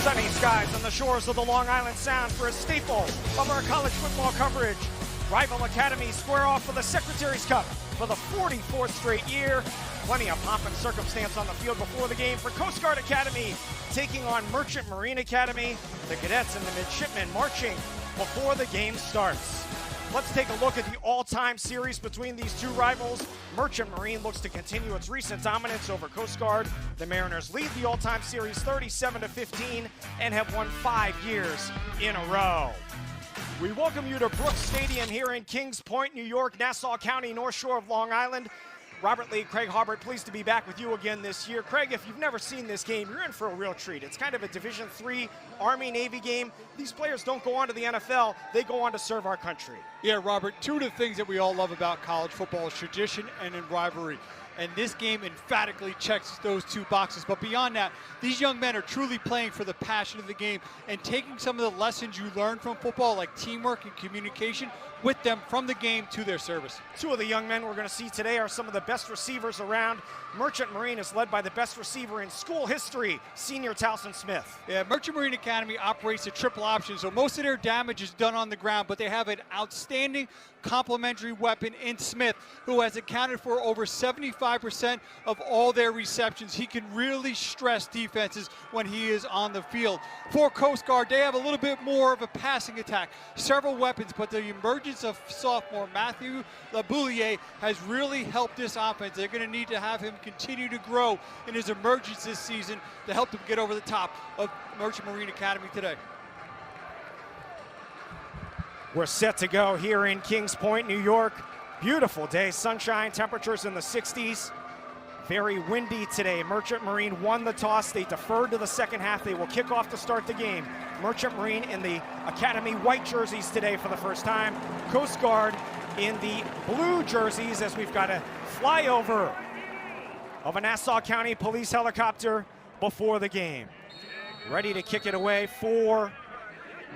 Sunny skies on the shores of the Long Island Sound for a staple of our college football coverage. Rival academies square off for the Secretaries Cup for the 44th straight year. Plenty of pomp and circumstance on the field before the game for Coast Guard Academy taking on Merchant Marine Academy. The cadets and the midshipmen marching before the game starts. Let's take a look at the all-time series between these two rivals. Merchant Marine looks to continue its recent dominance over Coast Guard. The Mariners lead the all-time series 37-15 and have won 5 years in a row. We welcome you to Brooks Stadium here in Kings Point, New York, Nassau County, North Shore of Long Island. Robert Lee, Craig Harbert, pleased to be back with you again this year. Craig, if you've never seen this game, you're in for a real treat. It's kind of a Division III Army-Navy game. These players don't go on to the NFL, they go on to serve our country. Yeah, Robert, two of the things that we all love about college football is tradition and rivalry. And this game emphatically checks those two boxes. But beyond that, these young men are truly playing for the passion of the game and taking some of the lessons you learn from football, like teamwork and communication, with them from the game to their service. Two of the young men we're going to see today are some of the best receivers around. Merchant Marine is led by the best receiver in school history, senior Towson Smith. Yeah, Merchant Marine Academy operates a triple option, so most of their damage is done on the ground, but they have an outstanding complementary weapon in Smith, who has accounted for over 75% of all their receptions. He can really stress defenses when he is on the field. For Coast Guard, they have a little bit more of a passing attack, several weapons, but the emergence of sophomore Matthew Laboulier has really helped this offense. They're going to need to have him continue to grow in his emergence this season to help them get over the top of Merchant Marine Academy today. We're set to go here in Kings Point, New York. Beautiful day, sunshine, temperatures in the 60s. Very windy today. Merchant Marine won the toss. They deferred to the second half. They will kick off to start the game. Merchant Marine in the Academy white jerseys today for the first time. Coast Guard in the blue jerseys as we've got a flyover of a Nassau County police helicopter before the game. Ready to kick it away for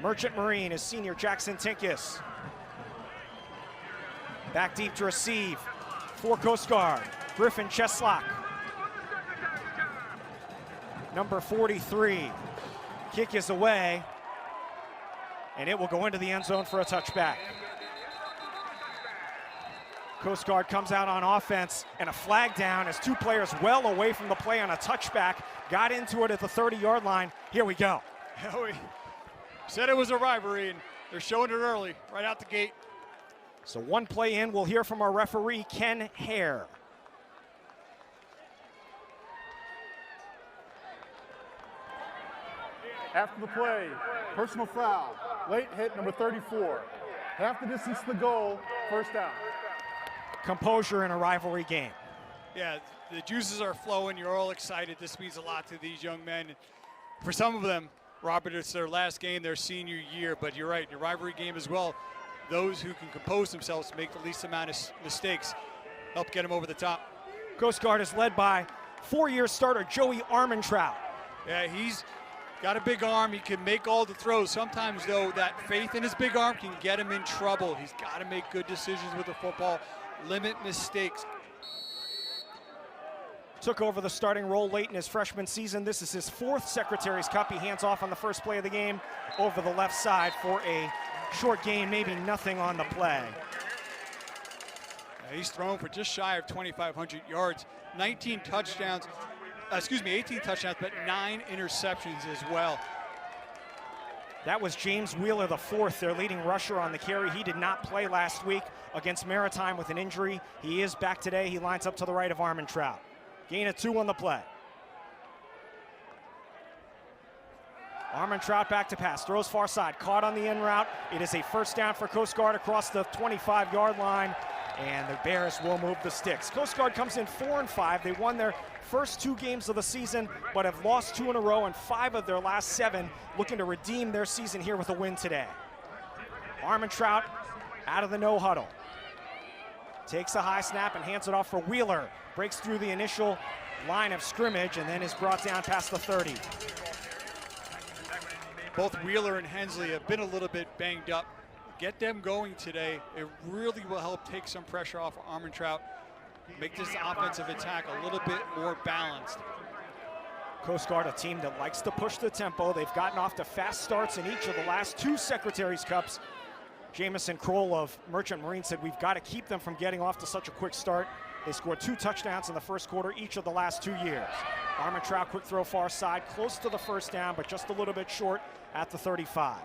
Merchant Marine is senior Jackson Tinkus. Back deep to receive for Coast Guard, Griffin Cheslock. Number 43. Kick is away, and it will go into the end zone for a touchback. Coast Guard comes out on offense, and a flag down as two players well away from the play on a touchback. Got into it at the 30-yard line. Here we go. We said it was a rivalry, and they're showing it early, right out the gate. So one play in, we'll hear from our referee, Ken Hare. After the play, personal foul, late hit number 34. Half the distance to the goal, first down. Composure in a rivalry game. Yeah, the juices are flowing. You're all excited. This means a lot to these young men. For some of them, Robert, it's their last game, their senior year, but you're right, in a rivalry game as well, those who can compose themselves to make the least amount of mistakes help get them over the top. Coast Guard is led by four-year starter Joey Armentrout. Yeah, he's got a big arm. He can make all the throws. Sometimes, though, that faith in his big arm can get him in trouble. He's got to make good decisions with the football, limit mistakes. Took over the starting role late in his freshman season. This is his 4th Secretaries Cup. He hands off on the first play of the game over the left side for a short gain, maybe nothing on the play. Yeah, he's thrown for just shy of 2,500 yards, 18 touchdowns, but 9 interceptions as well. That was James Wheeler, the 4th, their leading rusher on the carry. He did not play last week against Maritime with an injury. He is back today. He lines up to the right of Armentrout. Gain of 2 on the play. Armentrout back to pass, throws far side, caught on the in route. It is a first down for Coast Guard across the 25-yard line, and the Bears will move the sticks. Coast Guard comes in 4-5. They won their first 2 games of the season, but have lost 2 in a row and 5 of their last 7, looking to redeem their season here with a win today. Armentrout out of the no huddle. Takes a high snap and hands it off for Wheeler. Breaks through the initial line of scrimmage and then is brought down past the 30. Both Wheeler and Hensley have been a little bit banged up. Get them going today. It really will help take some pressure off Armentrout, make this offensive attack a little bit more balanced. Coast Guard, a team that likes to push the tempo. They've gotten off to fast starts in each of the last 2 Secretaries Cups. Jamison Kroll of Merchant Marine said we've got to keep them from getting off to such a quick start. They scored 2 touchdowns in the first quarter each of the last 2 years. Armentrout, quick throw far side, close to the first down, but just a little bit short at the 35.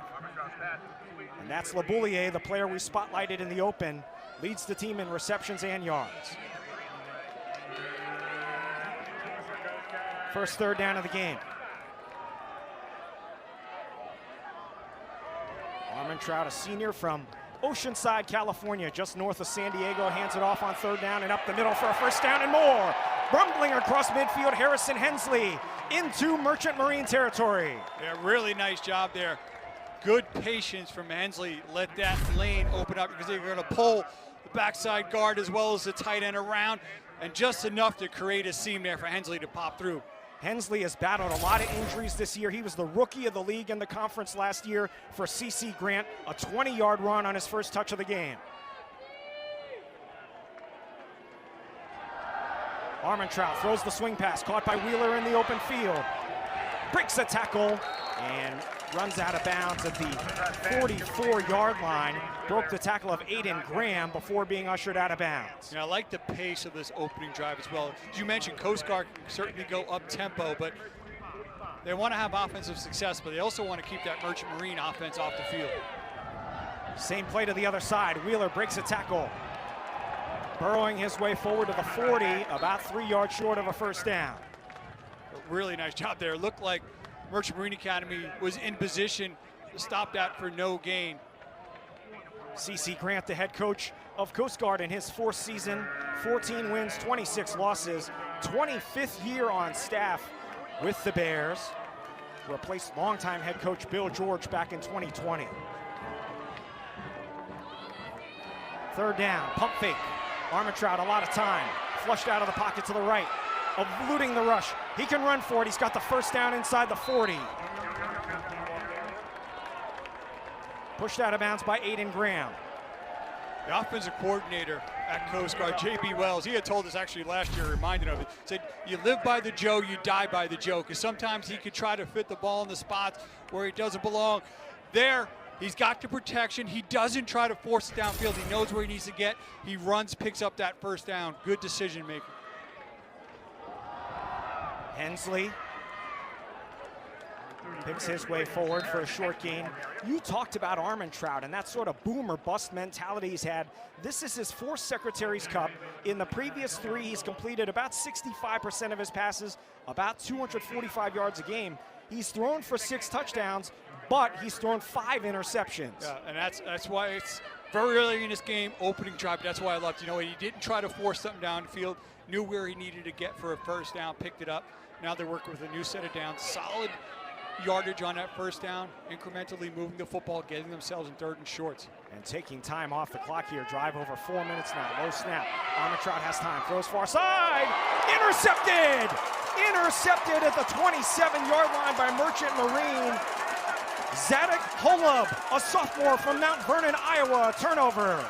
And that's LeBouillier, the player we spotlighted in the open, leads the team in receptions and yards. First third down of the game. Armentrout, a senior from Oceanside, California, just north of San Diego, hands it off on third down and up the middle for a first down and more. Rumbling across midfield, Harrison Hensley into Merchant Marine territory. Yeah, really nice job there. Good patience from Hensley. Let that lane open up because they're going to pull the backside guard as well as the tight end around, and just enough to create a seam there for Hensley to pop through. Hensley has battled a lot of injuries this year. He was the rookie of the league in the conference last year for CC Grant, a 20-yard run on his first touch of the game. Armentrout throws the swing pass, caught by Wheeler in the open field. Breaks a tackle and runs out of bounds at the 44-yard line. Broke the tackle of Aiden Graham before being ushered out of bounds. Yeah, I like the pace of this opening drive as well. As you mentioned, Coast Guard can certainly go up tempo, but they want to have offensive success, but they also want to keep that Merchant Marine offense off the field. Same play to the other side. Wheeler breaks a tackle. Burrowing his way forward to the 40, about 3 yards short of a first down. A really nice job there. It looked like Merchant Marine Academy was in position to stop that for no gain. CC Grant, the head coach of Coast Guard in his 4th season, 14 wins, 26 losses, 25th year on staff with the Bears. Replaced longtime head coach Bill George back in 2020. Third down, pump fake. Armentrout, a lot of time. Flushed out of the pocket to the right, eluding the rush. He can run for it. He's got the first down inside the 40. Pushed out of bounds by Aiden Graham. The offensive coordinator at Coast Guard, J.B. Wells, he had told us actually last year, reminded of it, said you live by the Joe, you die by the Joe, because sometimes he could try to fit the ball in the spots where he doesn't belong. There, he's got the protection. He doesn't try to force it downfield. He knows where he needs to get. He runs, picks up that first down. Good decision making. Hensley picks his way forward for a short gain. You talked about Armentrout and that sort of boom or bust mentality he's had. This is his 4th Secretaries Cup. In the previous 3, he's completed about 65% of his passes, about 245 yards a game. He's thrown for 6 touchdowns, but he's thrown 5 interceptions. Yeah, and that's why it's very early in this game, opening drive. That's why I loved. You know, he didn't try to force something downfield. Knew where he needed to get for a first down, picked it up. Now they're working with a new set of downs. Solid yardage on that first down, incrementally moving the football, getting themselves in 3rd and shorts. And taking time off the clock here. Drive over 4 minutes now. Low snap. Armentrout has time. Throws far side. Intercepted! Intercepted at the 27-yard line by Merchant Marine. Zadok Holub, a sophomore from Mount Vernon, Iowa. Turnover.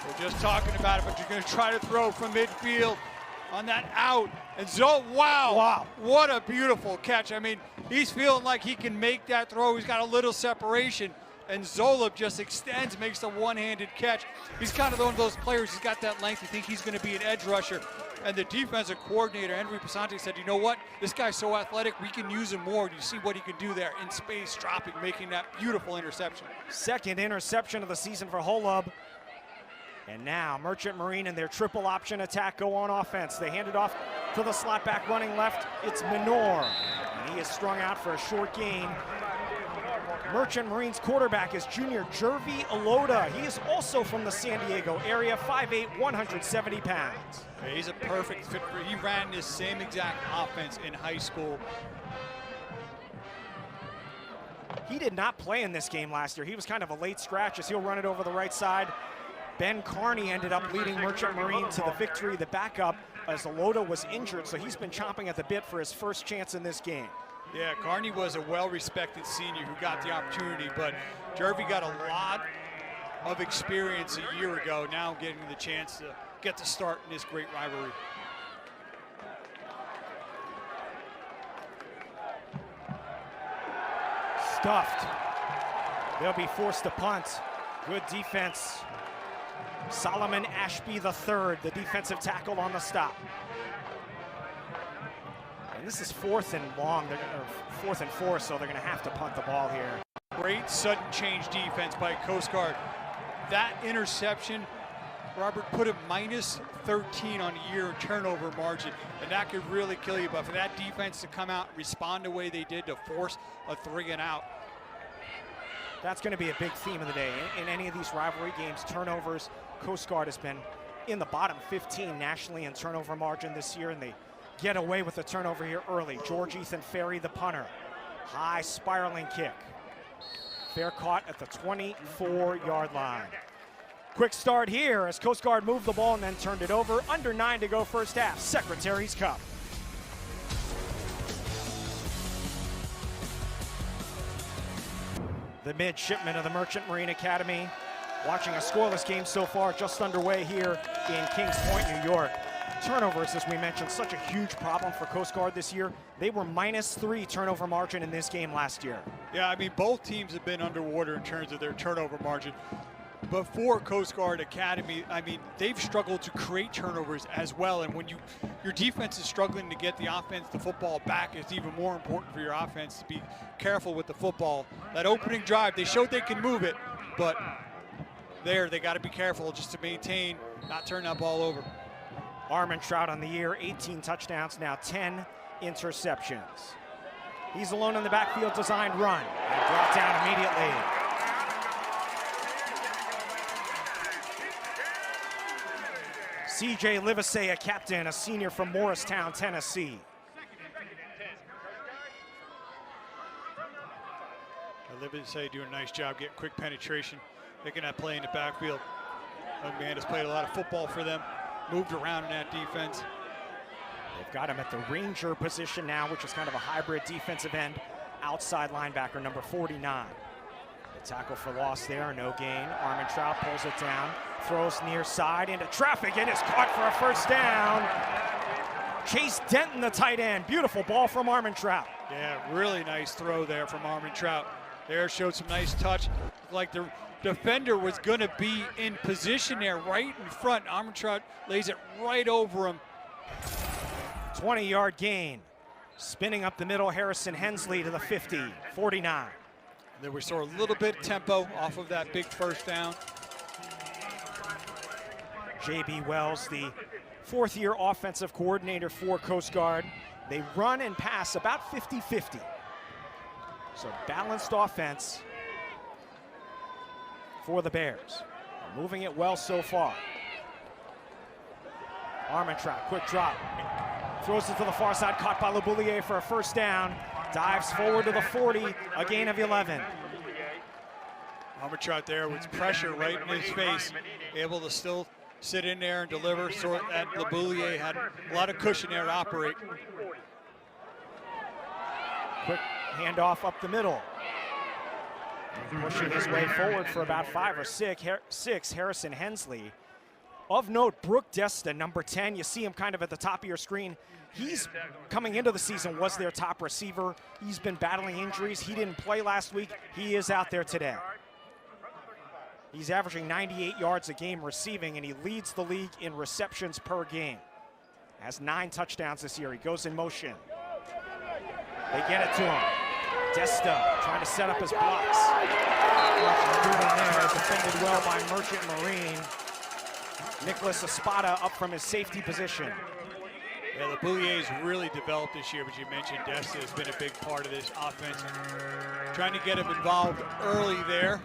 We're just talking about it, but you're going to try to throw from midfield on that out. And wow, what a beautiful catch. I mean, he's feeling like he can make that throw. He's got a little separation, and Zolub just extends, makes the one-handed catch. He's kind of one of those players, he's got that length. You think he's going to be an edge rusher. And the defensive coordinator, Henry Pasante, said, you know what? This guy's so athletic, we can use him more. You see what he can do there in space, dropping, making that beautiful interception. 2nd interception of the season for Holub. And now Merchant Marine and their triple option attack go on offense. They hand it off to the slot back running left. It's Minor, and he is strung out for a short gain. Merchant Marine's quarterback is junior Jervy Alota. He is also from the San Diego area, 5'8", 170 pounds. Yeah, he's a perfect fit for, he ran this same exact offense in high school. He did not play in this game last year. He was kind of a late scratch as he'll run it over the right side. Ben Carney ended up leading Merchant Marine to the victory, the backup, as Alota was injured, so he's been chomping at the bit for his first chance in this game. Yeah, Carney was a well-respected senior who got the opportunity, but Jervy got a lot of experience a year ago, now getting the chance to get to start in this great rivalry. stuffed. They'll be forced to punt. Good defense. Solomon Ashby III, the defensive tackle on the stop. And this is 4th and long, or 4th and 4, so they're going to have to punt the ball here. Great sudden change defense by Coast Guard. That interception, Robert, put it -13 on the year in turnover margin, and that could really kill you. But for that defense to come out and respond the way they did to force a 3 and out. That's going to be a big theme of the day. In any of these rivalry games, turnovers, Coast Guard has been in the bottom 15 nationally in turnover margin this year, and they get away with the turnover here early. George Ethan Ferry, the punter. High spiraling kick. Fair caught at the 24-yard line. Quick start here as Coast Guard moved the ball and then turned it over. Under 9 to go first half. Secretaries Cup. The midshipmen of the Merchant Marine Academy watching a scoreless game so far, just underway here in Kings Point, New York. Turnovers, as we mentioned, such a huge problem for Coast Guard this year. They were -3 turnover margin in this game last year. Yeah, I mean, both teams have been underwater in terms of their turnover margin. But for Coast Guard Academy, I mean, they've struggled to create turnovers as well. And when your defense is struggling to get the offense the football back, it's even more important for your offense to be careful with the football. That opening drive, they showed they can move it, but they got to be careful just to maintain, not turn that ball over. Armentrout on the year, 18 touchdowns, now 10 interceptions. He's alone in the backfield, designed run, and brought down immediately. CJ Livesey, a captain, a senior from Morristown, Tennessee. Livesey doing a nice job getting quick penetration, making that play in the backfield. Young man has played a lot of football for them, moved around in that defense. They've got him at the Ranger position now, which is kind of a hybrid defensive end, outside linebacker, number 49. The tackle for loss there, no gain. Armentrout pulls it down, throws near side into traffic, and is caught for a first down. Chase Denton, the tight end. Beautiful ball from Armentrout. Yeah, really nice throw there from Armentrout. There showed some nice touch. Like the defender was going to be in position there right in front. Armentrout lays it right over him. 20-yard gain. Spinning up the middle, Harrison Hensley to the 50, 49. There we saw a little bit of tempo off of that big first down. J.B. Wells, the 4th-year offensive coordinator for Coast Guard. They run and pass about 50-50. So balanced offense for the Bears. They're moving it well so far. Armentrout, quick drop. Throws it to the far side, caught by LeBouillier for a first down. Dives forward to the 40, a gain of 11. Armentrout there with pressure right in his face, able to still sit in there and deliver, so that LeBouillier had a lot of cushion there to operate. Quick handoff up the middle. Pushing his way forward for about 5 or 6, Harrison Hensley. Of note, Brooke Desta, number 10. You see him kind of at the top of your screen. He's coming into the season, was their top receiver. He's been battling injuries. He didn't play last week. He is out there today. He's averaging 98 yards a game receiving, and he leads the league in receptions per game. Has 9 touchdowns this year. He goes in motion. They get it to him. Desta trying to set up his blocks. There, defended well by Merchant Marine. Nicholas Espada up from his safety position. Yeah, LeBouillier's really developed this year, but you mentioned Desta has been a big part of this offense. Trying to get him involved early there.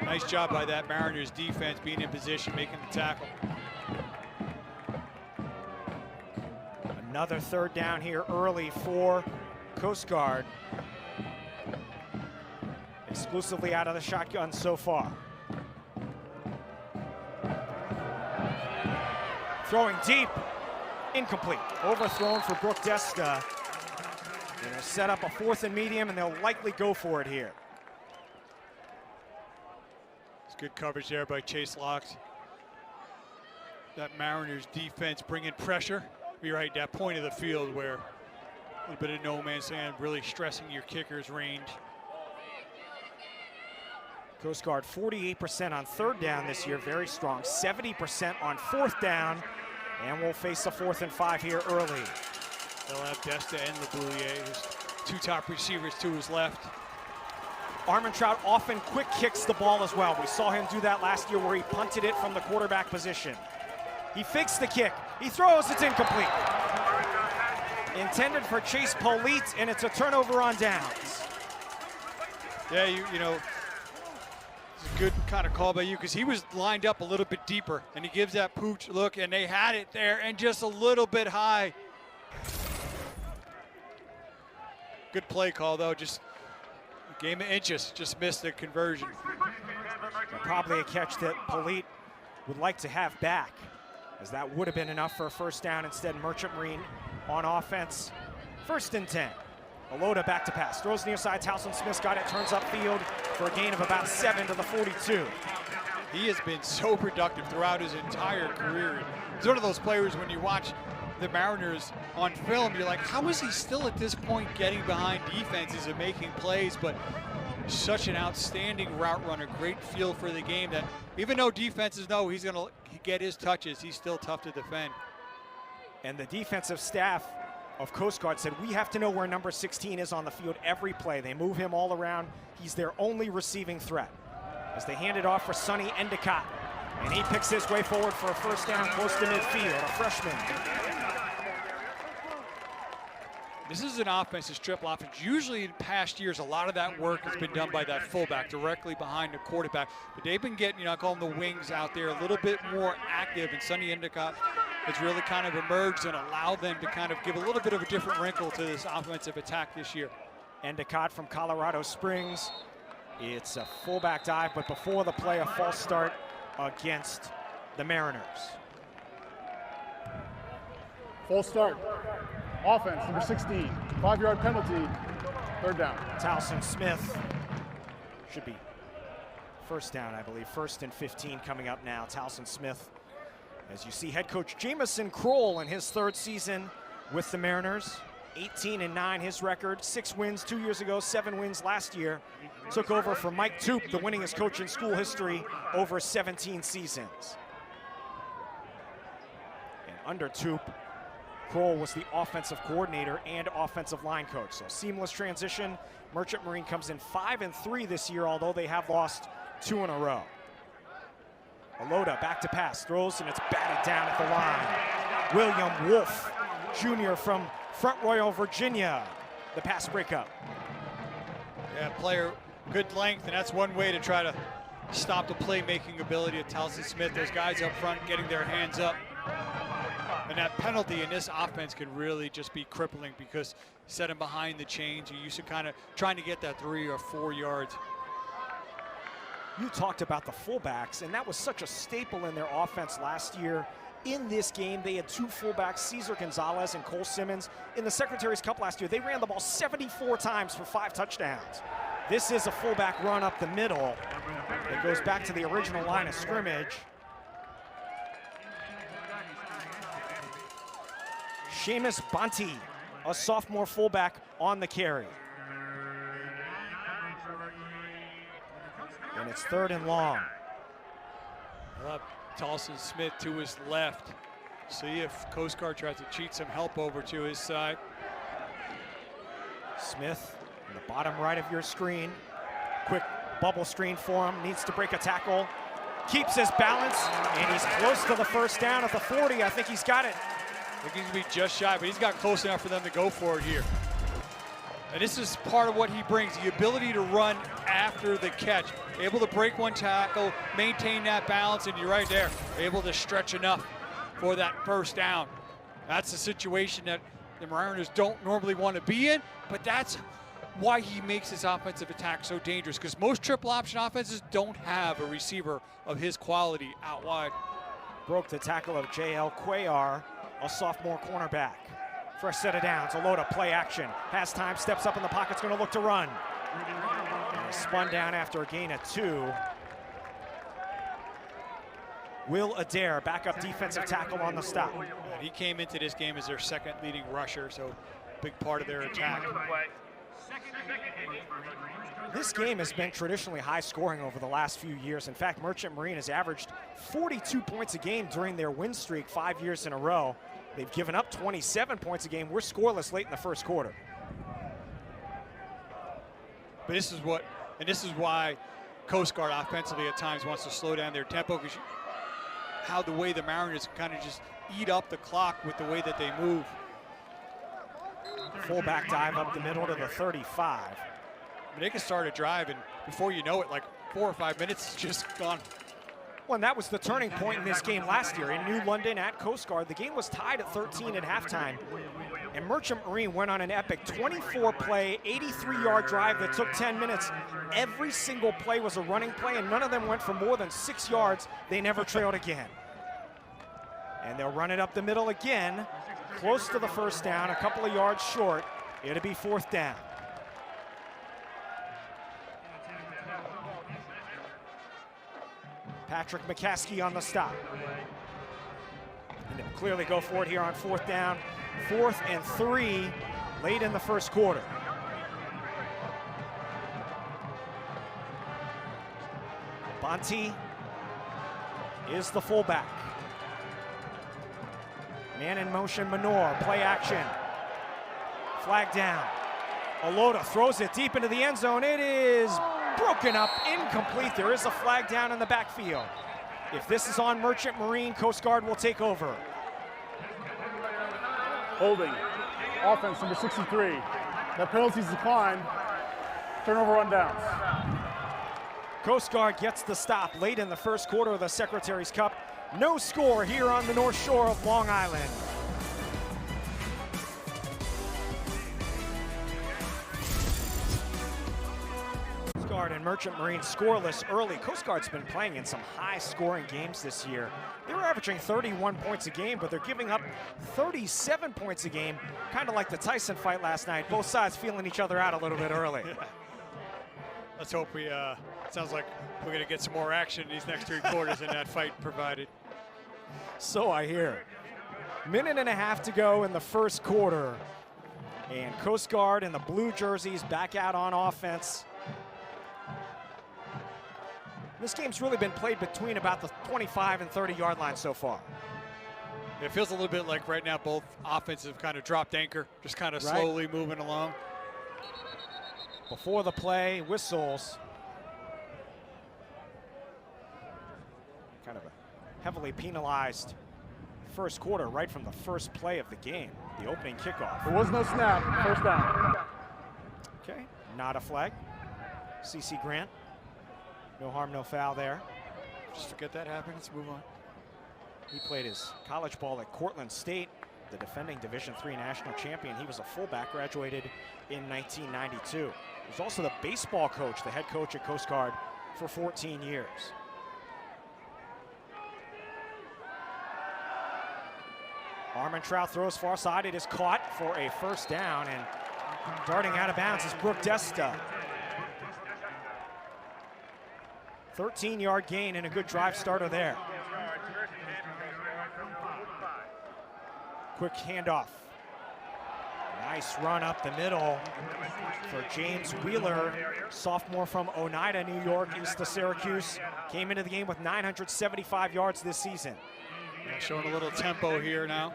Nice job by that Mariners defense, being in position, making the tackle. Another third down here early for Coast Guard. Exclusively out of the shotgun so far. Throwing deep, incomplete. Overthrown for Brooke Desta. They're gonna set up a 4th and medium, and they'll likely go for it here. It's good coverage there by Chase Locks. That Mariners defense bringing pressure. Be right at that point of the field where a little bit of no man's land, really stressing your kicker's range. Coast Guard 48% on third down this year, very strong. 70% on fourth down, and we'll face a 4th and 5 here early. They'll have Desta and LeBouillier, his 2 top receivers to his left. Armentrout often quick kicks the ball as well. We saw him do that last year where he punted it from the quarterback position. He fakes the kick, he throws, it's incomplete. Intended for Chase Polite, and it's a turnover on downs. Yeah, you know, it's a good kind of call by you because he was lined up a little bit deeper, and he gives that pooch look, and they had it there and just a little bit high. Good play call, though, just a game of inches, just missed the conversion. Probably a catch that Polite would like to have back, as that would have been enough for a first down. Instead, Merchant Marine on offense. 1st and 10. Alota back to pass. Throws near side. Towson Smith got it. Turns upfield for a gain of about 7 to the 42. He has been so productive throughout his entire career. He's one of those players when you watch the Mariners on film, you're like, how is he still at this point getting behind defenses and making plays? But such an outstanding route runner, great feel for the game that even though defenses know he's going to get his touches, he's still tough to defend. And the defensive staff of Coast Guard said, we have to know where number 16 is on the field every play. They move him all around. He's their only receiving threat. As they hand it off for Sonny Endicott, and he picks his way forward for a first down close to midfield, a freshman. This is an offense, this triple offense. Usually in past years, a lot of that work has been done by that fullback directly behind the quarterback. But they've been getting, you know, I call them the wings out there, a little bit more active. And Sonny Endicott has really kind of emerged and allowed them to kind of give a little bit of a different wrinkle to this offensive attack this year. Endicott from Colorado Springs. It's a fullback dive, but before the play, a false start against the Mariners. False start. Offense, number 16. 5-yard penalty. 3rd down. Towson Smith should be first down, I believe. 1st and 15 coming up now. Towson Smith, as you see, head coach Jamison Kroll in his 3rd season with the Mariners. 18-9 his record. 6 wins 2 years ago, 7 wins last year. Took over for Mike Toop, the winningest coach in school history, over 17 seasons. And under Toop, Kroll was the offensive coordinator and offensive line coach. So seamless transition. Merchant Marine comes in 5-3 this year, although they have lost 2 in a row. Alota back to pass, throws, and it's batted down at the line. William Wolf Jr. from Front Royal, Virginia, the pass breakup. Yeah, player, good length, and that's one way to try to stop the playmaking ability of Towson Smith. Those guys up front getting their hands up. And that penalty in this offense could really just be crippling because set him behind the chains. You're used to kind of trying to get that 3 or 4 yards. You talked about the fullbacks, and that was such a staple in their offense last year. In this game, they had 2 fullbacks, Cesar Gonzalez and Cole Simmons. In the Secretaries Cup last year, they ran the ball 74 times for 5 touchdowns. This is a fullback run up the middle. It goes back to the original line of scrimmage. Seamus Bonte, a sophomore fullback, on the carry. And it's 3rd and long. Towson Smith to his left. See if Coast Guard tries to cheat some help over to his side. Smith in the bottom right of your screen. Quick bubble screen for him. Needs to break a tackle. Keeps his balance, and he's close to the first down at the 40. I think he's got it. I think he's going to be just shy, but he's got close enough for them to go for it here. And this is part of what he brings, the ability to run after the catch. Able to break one tackle, maintain that balance, and you're right there. Able to stretch enough for that first down. That's a situation that the Mariners don't normally want to be in, but that's why he makes his offensive attack so dangerous, because most triple option offenses don't have a receiver of his quality out wide. Broke the tackle of J.L. Cuellar, a sophomore cornerback. Fresh set of downs, Alota, play action. Has time, steps up in the pocket's gonna look to run. And spun down after a gain of 2. Will Adair, backup defensive tackle on the stop. And he came into this game as their 2nd leading rusher, so big part of their attack. This game has been traditionally high scoring over the last few years. In fact, Merchant Marine has averaged 42 points a game during their win streak 5 years in a row. They've given up 27 points a game. We're scoreless late in the first quarter. But this is why Coast Guard offensively at times wants to slow down their tempo, because how the way the Mariners kind of just eat up the clock with the way that they move. Fullback dive up the middle to the 35. I mean, they can start a drive, and before you know it, like 4 or 5 minutes is just gone. Well, and that was the turning point in this game last year. In New London at Coast Guard, the game was tied at 13 at halftime. And Merchant Marine went on an epic 24-play, 83-yard drive that took 10 minutes. Every single play was a running play, and none of them went for more than 6 yards. They never trailed again. And they'll run it up the middle again, close to the first down, a couple of yards short. It'll be 4th down. Patrick McCaskey on the stop. And they'll clearly go for it here on 4th down. 4th and 3 late in the first quarter. Bonte is the fullback. Man in motion, Manor, play action. Flag down. Alota throws it deep into the end zone. It is broken up, incomplete. There is a flag down in the backfield. If this is on Merchant Marine, Coast Guard will take over. Holding. Offense number 63. That penalty's declined. Turnover run downs. Coast Guard gets the stop late in the first quarter of the Secretaries Cup. No score here on the North Shore of Long Island. Coast Guard and Merchant Marine scoreless early. Coast Guard's been playing in some high-scoring games this year. They were averaging 31 points a game, but they're giving up 37 points a game, kind of like the Tyson fight last night. Both sides feeling each other out a little bit early. Let's hope we, sounds like we're going to get some more action in these next 3 quarters in that fight provided. So I hear. Minute and a half to go in the first quarter. And Coast Guard and the blue jerseys back out on offense. This game's really been played between about the 25 and 30-yard line so far. It feels a little bit like right now both offenses have kind of dropped anchor, just kind of slowly moving along. Before the play, whistles. Kind of a heavily penalized first quarter right from the first play of the game, the opening kickoff. There was no snap. First down. Okay, not a flag. C.C. Grant. No harm, no foul there. Just forget that happened. Let's move on. He played his college ball at Cortland State, the defending Division III national champion. He was a fullback, graduated in 1992. He was also the baseball coach, the head coach at Coast Guard for 14 years. Armentrout throws far side. It is caught for a first down, and darting out of bounds is Brooke Desta. 13-yard gain and a good drive starter there. Quick handoff. Nice run up the middle for James Wheeler, sophomore from Oneida, New York, east of Syracuse. Came into the game with 975 yards this season. Yeah, showing a little tempo here now.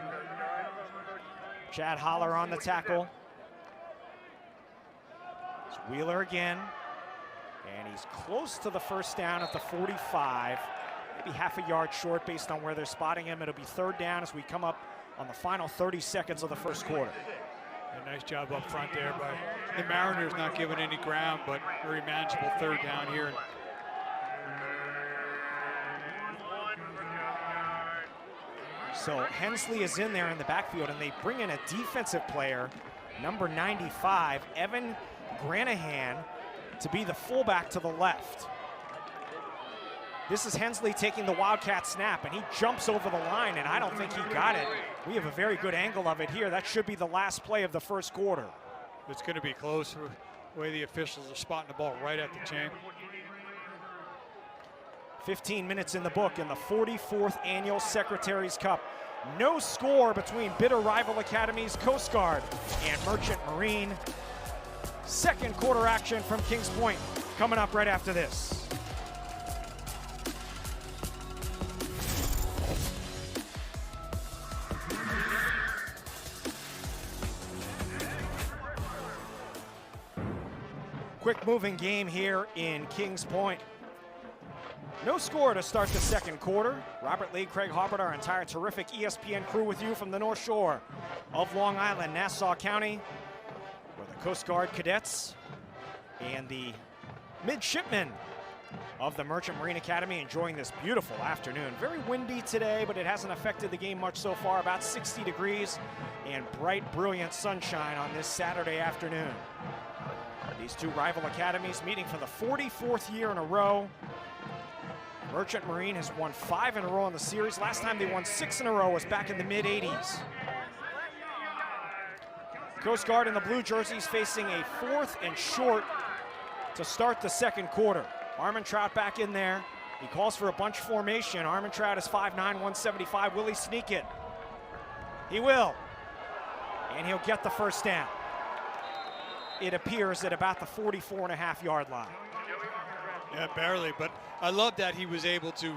Chad Holler on the tackle. It's Wheeler again. And he's close to the first down at the 45. Maybe half a yard short based on where they're spotting him. It'll be 3rd down as we come up on the final 30 seconds of the first quarter. A nice job up front there by the Mariners, not giving any ground, but very manageable 3rd down here. So Hensley is in there in the backfield, and they bring in a defensive player, number 95, Evan Granahan, to be the fullback to the left. This is Hensley taking the Wildcat snap, and he jumps over the line, and I don't think he got it. We have a very good angle of it here. That should be the last play of the first quarter. It's going to be close the way the officials are spotting the ball right at the chain. 15 minutes in the book in the 44th annual Secretaries Cup. No score between bitter rival academies Coast Guard and Merchant Marine. Second quarter action from Kings Point coming up right after this. Quick moving game here in Kings Point. No score to start the second quarter. Robert Lee, Craig Harbert, our entire terrific ESPN crew with you from the North Shore of Long Island, Nassau County, where the Coast Guard cadets and the midshipmen of the Merchant Marine Academy enjoying this beautiful afternoon. Very windy today, but it hasn't affected the game much so far. About 60 degrees and bright, brilliant sunshine on this Saturday afternoon. These two rival academies meeting for the 44th year in a row. Merchant Marine has won 5 in a row in the series. Last time they won 6 in a row was back in the mid-80s. Coast Guard in the blue jerseys facing a 4th and short to start the second quarter. Armentrout back in there. He calls for a bunch formation. Armentrout is 5'9", 175. Will he sneak it? He will. And he'll get the first down. It appears at about the 44.5-yard line. Yeah, barely, but I love that he was able to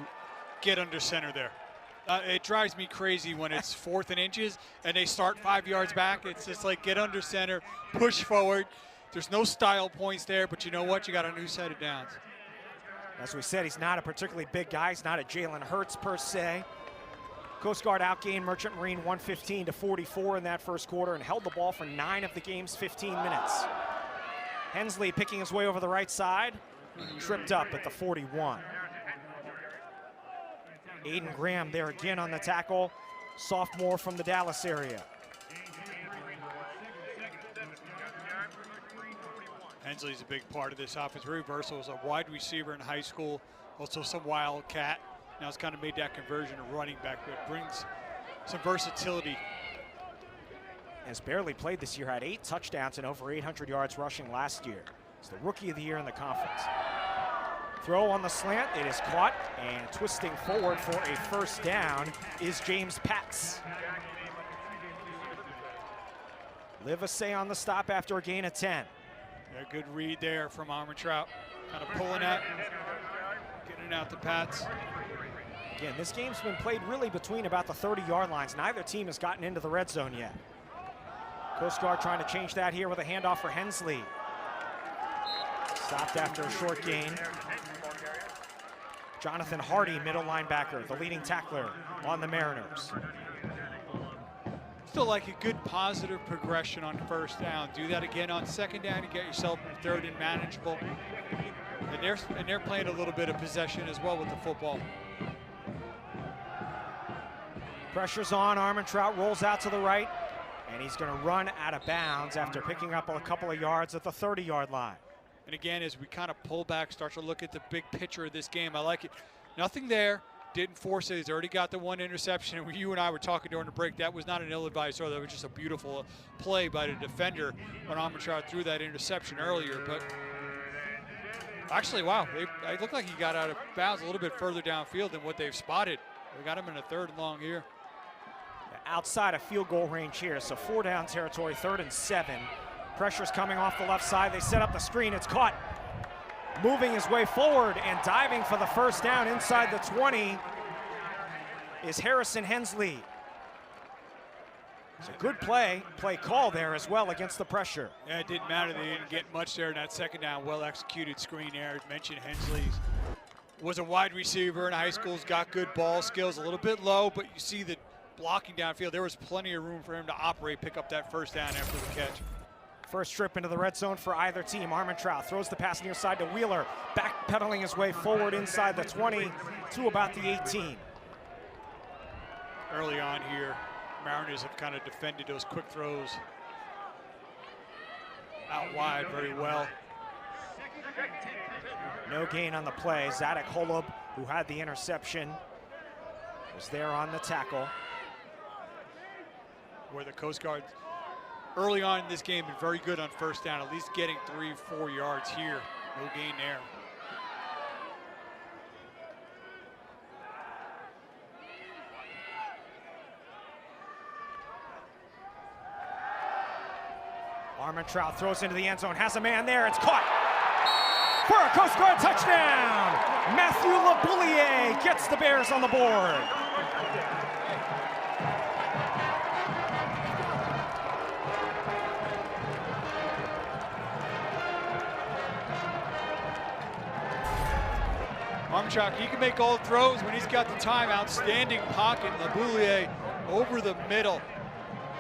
get under center there. It drives me crazy when it's 4th and inches and they start 5 yards back. It's just like get under center, push forward. There's no style points there, but you know what? You got a new set of downs. As we said, he's not a particularly big guy. He's not a Jalen Hurts per se. Coast Guard outgained Merchant Marine 115-44 in that first quarter and held the ball for 9 of the game's 15 minutes. Hensley picking his way over the right side, tripped up at the 41. Aiden Graham there again on the tackle, sophomore from the Dallas area. Hensley's a big part of this offense. Very versatile as a wide receiver in high school, also some wildcat. Now it's kind of made that conversion to running back, but it brings some versatility. Has barely played this year, had 8 touchdowns and over 800 yards rushing last year. He's the rookie of the year in the conference. Throw on the slant, it is caught, and twisting forward for a first down is James Patz. Livesey on the stop after a gain of 10. Yeah, good read there from Armentrout. Kind of pulling that, getting out the Pats. Again, this game's been played really between about the 30-yard lines. Neither team has gotten into the red zone yet. Coast Guard trying to change that here with a handoff for Hensley. Stopped after a short gain. Jonathan Hardy, middle linebacker, the leading tackler on the Mariners. Still like a good positive progression on first down. Do that again on second down to get yourself in third and manageable. And they're playing a little bit of possession as well with the football. Pressure's on, Armentrout rolls out to the right, and he's gonna run out of bounds after picking up a couple of yards at the 30-yard line. And again, as we kind of pull back, start to look at the big picture of this game, I like it. Nothing there, didn't force it, he's already got the 1 interception. And you and I were talking during the break, that was not an ill-advised throw, that was just a beautiful play by the defender when Armentrout threw that interception earlier. But actually, wow, it looked like he got out of bounds a little bit further downfield than what they've spotted. We got him in a 3rd and long here. Outside of field goal range here, so 4 down territory, 3rd and 7. Pressure's coming off the left side. They set up the screen, it's caught. Moving his way forward and diving for the first down inside the 20 is Harrison Hensley. It's a good play call there as well against the pressure. Yeah, it didn't matter, they didn't get much there in that second down. Well executed screen there. As mentioned, Hensley was a wide receiver in high school, has got good ball skills, a little bit low, but you see the blocking downfield. There was plenty of room for him to operate, pick up that first down after the catch. First trip into the red zone for either team. Armentrout throws the pass near side to Wheeler, backpedaling his way forward inside the 20 to about the 18. Early on here, Mariners have kind of defended those quick throws out wide very well. No gain on the play. Zadok Holub, who had the interception, was there on the tackle. Where the Coast Guard early on in this game been very good on first down, at least getting 3-4 yards here. No gain there. Armentrout throws into the end zone, has a man there, it's caught for a Coast Guard touchdown. Matthew Laboulier gets the Bears on the board. Armstrong, he can make all throws when he's got the time. Outstanding pocket. Laboulier over the middle.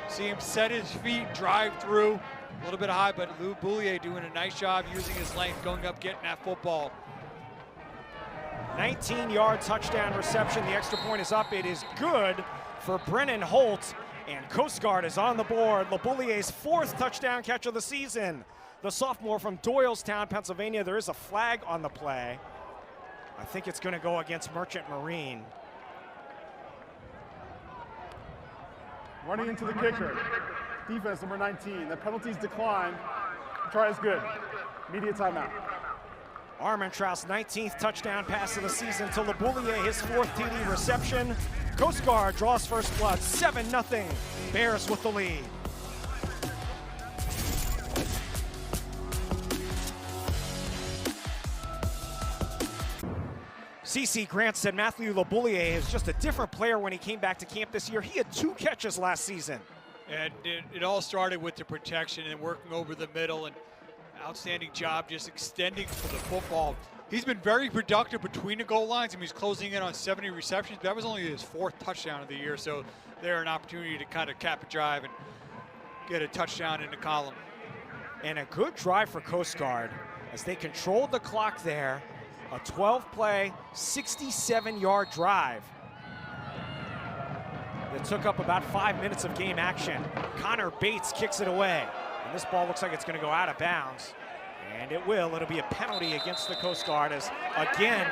See him set his feet, drive through. A little bit high, but Laboulier doing a nice job using his length, going up, getting that football. 19-yard touchdown reception. The extra point is up. It is good for Brennan Holt, and Coast Guard is on the board. Laboulier's 4th touchdown catch of the season. The sophomore from Doylestown, Pennsylvania. There is a flag on the play. I think it's going to go against Merchant Marine. Running into the kicker. Defense number 19. The penalties decline. Try is good. Immediate timeout. Armentrout's 19th touchdown pass of the season to Laboulier, his 4th TD reception. Coast Guard draws first blood, 7-0. Bears with the lead. CC Grant said Matthew Laboulier is just a different player when he came back to camp this year. He had 2 catches last season. And it all started with the protection and working over the middle, and outstanding job just extending for the football. He's been very productive between the goal lines. I mean, he's closing in on 70 receptions. That was only his 4th touchdown of the year, so there an opportunity to kind of cap a drive and get a touchdown in the column. And a good drive for Coast Guard as they controlled the clock there. A 12-play, 67-yard drive that took up about 5 minutes of game action. Connor Bates kicks it away. And this ball looks like it's going to go out of bounds. And it will. It'll be a penalty against the Coast Guard as, again,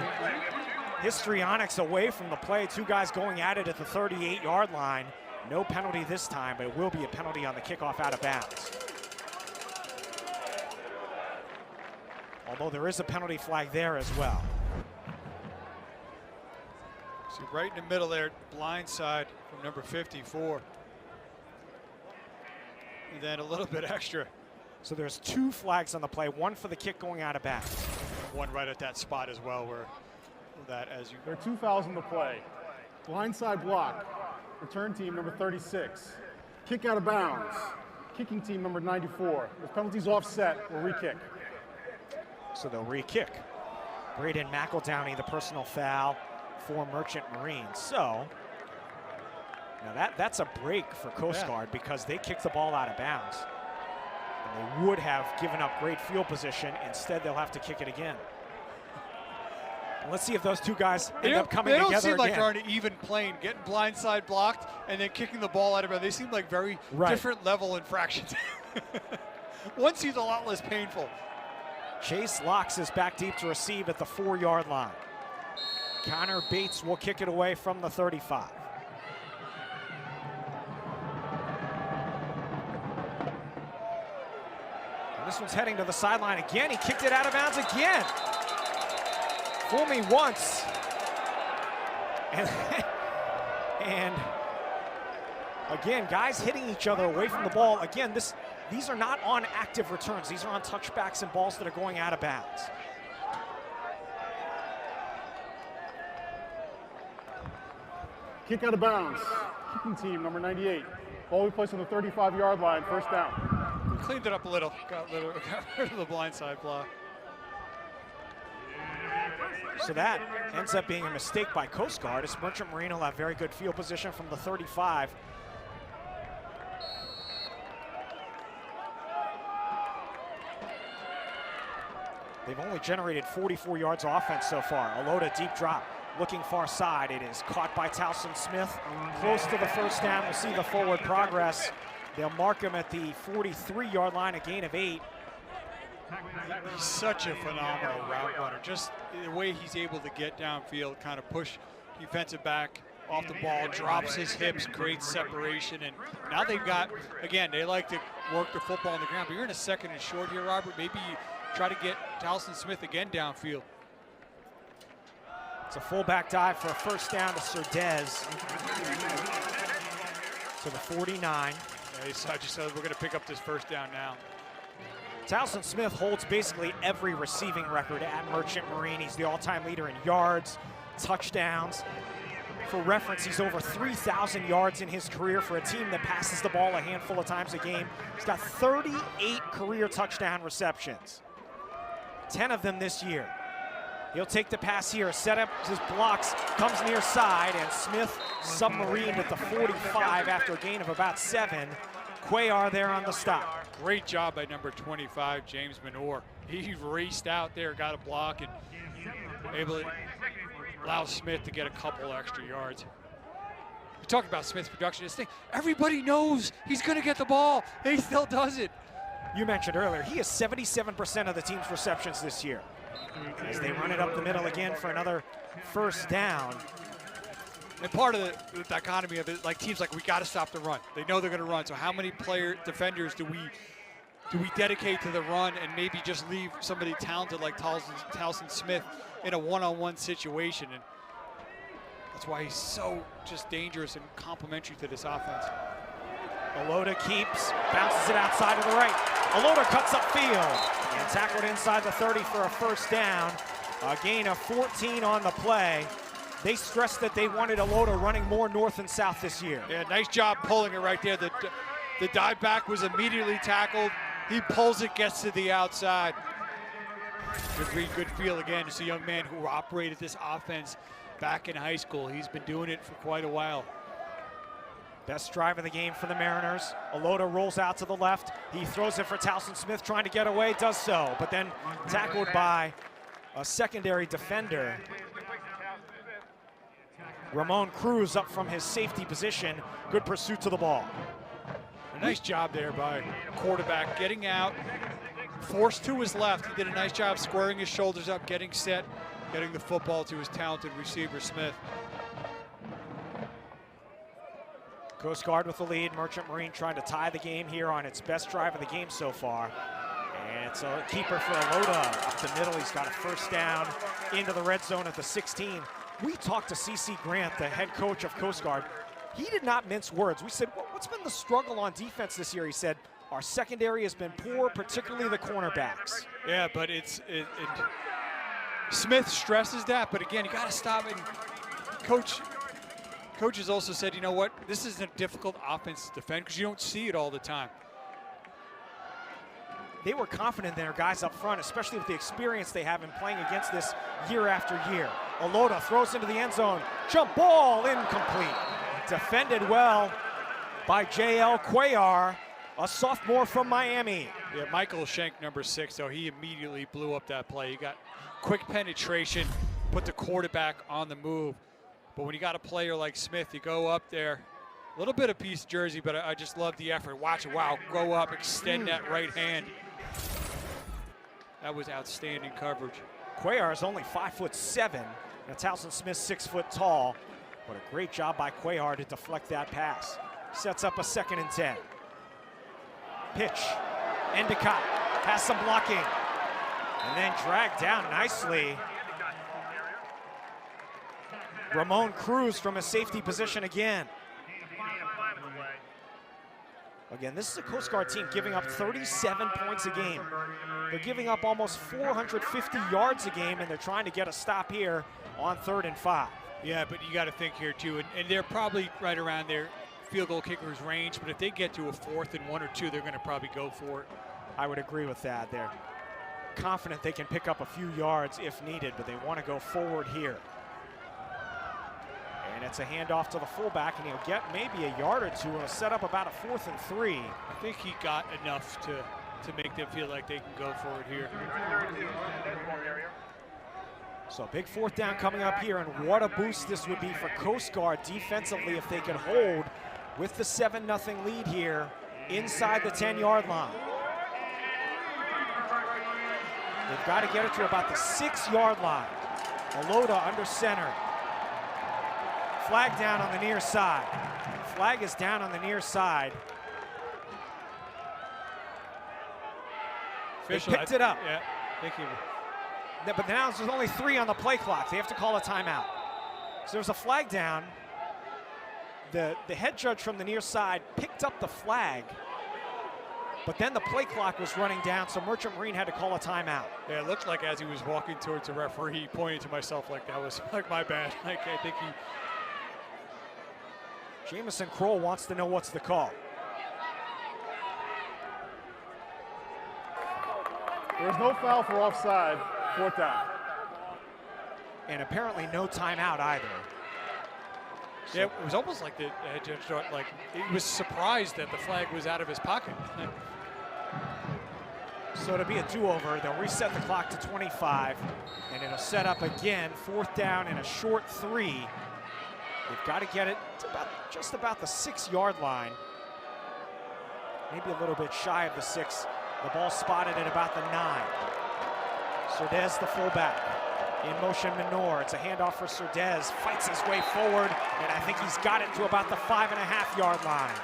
histrionics away from the play. 2 guys going at it at the 38-yard line. No penalty this time, but it will be a penalty on the kickoff out of bounds. Although there is a penalty flag there as well. See right in the middle there, blind side from number 54. And then a little bit extra. So there's 2 flags on the play, 1 for the kick going out of bounds. 1 right at that spot as well, where that as you. There are 2 fouls in the play. Blindside block, return team number 36. Kick out of bounds, kicking team number 94. With penalties offset, will re-kick. So they'll re-kick. Braden McEldowney, the personal foul for Merchant Marine. So now that's a break for Coast Guard because they kicked the ball out of bounds. And they would have given up great field position. Instead, they'll have to kick it again. And let's see if those 2 guys end up coming together again. They don't seem like they're on an even plane, getting blindside blocked and then kicking the ball out of bounds. They seem like very different level infractions. One seems a lot less painful. Chase Locks is back deep to receive at the 4-yard line. Connor Bates will kick it away from the 35. And this one's heading to the sideline again. He kicked it out of bounds again. Fool me once. And again, guys hitting each other away from the ball. Again, these are not on active returns. These are on touchbacks and balls that are going out of bounds. Kick out of bounds, kicking team number 98. Ball we placed on the 35-yard line, first down. We cleaned it up a little, got rid of the blindside block. So that ends up being a mistake by Coast Guard as Merchant Marine will have very good field position from the 35. They've only generated 44 yards of offense so far. Alota deep drop, looking far side. It is caught by Towson Smith. Close to the first down. We'll see the forward progress. They'll mark him at the 43-yard line, a gain of 8. He's such a phenomenal route runner. Just the way he's able to get downfield, kind of push defensive back off the ball, drops his hips, creates separation. And now they've got, again, they like to work the football on the ground. But you're in a 2nd and short here, Robert. Maybe you try to get Towson Smith again downfield. It's a fullback dive for a first down to Surdez. To the 49. Yeah, I just said we're going to pick up this first down now. Towson Smith holds basically every receiving record at Merchant Marine. He's the all-time leader in yards, touchdowns. For reference, he's over 3,000 yards in his career for a team that passes the ball a handful of times a game. He's got 38 career touchdown receptions, 10 of them this year. He'll take the pass here, set up his blocks, comes near side, and Smith submarined at the 45 after a gain of about 7. Cuellar there on the stop. Great job by number 25, James Minor. He raced out there, got a block, and able to allow Smith to get a couple extra yards. We talked about Smith's production. This thing, everybody knows he's going to get the ball, and he still does it. You mentioned earlier, he has 77% of the team's receptions this year. As they run it up the middle again for another first down. And part of the dichotomy of it, like teams like, we got to stop the run. They know they're going to run. So how many defenders do we dedicate to the run and maybe just leave somebody talented like Towson Smith in a one-on-one situation? And that's why he's so just dangerous and complementary to this offense. Alota keeps, bounces it outside to the right. Alota cuts upfield and tackled inside the 30 for a first down. A gain of 14 on the play. They stressed that they wanted Alota running more north and south this year. Yeah, nice job pulling it right there. The dive back was immediately tackled. He pulls it, gets to the outside. Good feel again. It's a young man who operated this offense back in high school. He's been doing it for quite a while. Best drive of the game for the Mariners. Alota rolls out to the left. He throws it for Towson Smith, trying to get away, does so, but then tackled by a secondary defender. Ramon Cruz up from his safety position. Good pursuit to the ball. A nice job there by quarterback, getting out, forced to his left. He did a nice job squaring his shoulders up, getting set, getting the football to his talented receiver, Smith. Coast Guard with the lead. Merchant Marine trying to tie the game here on its best drive of the game so far. And it's a keeper for Alota up the middle. He's got a first down into the red zone at the 16. We talked to C.C. Grant, the head coach of Coast Guard. He did not mince words. We said, what's been the struggle on defense this year? He said, our secondary has been poor, particularly the cornerbacks. Yeah, but Smith stresses that, but again, you got to stop it. Coaches also said, you know what, this is a difficult offense to defend because you don't see it all the time. They were confident in their guys up front, especially with the experience they have in playing against this year after year. Alota throws into the end zone. Jump ball, incomplete. Defended well by J.L. Cuellar, a sophomore from Miami. Yeah, Michael Schenk, number 6, so he immediately blew up that play. He got quick penetration, put the quarterback on the move. But when you got a player like Smith, you go up there, a little bit of piece jersey, but I just love the effort. Watch it, wow, go up, extend that right hand. That was outstanding coverage. Cuellar is only 5'7". Now Towson Smith 6 foot tall. What a great job by Cuellar to deflect that pass. Sets up a 2nd and 10. Pitch. Endicott has some blocking. And then dragged down nicely. Ramon Cruz from a safety position again. Again, this is a Coast Guard team giving up 37 points a game. They're giving up almost 450 yards a game, and they're trying to get a stop here on 3rd and 5. Yeah, but you got to think here too, and they're probably right around their field goal kicker's range, but if they get to a 4th and 1 or 2, they're going to probably go for it. I would agree with that. They're confident they can pick up a few yards if needed, but they want to go forward here. And it's a handoff to the fullback, and he'll get maybe a yard or 2 and set up about a 4th and 3. I think he got enough to make them feel like they can go for it here. So big 4th down coming up here, and what a boost this would be for Coast Guard defensively if they could hold with the 7-0 lead here inside the 10-yard line. They've got to get it to about the 6-yard line. Alota under center. Flag down on the near side. Flag is down on the near side. They picked it up. Yeah, thank you. But now there's only 3 on the play clock. They have to call a timeout. So there's a flag down. The head judge from the near side picked up the flag. But then the play clock was running down, so Merchant Marine had to call a timeout. Yeah, it looked like as he was walking towards the referee, he pointed to myself like that was like my bad. Like, I think he... Jamison Kroll wants to know what's the call. There's no foul for offside, 4th down. And apparently no timeout either. So yeah, it was almost like the judge thought, like, he was surprised that the flag was out of his pocket. So to be a do-over, they'll reset the clock to 25, and it'll set up again, 4th down and a short 3. They've got to get it to just about the 6-yard line. Maybe a little bit shy of the 6. The ball spotted at about the 9. Cerdez, the fullback. In motion, Menor. It's a handoff for Cerdez. Fights his way forward, and I think he's got it to about the 5.5-yard line.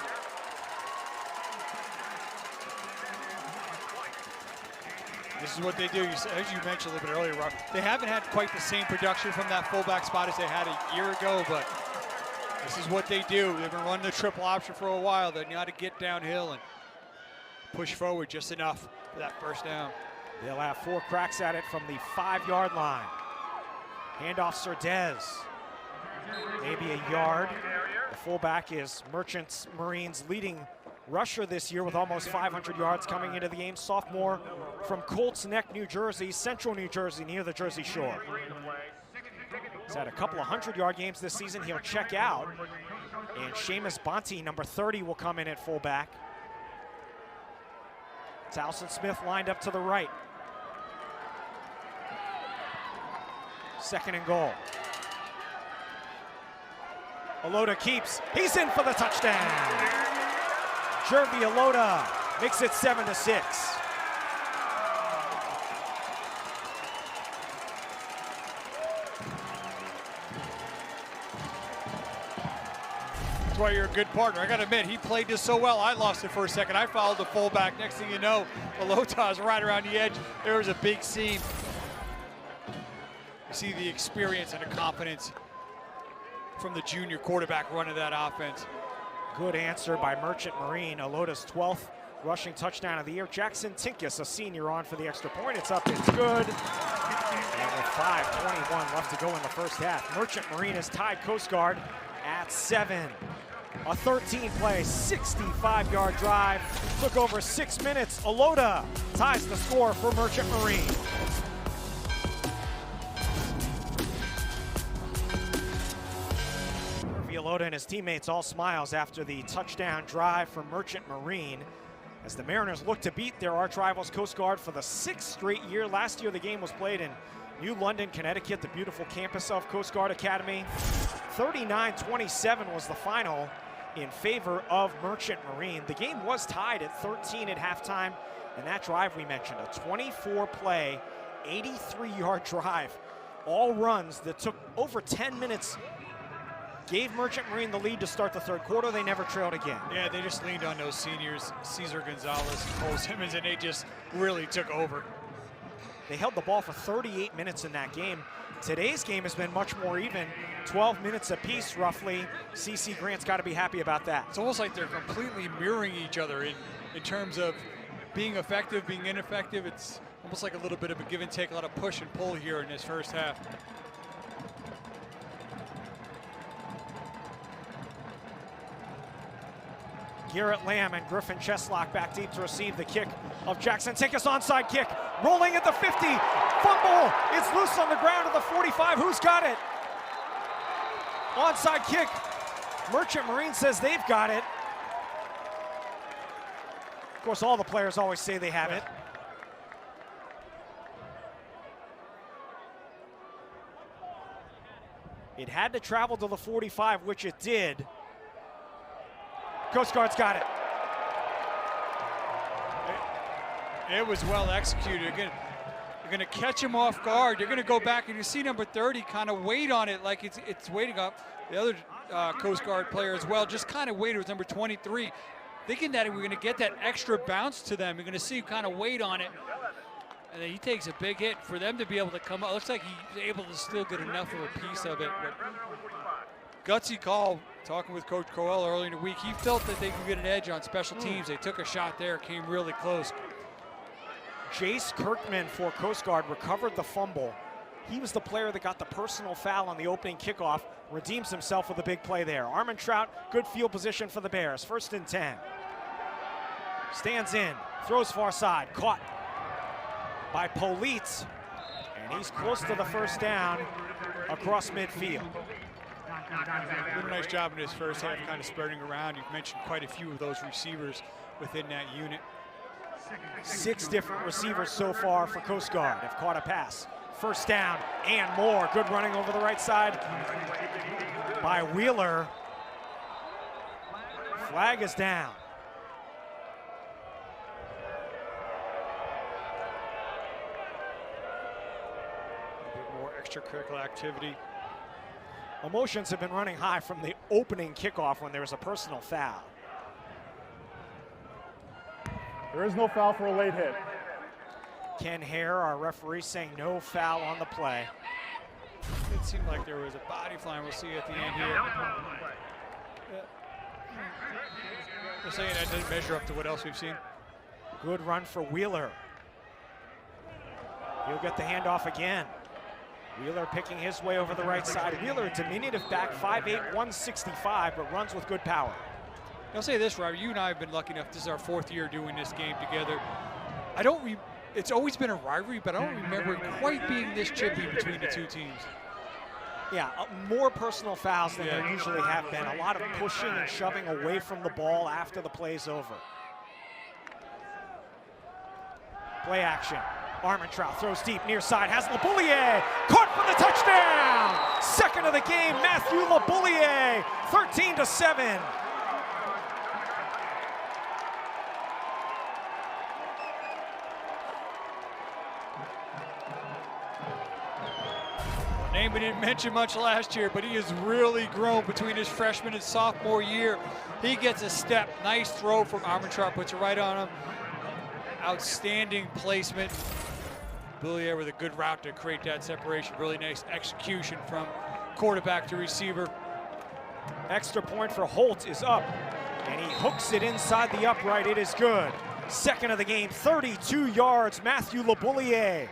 This is what they do. As you mentioned a little bit earlier, Rob, they haven't had quite the same production from that fullback spot as they had a year ago, but this is what they do. They've been running the triple option for a while. They know how to get downhill and push forward just enough for that 1st down. They'll have 4 cracks at it from the 5-yard line. Handoff Cerdez. Maybe a yard. The fullback is Merchant Marine's leading rusher this year with almost 500 yards coming into the game. Sophomore from Colts Neck, New Jersey, Central New Jersey, near the Jersey Shore. He's had a couple of 100-yard games this season. He'll check out. And Seamus Bonte, number 30, will come in at fullback. Towson Smith lined up to the right. 2nd and goal. Alota keeps. He's in for the touchdown. Jervy Alota makes it 7-6. That's why you're a good partner. I got to admit, he played this so well. I lost it for a second. I followed the fullback. Next thing you know, Alota's right around the edge. There was a big seam. You see the experience and the confidence from the junior quarterback running that offense. Good answer by Merchant Marine. Alota's 12th rushing touchdown of the year. Jackson Tinkus, a senior, on for the extra point. It's up, it's good. And with 5:21 left to go in the 1st half, Merchant Marine has tied Coast Guard at 7. A 13-play, 65-yard drive. Took over 6 minutes. Alota ties the score for Merchant Marine. Alota and his teammates all smiles after the touchdown drive from Merchant Marine as the Mariners look to beat their arch rivals Coast Guard for the 6th straight year. Last year the game was played in New London, Connecticut, the beautiful campus of Coast Guard Academy. 39-27 was the final in favor of Merchant Marine. The game was tied at 13 at halftime, and that drive we mentioned, a 24-play, 83-yard drive. All runs that took over 10 minutes gave Merchant Marine the lead to start the 3rd quarter. They never trailed again. Yeah, they just leaned on those seniors, Cesar Gonzalez and Cole Simmons, and they just really took over. They held the ball for 38 minutes in that game. Today's game has been much more even, 12 minutes apiece roughly. CC Grant's got to be happy about that. It's almost like they're completely mirroring each other in terms of being effective, being ineffective. It's almost like a little bit of a give and take, a lot of push and pull here in this 1st half. Garrett Lamb and Griffin Cheslock back deep to receive the kick of Jackson Tinkus. Onside kick, rolling at the 50, fumble, it's loose on the ground at the 45, who's got it? Onside kick, Merchant Marine says they've got it. Of course, all the players always say they have it. It had to travel to the 45, which it did. Coast Guard's got it. It was well executed. Again, you're going to catch him off guard. You're going to go back and you see number 30 kind of wait on it like it's waiting up. The other Coast Guard player as well just kind of waited with number 23. Thinking that we're going to get that extra bounce to them. You're going to see him kind of wait on it. And then he takes a big hit for them to be able to come up. Looks like he's able to still get enough of a piece of it. But gutsy call talking with Coach Coel earlier in the week, he felt that they could get an edge on special teams. They took a shot there, came really close. Jace Kirkman for Coast Guard recovered the fumble. He was the player that got the personal foul on the opening kickoff, redeems himself with a big play there. Armentrout, good field position for the Bears, 1st and 10. Stands in, throws far side, caught by Polite, and he's close to the first down across midfield. Did a nice job in his first half, kind of spreading around. You've mentioned quite a few of those receivers within that unit. 6 different receivers so far for Coast Guard have caught a pass. 1st down and more. Good running over the right side by Wheeler. Flag is down. A bit more extracurricular activity. Emotions have been running high from the opening kickoff when there was a personal foul. There is no foul for a late hit. Ken Hare, our referee, saying no foul on the play. It seemed like there was a body flying. We'll see at the end here. We're saying that didn't measure up to what else we've seen. Good run for Wheeler. He'll get the handoff again. Wheeler picking his way over the right side. Wheeler, a diminutive back, 5'8", 165, but runs with good power. I'll say this, Robert, you and I have been lucky enough, this is our 4th year doing this game together. It's always been a rivalry, but I don't remember it quite being this chippy between the two teams. Yeah, more personal fouls than there usually have been. A lot of pushing and shoving away from the ball after the play's over. Play action. Armentrout throws deep near side, has LeBouillier, caught for the touchdown! 2nd of the game, Matthew LeBouillier, 13-7. Name we didn't mention much last year, but he has really grown between his freshman and sophomore year. He gets a step, nice throw from Armentrout, puts it right on him. Outstanding placement. Bouillier with a good route to create that separation. Really nice execution from quarterback to receiver. Extra point for Holt is up, and he hooks it inside the upright. It is good. 2nd of the game, 32 yards. Matthew LeBouillier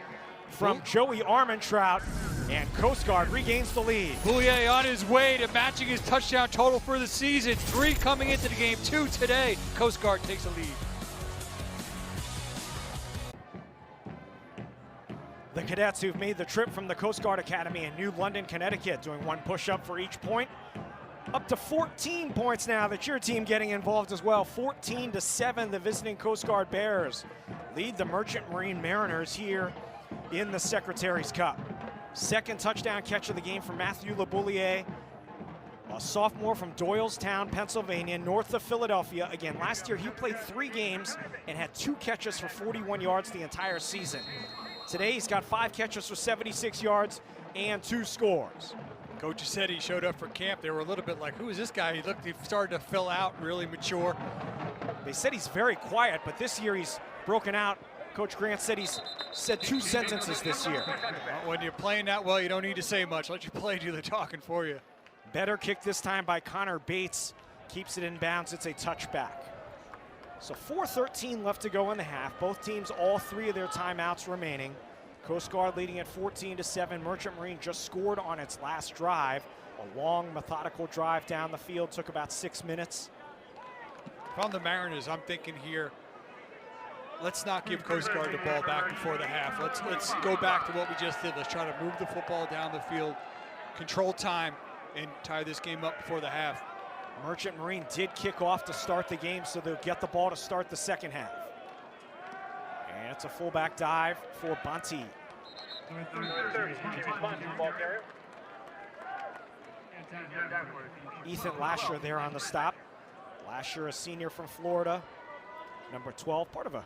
from Joey Armentrout, and Coast Guard regains the lead. Bouillier on his way to matching his touchdown total for the season. 3 coming into the game, 2 today. Coast Guard takes a lead. The cadets who've made the trip from the Coast Guard Academy in New London, Connecticut, doing 1 push-up for each point. Up to 14 points now that your team getting involved as well. 14-7, the visiting Coast Guard Bears lead the Merchant Marine Mariners here in the Secretaries Cup. 2nd touchdown catch of the game for Matthew LeBouillier, a sophomore from Doylestown, Pennsylvania, north of Philadelphia. Again, last year he played 3 games and had 2 catches for 41 yards the entire season. Today he's got 5 catches for 76 yards and 2 scores. Coach said he showed up for camp. They were a little bit like, who is this guy? He started to fill out, really mature. They said he's very quiet, but this year he's broken out. Coach Grant said he's said 2 sentences this year. Well, when you're playing that well, you don't need to say much. Let your play do the talking for you. Better kick this time by Connor Bates. Keeps it in bounds. It's a touchback. So 4:13 left to go in the half. Both teams, all 3 of their timeouts remaining. Coast Guard leading at 14-7. Merchant Marine just scored on its last drive. A long, methodical drive down the field. Took about 6 minutes. From the Mariners, I'm thinking here, let's not give Coast Guard the ball back before the half. Let's go back to what we just did. Let's try to move the football down the field, control time, and tie this game up before the half. Merchant Marine did kick off to start the game, so they'll get the ball to start the second half. And it's a fullback dive for Bunty. Ethan Lasher there on the stop. Lasher, a senior from Florida, number 12, part of a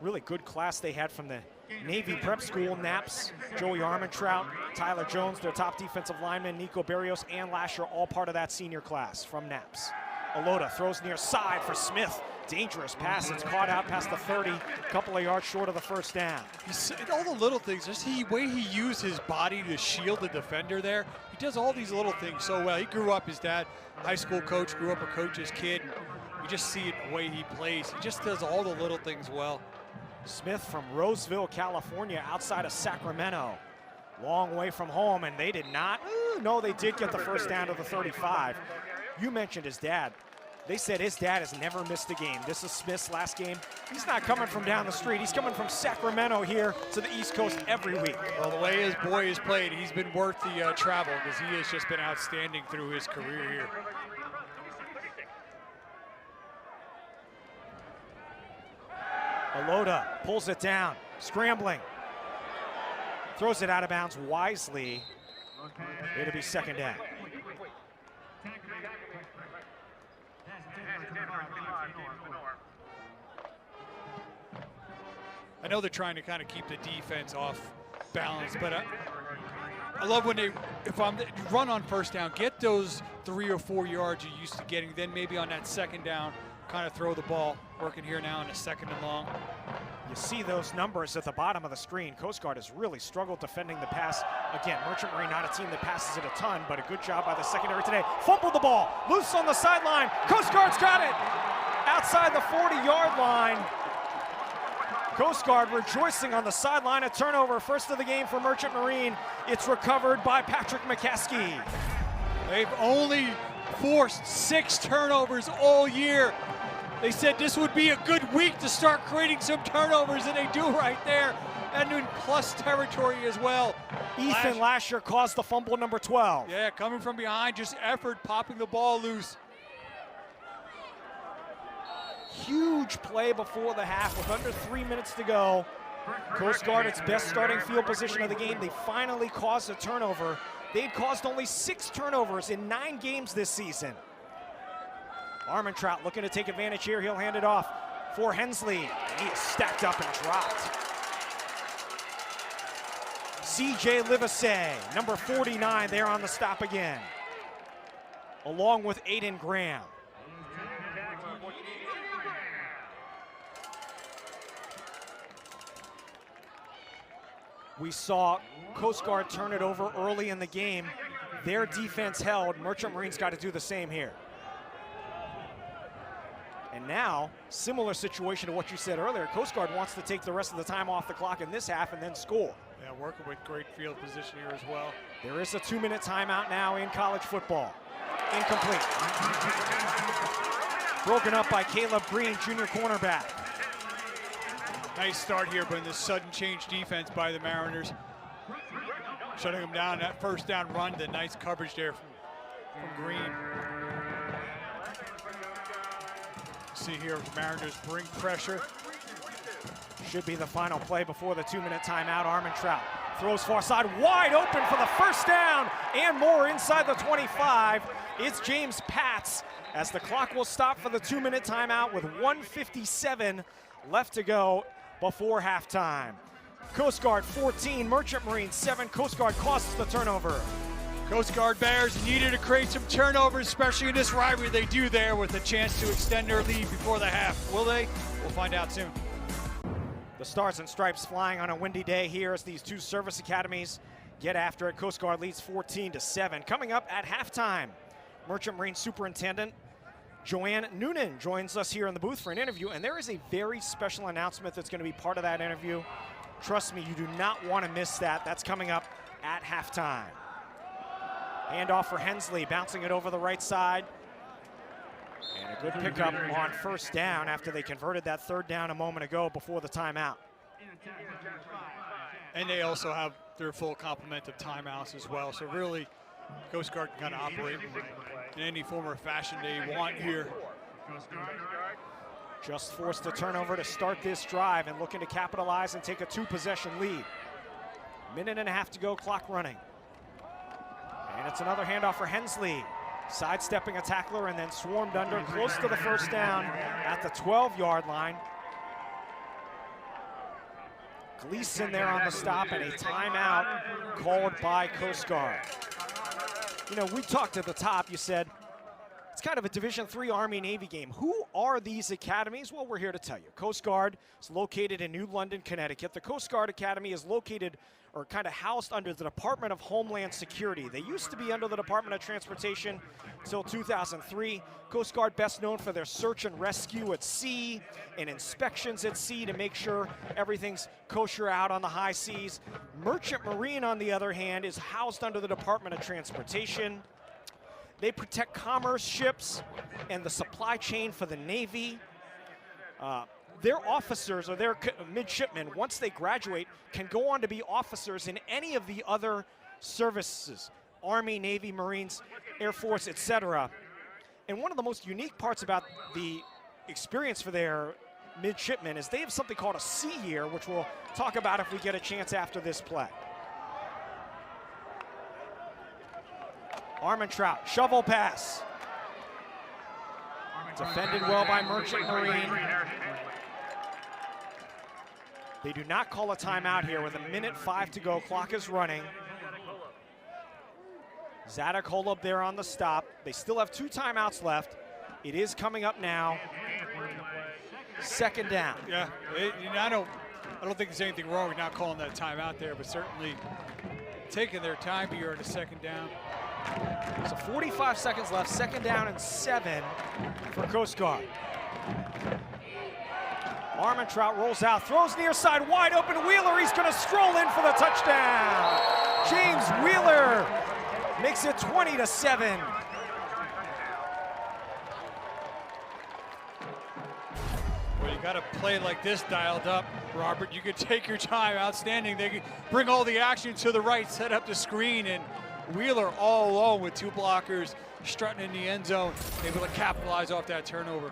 really good class they had from the Navy Prep School. Naps, Joey Armentrout, Tyler Jones, their top defensive lineman, Nico Barrios, and Lasher, all part of that senior class from Naps. Alota throws near side for Smith. Dangerous pass. It's caught out past the 30, a couple of yards short of the first down. All the little things, just the way he used his body to shield the defender there. He does all these little things so well. He grew up, his dad, high school coach, grew up a coach's kid. You just see it in the way he plays. He just does all the little things well. Smith from Roseville, California, outside of Sacramento. Long way from home, and they did not. No, they did get the first down to the 35. You mentioned his dad. They said his dad has never missed a game. This is Smith's last game. He's not coming from down the street. He's coming from Sacramento here to the East Coast every week. Well, the way his boy has played, he's been worth the travel because he has just been outstanding through his career here. Alota pulls it down, scrambling. Throws it out of bounds wisely. It'll be second down. I know they're trying to kind of keep the defense off balance, but I love when you run on first down, get those 3 or 4 yards you're used to getting, then maybe on that second down, kind of throw the ball. Working here now in a second and long. You see those numbers at the bottom of the screen. Coast Guard has really struggled defending the pass. Again, Merchant Marine not a team that passes it a ton, but a good job by the secondary today. Fumbled the ball, loose on the sideline. Coast Guard's got it outside the 40-yard line. Coast Guard rejoicing on the sideline. A turnover, first of the game for Merchant Marine. It's recovered by Patrick McCaskey. They've only forced 6 turnovers all year. They said this would be a good week to start creating some turnovers, and they do right there, and in plus territory as well. Ethan Lasher caused the fumble number 12. Yeah, coming from behind, just effort, popping the ball loose. Huge play before the half with under 3 minutes to go. Coast Guard, its best starting field position of the game. They finally caused a turnover. They'd caused only 6 turnovers in 9 games this season. Armentrout looking to take advantage here. He'll hand it off for Hensley. He is stacked up and dropped. CJ Livesey, number 49, there on the stop again, along with Aiden Graham. We saw Coast Guard turn it over early in the game. Their defense held. Merchant Marine's got to do the same here. And now, similar situation to what you said earlier, Coast Guard wants to take the rest of the time off the clock in this half and then score. Yeah, working with great field position here as well. There is a 2-minute timeout now in college football. Incomplete. Broken up by Caleb Green, junior cornerback. Nice start here, but in this sudden change defense by the Mariners. Shutting them down, that first down run, the nice coverage there from Green. See here, Mariners bring pressure. Should be the final play before the 2-minute timeout. Armentrout throws far side, wide open for the first down and more inside the 25. It's James Patz as the clock will stop for the 2-minute timeout with 1:57 left to go before halftime. Coast Guard 14, Merchant Marine 7. Coast Guard causes the turnover. Coast Guard Bears needed to create some turnovers, especially in this rivalry. They do there with a chance to extend their lead before the half. Will they? We'll find out soon. The Stars and Stripes flying on a windy day here as these two service academies get after it. Coast Guard leads 14-7. Coming up at halftime, Merchant Marine Superintendent Joanne Noonan joins us here in the booth for an interview, and there is a very special announcement that's going to be part of that interview. Trust me, you do not want to miss that. That's coming up at halftime. Handoff for Hensley, bouncing it over the right side. And a good pickup on first down after they converted that third down a moment ago before the timeout. And they also have their full complement of timeouts as well. So really, Coast Guard can kind of operate in any form or fashion they want here. Just forced a turnover to start this drive and looking to capitalize and take a 2-possession lead. Minute and a half to go, clock running. And it's another handoff for Hensley. Sidestepping a tackler and then swarmed under close to the first down at the 12-yard line. Gleason there on the stop and a timeout called by Coast Guard. You know, we talked at the top, you said, It's kind of a Division III Army-Navy game. Who are these academies? Well, we're here to tell you. Coast Guard is located in New London, Connecticut. The Coast Guard Academy is located or kind of housed under the Department of Homeland Security. They used to be under the Department of Transportation until 2003. Coast Guard best known for their search and rescue at sea and inspections at sea to make sure everything's kosher out on the high seas. Merchant Marine, on the other hand, is housed under the Department of Transportation. They protect commerce ships and the supply chain for the Navy. Their officers or their midshipmen, once they graduate, can go on to be officers in any of the other services, Army, Navy, Marines, Air Force, etc. And one of the most unique parts about the experience for their midshipmen is they have something called a sea year, which we'll talk about if we get a chance after this play. Armentrout, shovel pass. Defended well by Merchant Marine. They do not call a timeout here with 1:05 to go. Clock is running. Zadok Holub there on the stop. They still have 2 timeouts left. It is coming up now. Second down. Yeah, I don't think there's anything wrong with not calling that timeout there, but certainly taking their time here in a second down. So 45 seconds left, second down and 7 for Coast Guard. Armentrout rolls out, throws near side, wide open. Wheeler, he's gonna stroll in for the touchdown. James Wheeler makes it 20-7. Well, you got a play like this dialed up, Robert. You could take your time, outstanding. They could bring all the action to the right, set up the screen, and Wheeler all alone with 2 blockers, strutting in the end zone, able to capitalize off that turnover.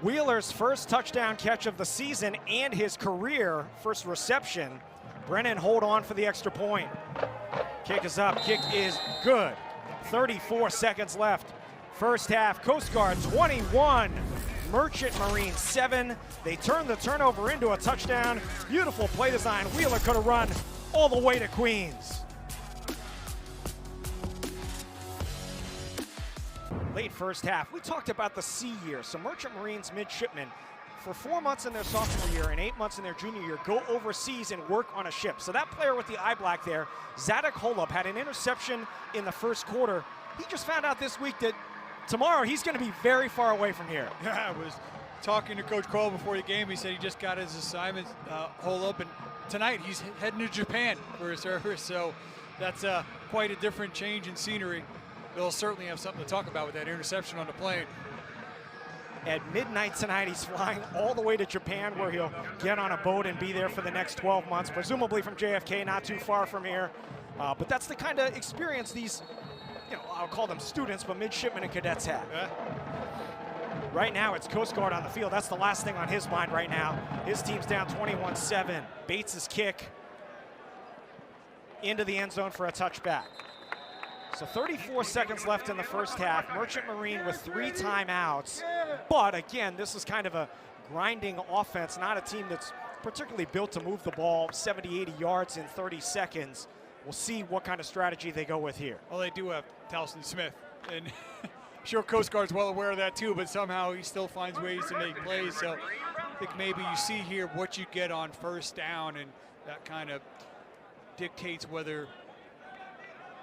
Wheeler's first touchdown catch of the season and his career first reception. Brennan hold on for the extra point. Kick is up, kick is good. 34 seconds left. First half, Coast Guard 21, Merchant Marine 7. They turn the turnover into a touchdown. Beautiful play design. Wheeler could have run all the way to Queens. Late first half, we talked about the sea year. So Merchant Marines midshipmen, for 4 months in their sophomore year and 8 months in their junior year, go overseas and work on a ship. So that player with the eye black there, Zadok Holub, had an interception in the first quarter. He just found out this week that tomorrow he's going to be very far away from here. Yeah, I was talking to Coach Cole before the game. He said he just got his assignment Holub, and tonight he's heading to Japan for his service. So that's quite a different change in scenery. They'll certainly have something to talk about with that interception on the plane. At midnight tonight, he's flying all the way to Japan, where he'll get on a boat and be there for the next 12 months, presumably from JFK, not too far from here. But that's the kind of experience these, I'll call them students, but midshipmen and cadets have. Right now, it's Coast Guard on the field. That's the last thing on his mind right now. His team's down 21-7. Bates' kick into the end zone for a touchback. So 34 seconds left in the first half. Merchant Marine with 3 timeouts. But again, this is kind of a grinding offense, not a team that's particularly built to move the ball 70, 80 yards in 30 seconds. We'll see what kind of strategy they go with here. Well, they do have Towson Smith, and I'm sure Coast Guard's well aware of that too, but somehow he still finds ways to make plays. So I think maybe you see here what you get on first down, and that kind of dictates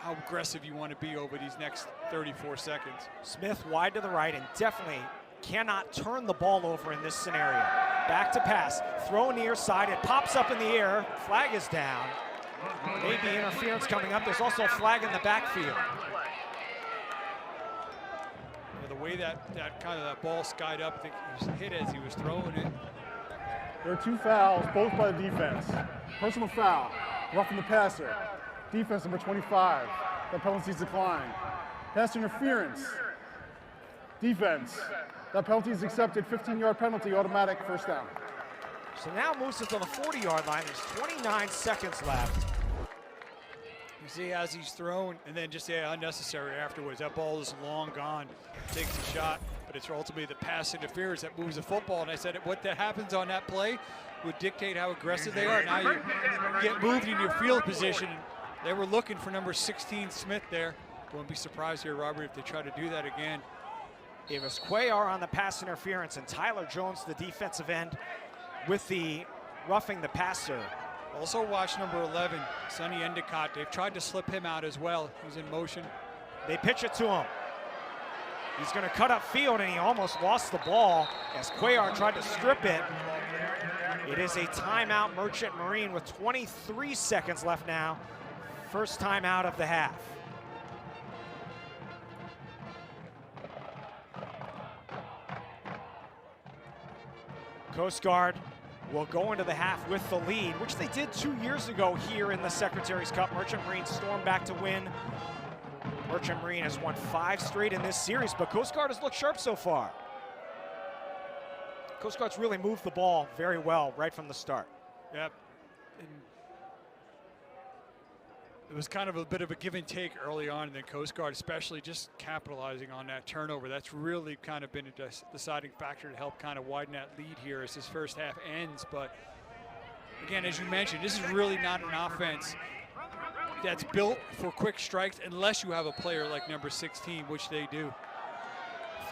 how aggressive you want to be over these next 34 seconds. Smith wide to the right and definitely cannot turn the ball over in this scenario. Back to pass, throw near side, it pops up in the air, flag is down. Maybe interference coming up. There's also a flag in the backfield. Yeah, the way that ball skied up, I think he was hit as he was throwing it. There are 2 fouls, both by the defense. Personal foul, roughing the passer. Defense number 25, that penalty's declined. Pass interference, defense, that penalty is accepted, 15-yard penalty, automatic first down. So now moves it to the 40-yard line. There's 29 seconds left. You see as he's thrown, and then just unnecessary afterwards. That ball is long gone, takes a shot, but it's ultimately the pass interference that moves the football. And I said what that happens on that play would dictate how aggressive they are. Now you get moved in your field position. They were looking for number 16 Smith there, Wouldn't be surprised here, Robert, if they try to do that again. It was Cuellar on the pass interference, and Tyler Jones, the defensive end, with the roughing the passer. Also watch number 11, Sonny Endicott. They've tried to slip him out as well. He's in motion. They pitch it to him. He's going to cut up field, and he almost lost the ball as Cuellar tried to strip it. It is a timeout, Merchant Marine, with 23 seconds left now. First timeout of the half. Coast Guard will go into the half with the lead, which they did 2 years ago here in the Secretaries Cup. Merchant Marine stormed back to win. Merchant Marine has won 5 straight in this series, but Coast Guard has looked sharp so far. Coast Guard's really moved the ball very well right from the start. Yep. And it was kind of a bit of a give and take early on, and then Coast Guard especially just capitalizing on that turnover. That's really kind of been a deciding factor to help kind of widen that lead here as this first half ends. But again, as you mentioned, this is really not an offense that's built for quick strikes unless you have a player like number 16, which they do.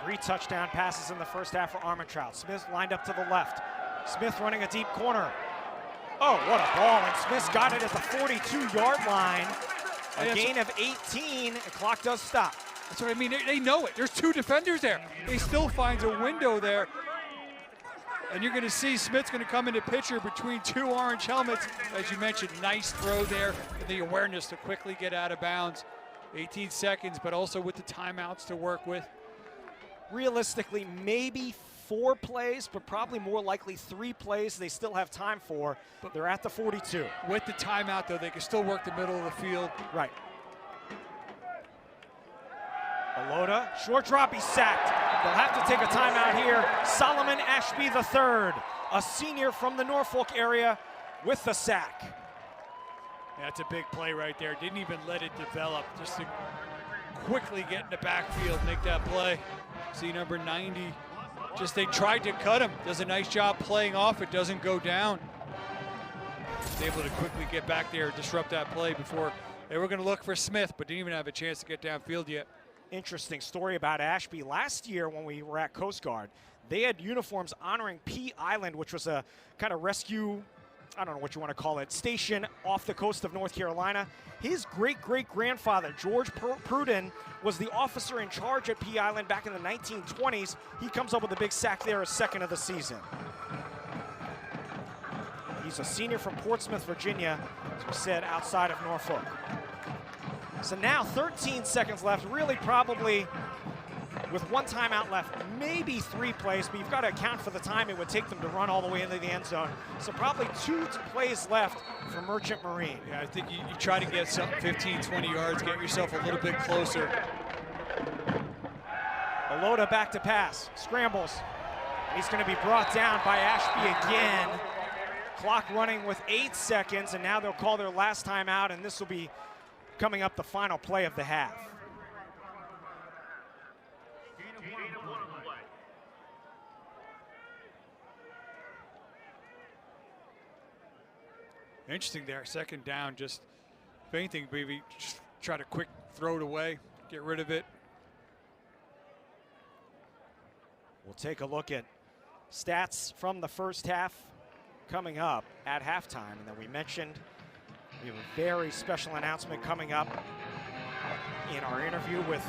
3 touchdown passes in the first half for Armentrout. Smith lined up to the left. Smith running a deep corner. Oh, what a ball, and Smith's got it at the 42-yard line. A gain of 18, the clock does stop. That's what I mean, they know it. There's 2 defenders there. He still finds a window there. And you're gonna see Smith's gonna come into picture between 2 orange helmets. As you mentioned, nice throw there, and the awareness to quickly get out of bounds. 18 seconds, but also with the timeouts to work with. Realistically, maybe 4 plays, but probably more likely 3 plays they still have time for. But they're at the 42. With the timeout, though, they can still work the middle of the field. Right. Alota, short drop, he's sacked. They'll have to take a timeout here. Solomon Ashby III, a senior from the Norfolk area, with the sack. That's a big play right there. Didn't even let it develop. Just to quickly get in the backfield, make that play. See number 90. Just they tried to cut him. Does a nice job playing off. It doesn't go down. He's able to quickly get back there, disrupt that play before they were going to look for Smith, but didn't even have a chance to get downfield yet. Interesting story about Ashby. Last year when we were at Coast Guard, they had uniforms honoring Pea Island, which was a kind of rescue, I don't know what you want to call it, station off the coast of North Carolina. His great-great-grandfather, George Pruden, was the officer in charge at Pea Island back in the 1920s. He comes up with a big sack there, his second of the season. He's a senior from Portsmouth, Virginia, as we said, outside of Norfolk. So now 13 seconds left, really probably with 1 timeout left, maybe 3 plays, but you've got to account for the time it would take them to run all the way into the end zone. So probably 2 plays left for Merchant Marine. Yeah, I think you try to get something 15, 20 yards, get yourself a little bit closer. Alota back to pass, scrambles. He's going to be brought down by Ashby again. Clock running with 8 seconds, and now they'll call their last timeout, and this will be coming up the final play of the half. Interesting there, second down, just if anything, maybe just try to quick throw it away, get rid of it. We'll take a look at stats from the first half coming up at halftime. And then we mentioned we have a very special announcement coming up in our interview with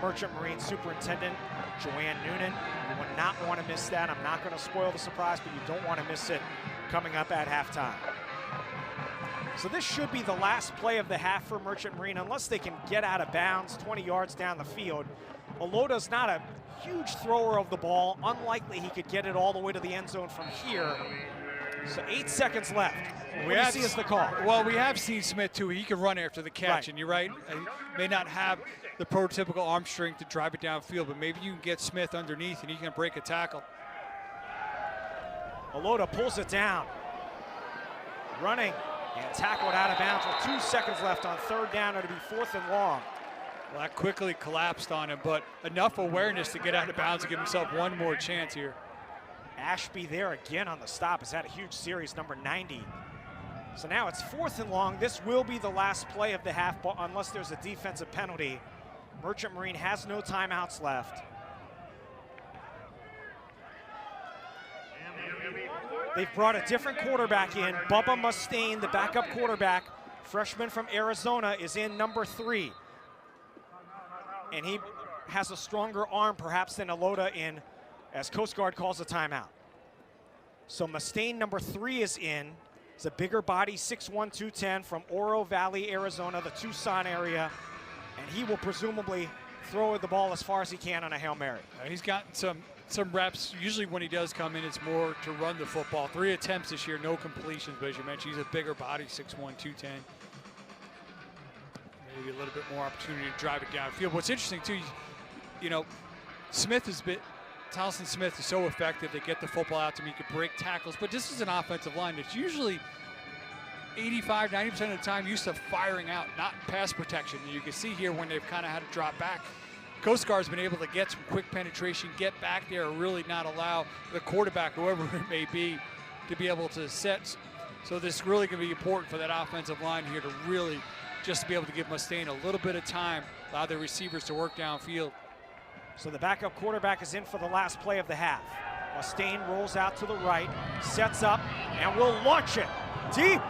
Merchant Marine Superintendent Joanne Noonan. You would not want to miss that. I'm not going to spoil the surprise, but you don't want to miss it coming up at halftime. So this should be the last play of the half for Merchant Marine, unless they can get out of bounds 20 yards down the field. Alota's not a huge thrower of the ball. Unlikely he could get it all the way to the end zone from here. So 8 seconds left. What do you see as the call? Well, we have seen Smith too. He can run after the catch, right. And you're right. He may not have the prototypical arm strength to drive it downfield, but maybe you can get Smith underneath and he can break a tackle. Alota pulls it down. Running and tackled out of bounds with 2 seconds left on 3rd down. It'll be 4th and long. Well, that quickly collapsed on him, but enough awareness to get out of bounds and give himself one more chance here. Ashby there again on the stop. Has had a huge series, number 90. So now it's 4th and long. This will be the last play of the half, unless there's a defensive penalty. Merchant Marine has no timeouts left. They've brought a different quarterback in. Bubba Mustaine, the backup quarterback, freshman from Arizona, is in number 3. And he has a stronger arm perhaps than Alota in, as Coast Guard calls a timeout. So Mustaine, number 3, is in. He's a bigger body, 6'1", 210, from Oro Valley, Arizona, the Tucson area. And he will presumably throw the ball as far as he can on a Hail Mary. He's gotten some reps. Usually when he does come in, it's more to run the football. 3 attempts this year, no completions, but as you mentioned, he's a bigger body, 6'1", 210. Maybe a little bit more opportunity to drive it downfield. What's interesting too, you know, Towson Smith is so effective. They get the football out to him. He can break tackles, but this is an offensive line that's usually 85, 90% of the time used to firing out, not pass protection. And you can see here when they've kind of had to drop back, Coast Guard's been able to get some quick penetration, get back there, and really not allow the quarterback, whoever it may be, to be able to set. So this is really going to be important for that offensive line here to really just be able to give Mustaine a little bit of time, allow their receivers to work downfield. So the backup quarterback is in for the last play of the half. Mustaine rolls out to the right, sets up, and will launch it deep.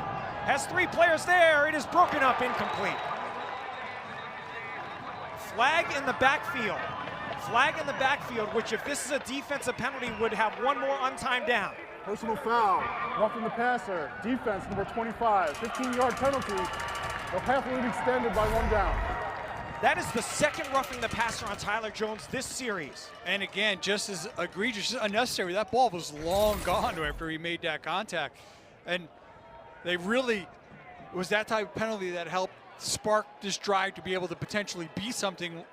Has 3 players there. It is broken up, incomplete. Flag in the backfield. Flag in the backfield, which if this is a defensive penalty would have 1 more untimed down. Personal foul, roughing the passer, defense number 25, 15-yard penalty. The half lead extended by 1 down. That is the 2nd roughing the passer on Tyler Jones this series. And again, just as egregious, just unnecessary. That ball was long gone after he made that contact. And they really, it was that type of penalty that helped spark this drive to be able to potentially be something.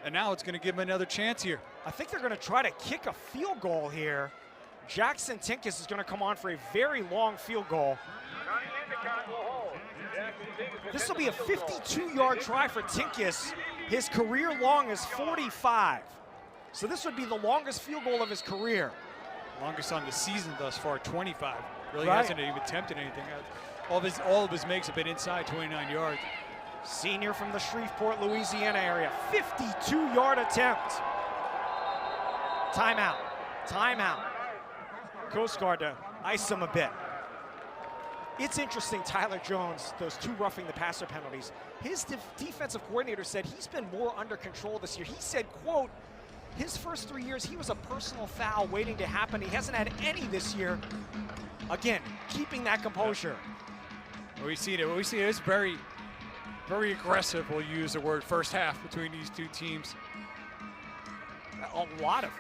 And now it's going to give him another chance here. I think they're going to try to kick a field goal here. Jackson Tinkus is going to come on for a very long field goal. This will be a 52-yard try for Tinkus. His career long is 45. So this would be the longest field goal of his career. Longest on the season thus far, 25. Really Right. hasn't even attempted anything. All of his makes have been inside 29 yards. Senior from the Shreveport, Louisiana area. 52-yard attempt. Timeout. Timeout. Coast Guard to ice him a bit. It's interesting, Tyler Jones, those 2 roughing the passer penalties. His defensive coordinator said he's been more under control this year. He said, quote, his first 3 years, he was a personal foul waiting to happen. He hasn't had any this year. Again, keeping that composure. We see it. It's very, very aggressive. We'll use the word first half between these 2 teams. A lot of,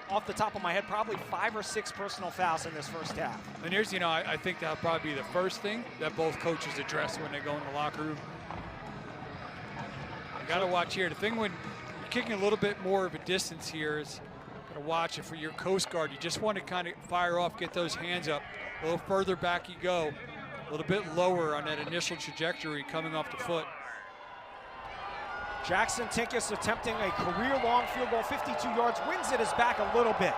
off the top of my head, probably 5 or 6 personal fouls in this first half. And here's, I think that'll probably be the first thing that both coaches address when they go in the locker room. You got to watch here. The thing when you're kicking a little bit more of a distance here is got to watch it for your Coast Guard. You just want to kind of fire off, get those hands up. A little further back you go, a little bit lower on that initial trajectory coming off the foot. Jackson Tinkus attempting a career-long field goal, 52 yards, wins it his back a little bit.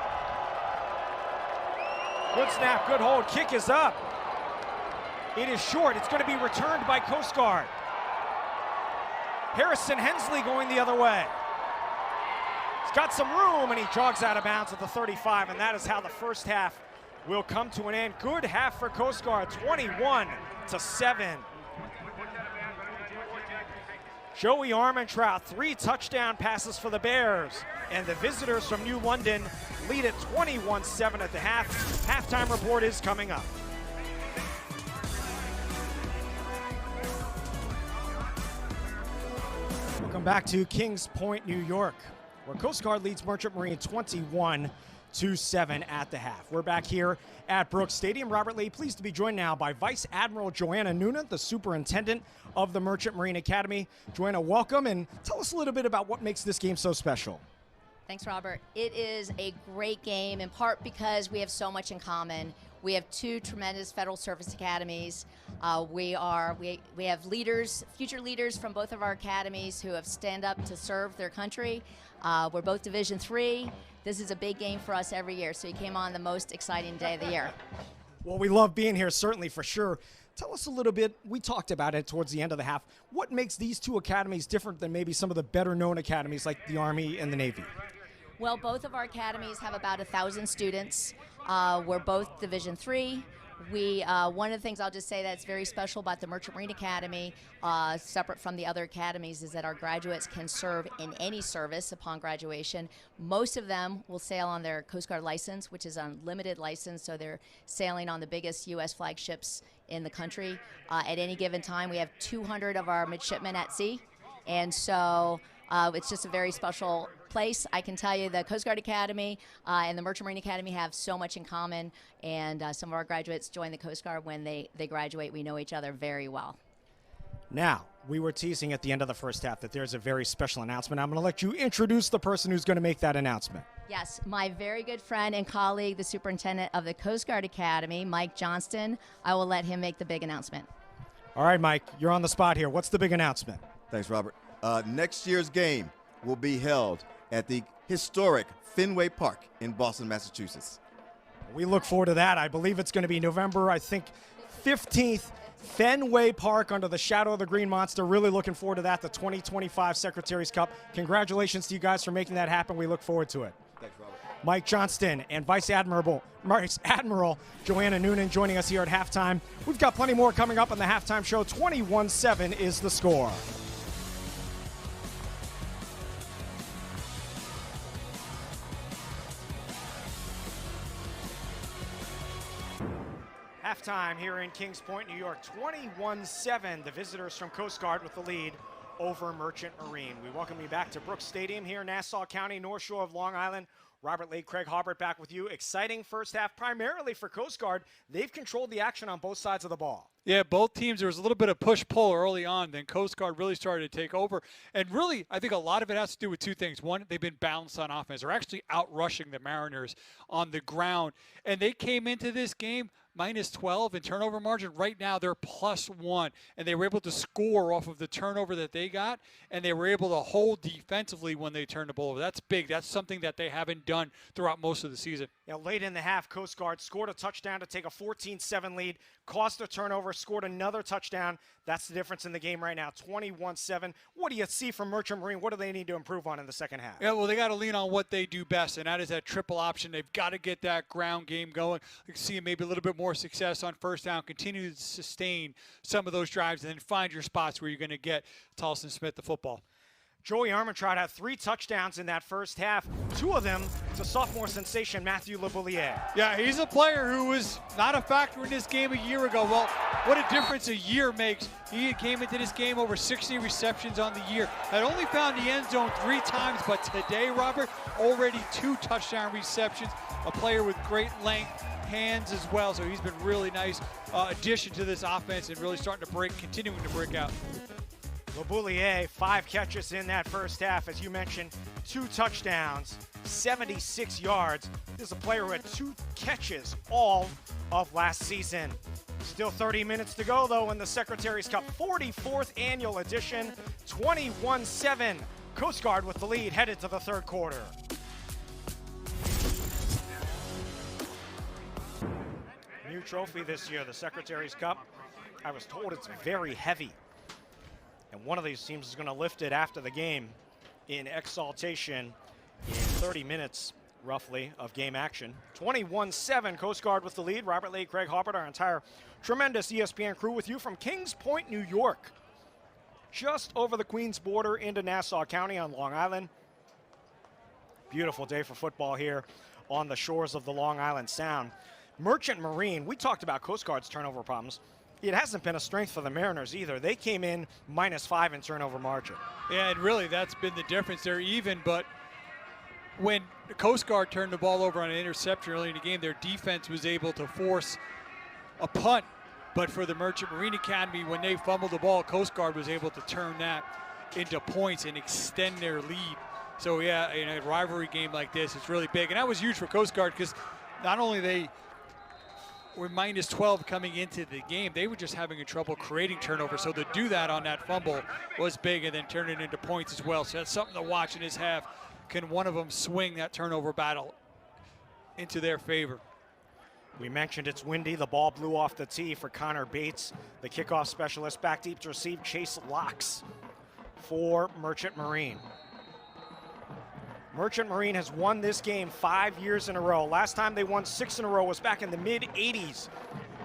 Good snap, good hold, kick is up. It is short, it's going to be returned by Coast Guard. Harrison Hensley going the other way. He's got some room and he jogs out of bounds at the 35, and that is how the first half will come to an end. Good half for Coast Guard, 21-7. Joey Armentrout, 3 touchdown passes for the Bears. And the visitors from New London lead at 21-7 at the half. Halftime report is coming up. Welcome back to Kings Point, New York, where Coast Guard leads Merchant Marine 21-7 at the half. We're back here at Brooks Stadium. Robert Lee, pleased to be joined now by Vice Admiral Joanna Noonan, the superintendent of the Merchant Marine Academy. Joanna, welcome, and tell us a little bit about what makes this game so special. Thanks, Robert. It is a great game, in part because we have so much in common. We have 2 tremendous federal service academies. We have leaders, future leaders from both of our academies who have stand up to serve their country. We're both Division III. This is a big game for us every year, so you came on the most exciting day of the year. Well, we love being here, certainly, for sure. Tell us a little bit, we talked about it towards the end of the half, what makes these two academies different than maybe some of the better-known academies like the Army and the Navy? Well, both of our academies have about 1,000 students. We're both Division III. One of the things I'll just say that's very special about the Merchant Marine Academy, separate from the other academies, is that our graduates can serve in any service upon graduation. Most of them will sail on their Coast Guard license, which is an unlimited license, so they're sailing on the biggest U.S. flagships in the country. At any given time, we have 200 of our midshipmen at sea, and so it's just a very special place. I can tell you the Coast Guard Academy and the Merchant Marine Academy have so much in common, and some of our graduates join the Coast Guard when they graduate. We know each other very well. Now, we were teasing at the end of the first half that there's a very special announcement. I'm going to let you introduce the person who's going to make that announcement. Yes, my very good friend and colleague, the superintendent of the Coast Guard Academy, Mike Johnston. I will let him make the big announcement. All right, Mike, you're on the spot here. What's the big announcement? Thanks, Robert. Next year's game will be held at the historic Fenway Park in Boston, Massachusetts. We look forward to that. I believe it's going to be November, 15th, Fenway Park under the shadow of the Green Monster. Really looking forward to that, the 2025 Secretaries Cup. Congratulations to you guys for making that happen. We look forward to it. Thanks, Robert. Mike Johnston and Vice Admiral Joanna Noonan joining us here at halftime. We've got plenty more coming up on the halftime show. 21-7 is the score. Halftime here in Kings Point, New York, 21-7. The visitors from Coast Guard with the lead over Merchant Marine. We welcome you back to Brooks Stadium here in Nassau County, North Shore of Long Island. Robert Lee, Craig Harbert back with you. Exciting first half, primarily for Coast Guard. They've controlled the action on both sides of the ball. Yeah, both teams, there was a little bit of push-pull early on. Then Coast Guard really started to take over. And really, I think a lot of it has to do with two things. One, they've been balanced on offense. They're actually out-rushing the Mariners on the ground. And they came into this game minus 12 in turnover margin. Right now, they're +1. And they were able to score off of the turnover that they got. And they were able to hold defensively when they turned the ball over. That's big. That's something that they haven't done throughout most of the season. Yeah, late in the half, Coast Guard scored a touchdown to take a 14-7 lead, caused a turnover, scored another touchdown. That's the difference in the game right now, 21-7. What do you see from Merchant Marine? What do they need to improve on in the second half? Yeah, well, they got to lean on what they do best, and that is that triple option. They've got to get that ground game going. You can see maybe a little bit more success on first down, continue to sustain some of those drives, and then find your spots where you're going to get Tolson Smith the football. Joey Armentrout had 3 touchdowns in that first half, 2 of them to sophomore sensation Matthew LeBouillier. Yeah, he's a player who was not a factor in this game a year ago. Well, what a difference a year makes. He came into this game over 60 receptions on the year. Had only found the end zone 3 times, but today, Robert, already 2 touchdown receptions. A player with great length, hands as well, so he's been really nice addition to this offense and really starting to continuing to break out. LeBouillier, 5 catches in that first half. As you mentioned, 2 touchdowns, 76 yards. This is a player who had 2 catches all of last season. Still 30 minutes to go, though, in the Secretaries Cup 44th annual edition. 21-7. Coast Guard with the lead headed to the third quarter. New trophy this year, the Secretaries Cup. I was told it's very heavy. And one of these teams is going to lift it after the game in exaltation in 30 minutes, roughly, of game action. 21-7, Coast Guard with the lead. Robert Lee, Craig Harbert, our entire tremendous ESPN crew with you from Kings Point, New York. Just over the Queens border into Nassau County on Long Island. Beautiful day for football here on the shores of the Long Island Sound. Merchant Marine, we talked about Coast Guard's turnover problems. It hasn't been a strength for the Mariners either. They came in -5 in turnover margin. Yeah, and really that's been the difference. They're even, but when the Coast Guard turned the ball over on an interception early in the game, their defense was able to force a punt. But for the Merchant Marine Academy, when they fumbled the ball, Coast Guard was able to turn that into points and extend their lead. So yeah, in a rivalry game like this, it's really big. And that was huge for Coast Guard because not only they were -12 coming into the game, they were just having trouble creating turnover. So to do that on that fumble was big and then turn it into points as well. So that's something to watch in this half. Can one of them swing that turnover battle into their favor? We mentioned it's windy. The ball blew off the tee for Connor Bates, the kickoff specialist. Back deep to receive Chase Locks for Merchant Marine. Merchant Marine has won this game 5 years in a row. Last time they won 6 in a row was back in the mid-'80s.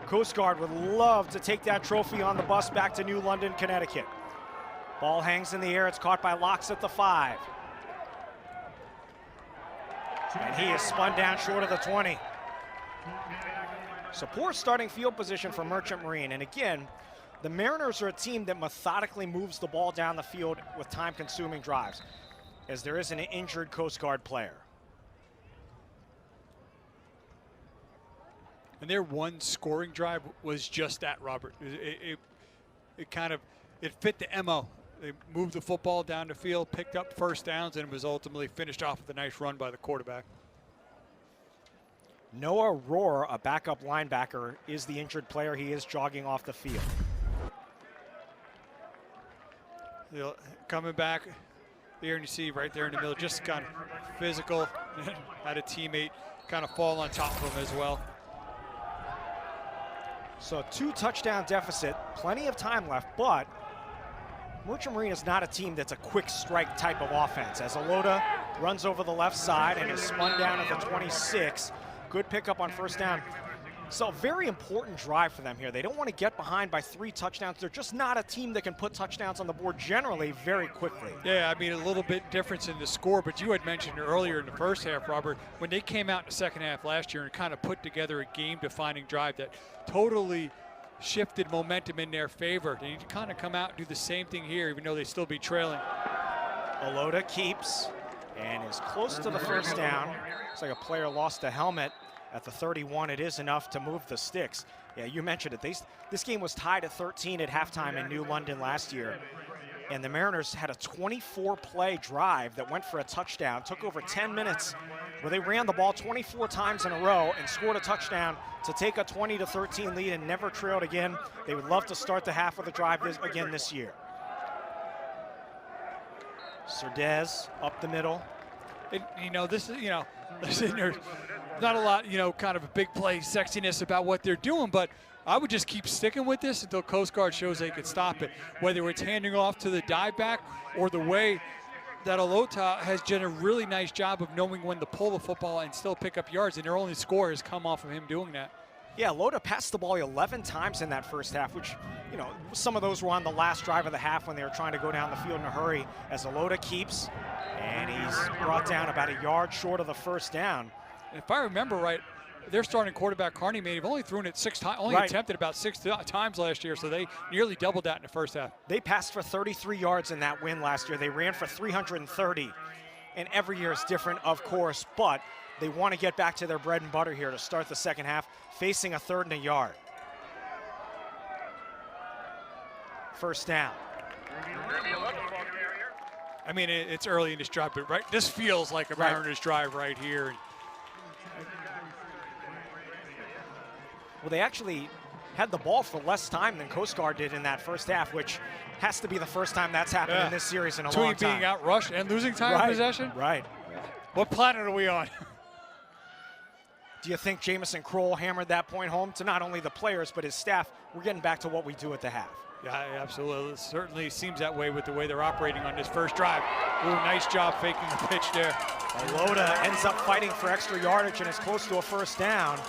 Coast Guard would love to take that trophy on the bus back to New London, Connecticut. Ball hangs in the air. It's caught by Locks at the 5. And he is spun down short of the 20. So poor starting field position for Merchant Marine. And again, the Mariners are a team that methodically moves the ball down the field with time-consuming drives, as there is an injured Coast Guard player. And their one scoring drive was just that, Robert. It fit the MO. They moved the football down the field, picked up first downs, and was ultimately finished off with a nice run by the quarterback. Noah Rohr, a backup linebacker, is the injured player. He is jogging off the field. Coming back here, and you see right there in the middle, just kind of physical, had a teammate kind of fall on top of him as well. So 2-touchdown deficit, plenty of time left, but Merchant Marine is not a team that's a quick strike type of offense, as Alota runs over the left side and is spun down at the 26. Good pickup on first down. So a very important drive for them here. They don't want to get behind by 3 touchdowns. They're just not a team that can put touchdowns on the board generally very quickly. Yeah, I mean, a little bit difference in the score, but you had mentioned earlier in the first half, Robert, when they came out in the second half last year and kind of put together a game-defining drive that totally shifted momentum in their favor. They need to kind of come out and do the same thing here, even though they still be trailing. Alota keeps and is close to the first down. Looks like a player lost a helmet at the 31. It is enough to move the sticks. Yeah, you mentioned it. This game was tied at 13 at halftime in New London last year. And the Mariners had a 24-play drive that went for a touchdown. Took over 10 minutes where they ran the ball 24 times in a row and scored a touchdown to take a 20-13 lead and never trailed again. They would love to start the half of the drive again this year. Cerdez up the middle. And, there's not a lot, kind of a big play sexiness about what they're doing, but I would just keep sticking with this until Coast Guard shows they can stop it. Whether it's handing off to the dive back or the way that Alota has done a really nice job of knowing when to pull the football and still pick up yards, and their only score has come off of him doing that. Yeah, Alota passed the ball 11 times in that first half, which, some of those were on the last drive of the half when they were trying to go down the field in a hurry, as Alota keeps, and he's brought down about a yard short of the first down. If I remember right, their starting quarterback, Carney, may have only thrown it 6 times, attempted about 6 times last year, so they nearly doubled that in the first half. They passed for 33 yards in that win last year. They ran for 330, and every year is different, of course, but they want to get back to their bread and butter here to start the second half, facing a 3rd and a yard. First down. I mean, it's early in this drive, but this feels like a Mariners drive right here. Well, they actually had the ball for less time than Coast Guard did in that first half, which has to be the first time that's happened in this series in a long time. Between being outrushed and losing time of possession? Right. What planet are we on? Do you think Jamison Kroll hammered that point home to not only the players but his staff? We're getting back to what we do at the half. Yeah, absolutely. It certainly seems that way with the way they're operating on this first drive. Ooh, nice job faking the pitch there. Alota ends up fighting for extra yardage and is close to a first down.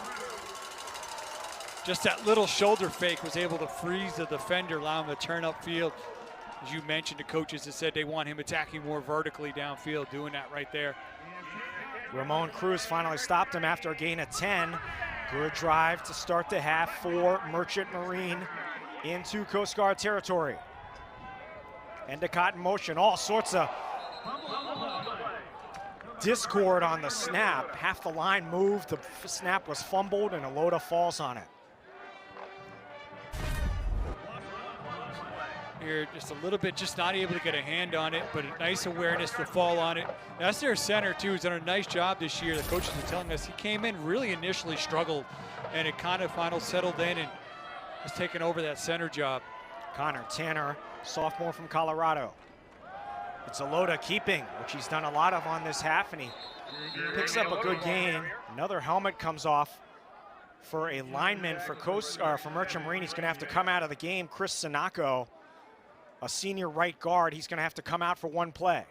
Just that little shoulder fake was able to freeze the defender, allow him to turn upfield. As you mentioned, the coaches have said they want him attacking more vertically downfield, doing that right there. Ramon Cruz finally stopped him after a gain of 10. Good drive to start the half for Merchant Marine into Coast Guard territory. Endicott in motion, all sorts of discord on the snap. Half the line moved, the snap was fumbled, and Alota falls on it. Here, just a little bit, just not able to get a hand on it, but a nice awareness to fall on it. That's their center, too. He's done a nice job this year. The coaches are telling us he came in, really initially struggled, and it kind of finally settled in and has taken over that center job. Connor Tanner, sophomore from Colorado. It's Alota keeping, which he's done a lot of on this half, and he picks up a good gain. Another helmet comes off for a lineman for Merchant Marine. He's going to have to come out of the game. Chris Sinako, a senior right guard, he's going to have to come out for one play.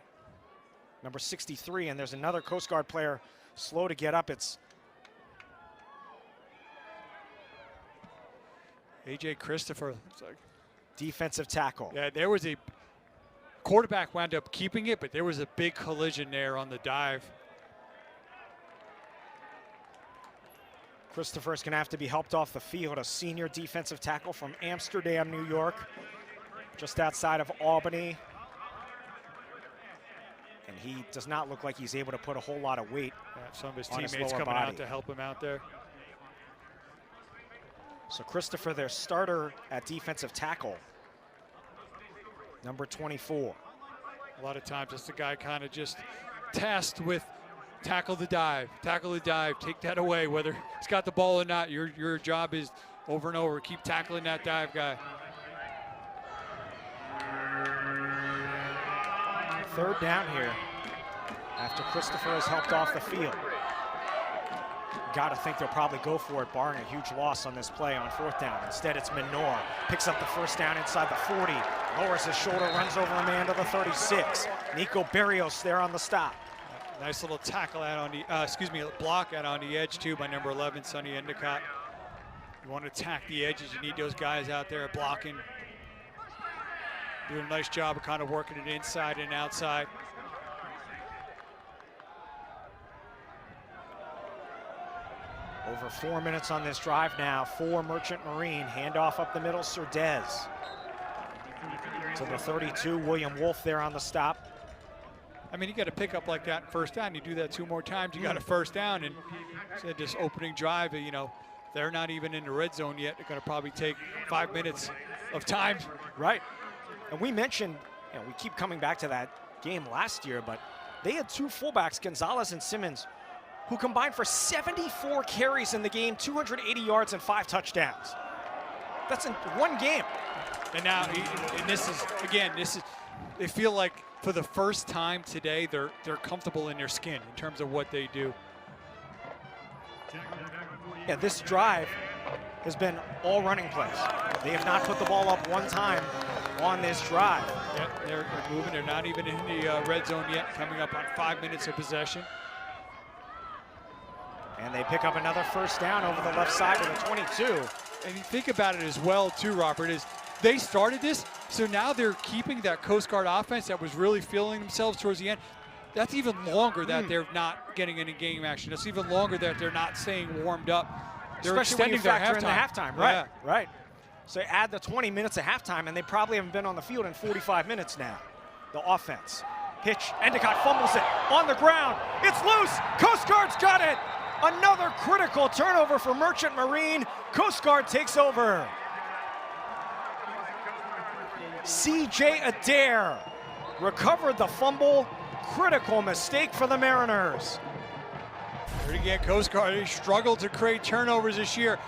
Number 63, and there's another Coast Guard player slow to get up. It's A.J. Christopher. defensive tackle. Yeah, there was a quarterback wound up keeping it, but there was a big collision there on the dive. Christopher's going to have to be helped off the field, a senior defensive tackle from Amsterdam, New York, just outside of Albany. And he does not look like he's able to put a whole lot of weight. Yeah, some of his on his teammates lower coming body out to help him out there. So Christopher, their starter at defensive tackle, number 24. A lot of times it's the guy kind of just tasked with tackle the dive, take that away, whether he's got the ball or not. Your job is over and over, keep tackling that dive guy. Third down here after Christopher has helped off the field. Got to think they'll probably go for it, barring a huge loss on this play on fourth down. Instead, it's Minor. Picks up the first down inside the 40. Lowers his shoulder, runs over a man to the 36. Nico Berrios there on the stop. Nice little tackle out on the, block out on the edge too by number 11, Sonny Endicott. You want to attack the edges, you need those guys out there blocking. Doing a nice job of kind of working it inside and outside. Over 4 minutes on this drive now for Merchant Marine. Handoff up the middle, Surdez. To the 32, William Wolf there on the stop. I mean, you got to pick up like that first down. You do that 2 more times, you got a first down. And said this opening drive, you know, they're not even in the red zone yet. They're going to probably take 5 minutes of time. Right. And we mentioned, you know, we keep coming back to that game last year, but they had 2 fullbacks, Gonzalez and Simmons, who combined for 74 carries in the game, 280 yards and 5 touchdowns. That's in one game. And now, and this is, again, they feel like for the first time today, they're comfortable in their skin in terms of what they do. Yeah, this drive has been all running plays. They have not put the ball up one time on this drive. Yeah, they're moving. They're not even in the red zone yet, coming up on 5 minutes of possession. And they pick up another first down over the left side of the 22. And you think about it as well, too, Robert, is they started this, so now they're keeping that Coast Guard offense that was really feeling themselves towards the end. That's even longer that they're not getting any game action. That's even longer that they're not staying warmed up. They're Especially extending when you factor their in the halftime, right? Yeah. Right. So add the 20 minutes of halftime, and they probably haven't been on the field in 45 minutes now. The offense. Pitch, Endicott fumbles it on the ground. It's loose. Coast Guard's got it. Another critical turnover for Merchant Marine. Coast Guard takes over. C.J. Adair recovered the fumble. Critical mistake for the Mariners. Here again, Coast Guard, they struggled to create turnovers this year.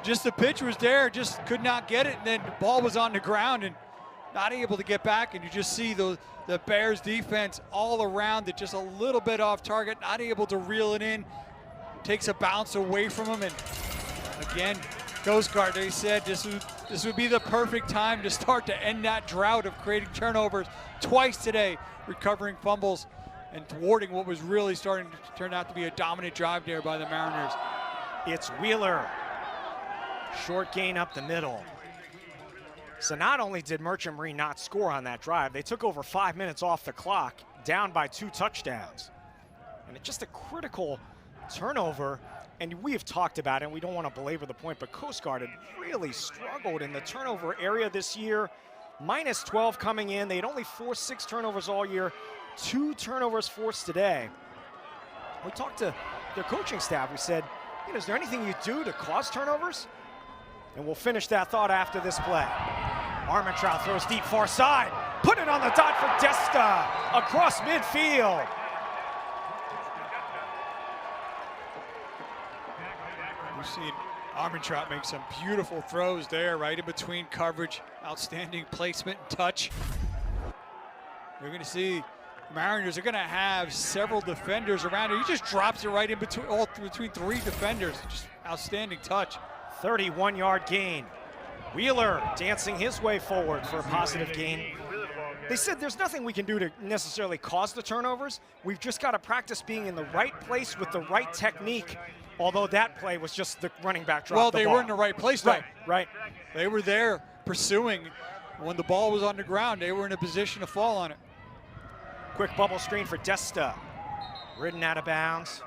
Just the pitch was there, just could not get it, and then the ball was on the ground and not able to get back, and you just see the Bears defense all around it, just a little bit off target, not able to reel it in. Takes a bounce away from him, and again, Coast Guard, they said this would be the perfect time to start to end that drought of creating turnovers twice today, recovering fumbles and thwarting what was really starting to turn out to be a dominant drive there by the Mariners. It's Wheeler. Short gain up the middle. So not only did Merchant Marine not score on that drive, they took over 5 minutes off the clock, down by 2 touchdowns. And it's just a critical turnover, and we have talked about it, and we don't want to belabor the point, but Coast Guard had really struggled in the turnover area this year. Minus 12 coming in. They had only forced 6 turnovers all year. 2 turnovers forced today. We talked to their coaching staff. We said, you know, is there anything you do to cause turnovers? And we'll finish that thought after this play. Armentrout throws deep far side. Put it on the dot for Desta across midfield. We've seen Armentrout make some beautiful throws there, right in between coverage. Outstanding placement and touch. We're going to see Mariners are going to have several defenders around it. He just drops it right in between three defenders. Just outstanding touch. 31-yard gain. Wheeler dancing his way forward for a positive gain. They said there's nothing we can do to necessarily cause the turnovers. We've just got to practice being in the right place with the right technique, although that play was just the running back dropped Well, the they ball. were in the right place, though. Right. They were there pursuing. When the ball was on the ground, they were in a position to fall on it. Quick bubble screen for Desta. Ridden out of bounds.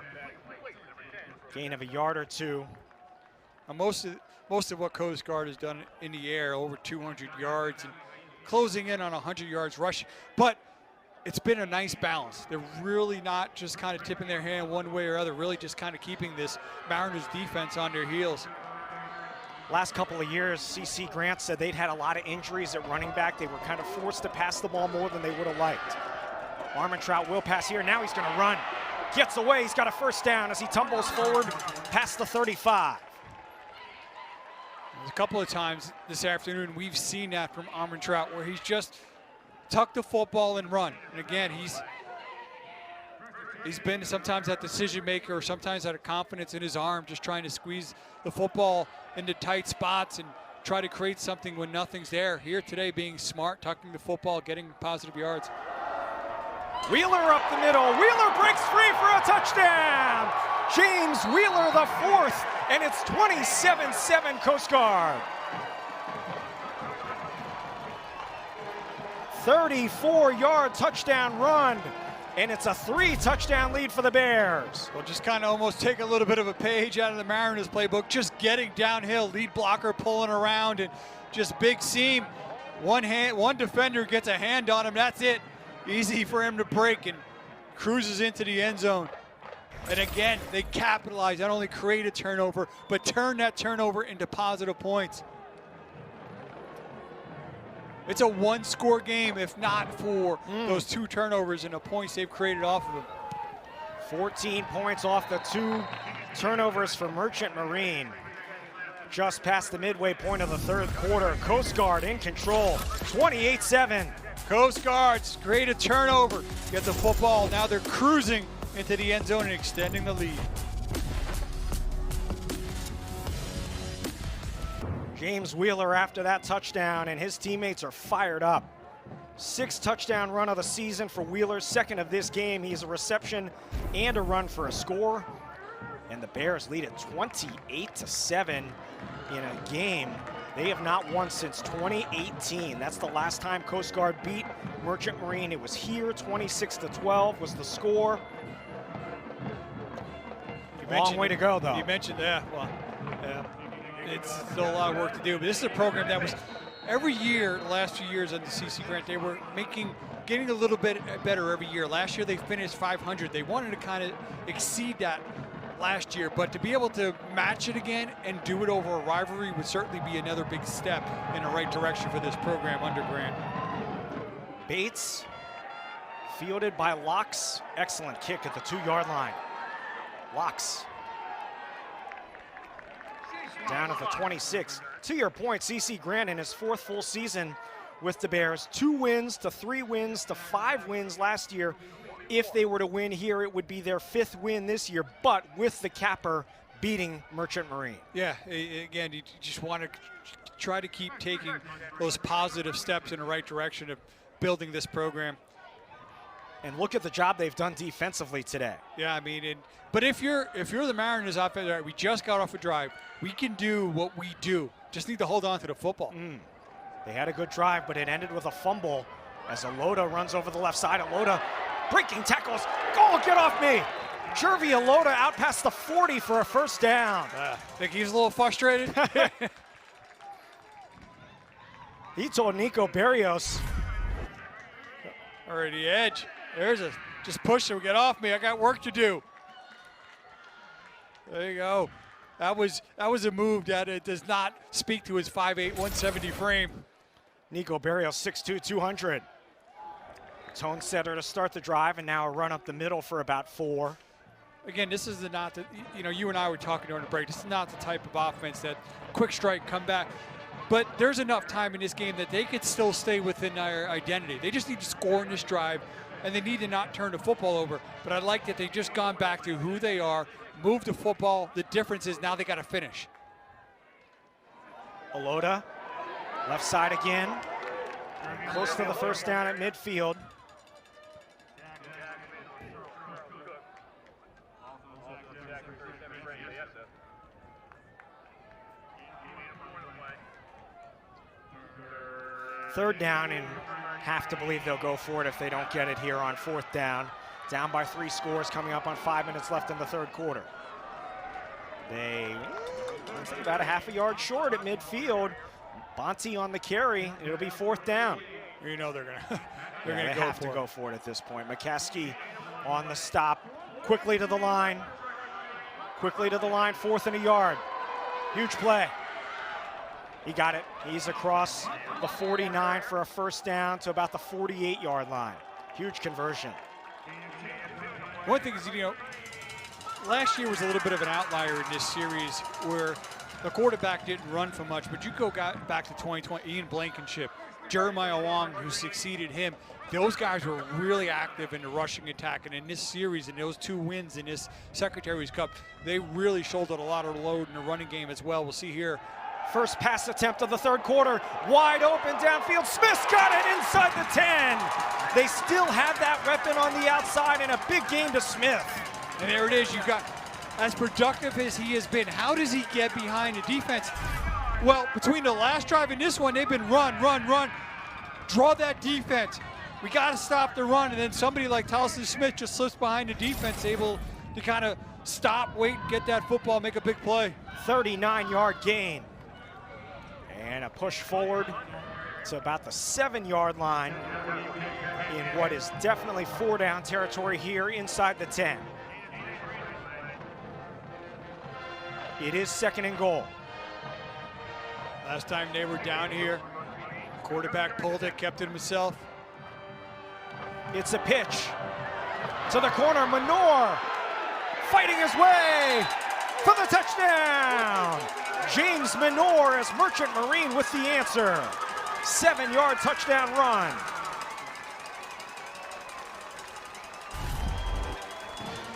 Gain of a yard or two. Now, most of what Coast Guard has done in the air, over 200 yards and closing in on 100 yards rushing. But it's been a nice balance. They're really not just kind of tipping their hand one way or other, really just kind of keeping this Mariners defense on their heels. Last couple of years, C.C. Grant said they'd had a lot of injuries at running back. They were kind of forced to pass the ball more than they would have liked. Armentrout will pass here. Now he's going to run. Gets away. He's got a first down as he tumbles forward past the 35. A couple of times this afternoon we've seen that from Armentrout where he's just tucked the football and run. And again, he's been sometimes that decision maker or sometimes out of confidence in his arm, just trying to squeeze the football into tight spots and try to create something when nothing's there. Here today being smart, tucking the football, getting positive yards. Wheeler up the middle. Wheeler breaks free for a touchdown. James Wheeler the fourth, and it's 27-7 Coast Guard. 34-yard touchdown run, and it's a 3-touchdown lead for the Bears. Well, just kind of almost take a little bit of a page out of the Mariners playbook, just getting downhill, lead blocker pulling around, and just big seam. One defender gets a hand on him, that's it. Easy for him to break and cruises into the end zone. And again, they capitalize, not only create a turnover, but turn that turnover into positive points. It's a one-score game, if not for those 2 turnovers and the points they've created off of them. 14 points off the 2 turnovers for Merchant Marine. Just past the midway point of the third quarter. Coast Guard in control, 28-7. Coast Guards create a turnover, get the football. Now they're cruising into the end zone and extending the lead. James Wheeler after that touchdown, and his teammates are fired up. 6th touchdown run of the season for Wheeler, 2nd of this game. He has a reception and a run for a score. And the Bears lead it 28-7 in a game they have not won since 2018. That's the last time Coast Guard beat Merchant Marine. It was here, 26-12 was the score. Long way to go, though. You mentioned that. Well, yeah, it's still a lot of work to do. But this is a program that was every year, the last few years under C.C. Grant, they were getting a little bit better every year. Last year they finished 500. They wanted to kind of exceed that last year, but to be able to match it again and do it over a rivalry would certainly be another big step in the right direction for this program under Grant. Bates fielded by Locks. Excellent kick at the 2-yard line. Locks down at the 26. To your point, C.C. Grant in his 4th full season with the Bears, 2 wins to 3 wins to 5 wins last year. If they were to win here, it would be their 5th win this year, but with the capper beating Merchant Marine. Yeah, again, you just want to try to keep taking those positive steps in the right direction of building this program. And look at the job they've done defensively today. Yeah, I mean, but if you're the Mariners offense, right, we just got off a drive. We can do what we do. Just need to hold on to the football. They had a good drive, but it ended with a fumble as Alota runs over the left side. Alota breaking tackles. Go, get off me. Jervy Alota out past the 40 for a first down. Think he's a little frustrated? He told Nico Barrios. All right, the edge. Just push him, get off me. I got work to do. There you go. That was a move that it does not speak to his 5'8", 170 frame. Nico Barrios, 6'2", 200. Tone setter to start the drive, and now a run up the middle for about 4. Again, this is not the, you and I were talking during the break. This is not the type of offense that quick strike, come back. But there's enough time in this game that they could still stay within their identity. They just need to score in this drive, and they need to not turn the football over. But I like that they've just gone back to who they are, moved the football. The difference is now they got to finish. Alota, left side again. Close to the first down at midfield. Third down, and have to believe they'll go for it if they don't get it here on fourth down. Down by 3 scores, coming up on 5 minutes left in the third quarter. They, I think, about a half a yard short at midfield. Bonte on the carry. It'll be fourth down. You know they're gonna They have to go for it at this point. McCaskey on the stop, quickly to the line. Quickly to the line, 4th and a yard. Huge play. He got it. He's across the 49 for a first down to about the 48-yard line. Huge conversion. One thing is, you know, last year was a little bit of an outlier in this series where the quarterback didn't run for much, but you go back to 2020, Ian Blankenship, Jeremiah Wong, who succeeded him. Those guys were really active in the rushing attack, and in this series, in those 2 wins in this Secretaries Cup, they really shouldered a lot of load in the running game as well. We'll see here. First pass attempt of the third quarter, wide open downfield. Smith's got it inside the 10. They still have that weapon on the outside, and a big gain to Smith. And there it is. You've got, as productive as he has been, how does he get behind the defense? Well, between the last drive and this one, they've been run. Draw that defense. We got to stop the run, and then somebody like Tolson Smith just slips behind the defense, able to kind of stop, wait, get that football, make a big play. 39-yard gain. And a push forward to about the 7-yard line in what is definitely 4-down territory here inside the 10. It is 2nd and goal. Last time they were down here, quarterback pulled it, kept it himself. It's a pitch to the corner. Menor fighting his way for the touchdown. James Menor as Merchant Marine with the answer. 7-yard touchdown run.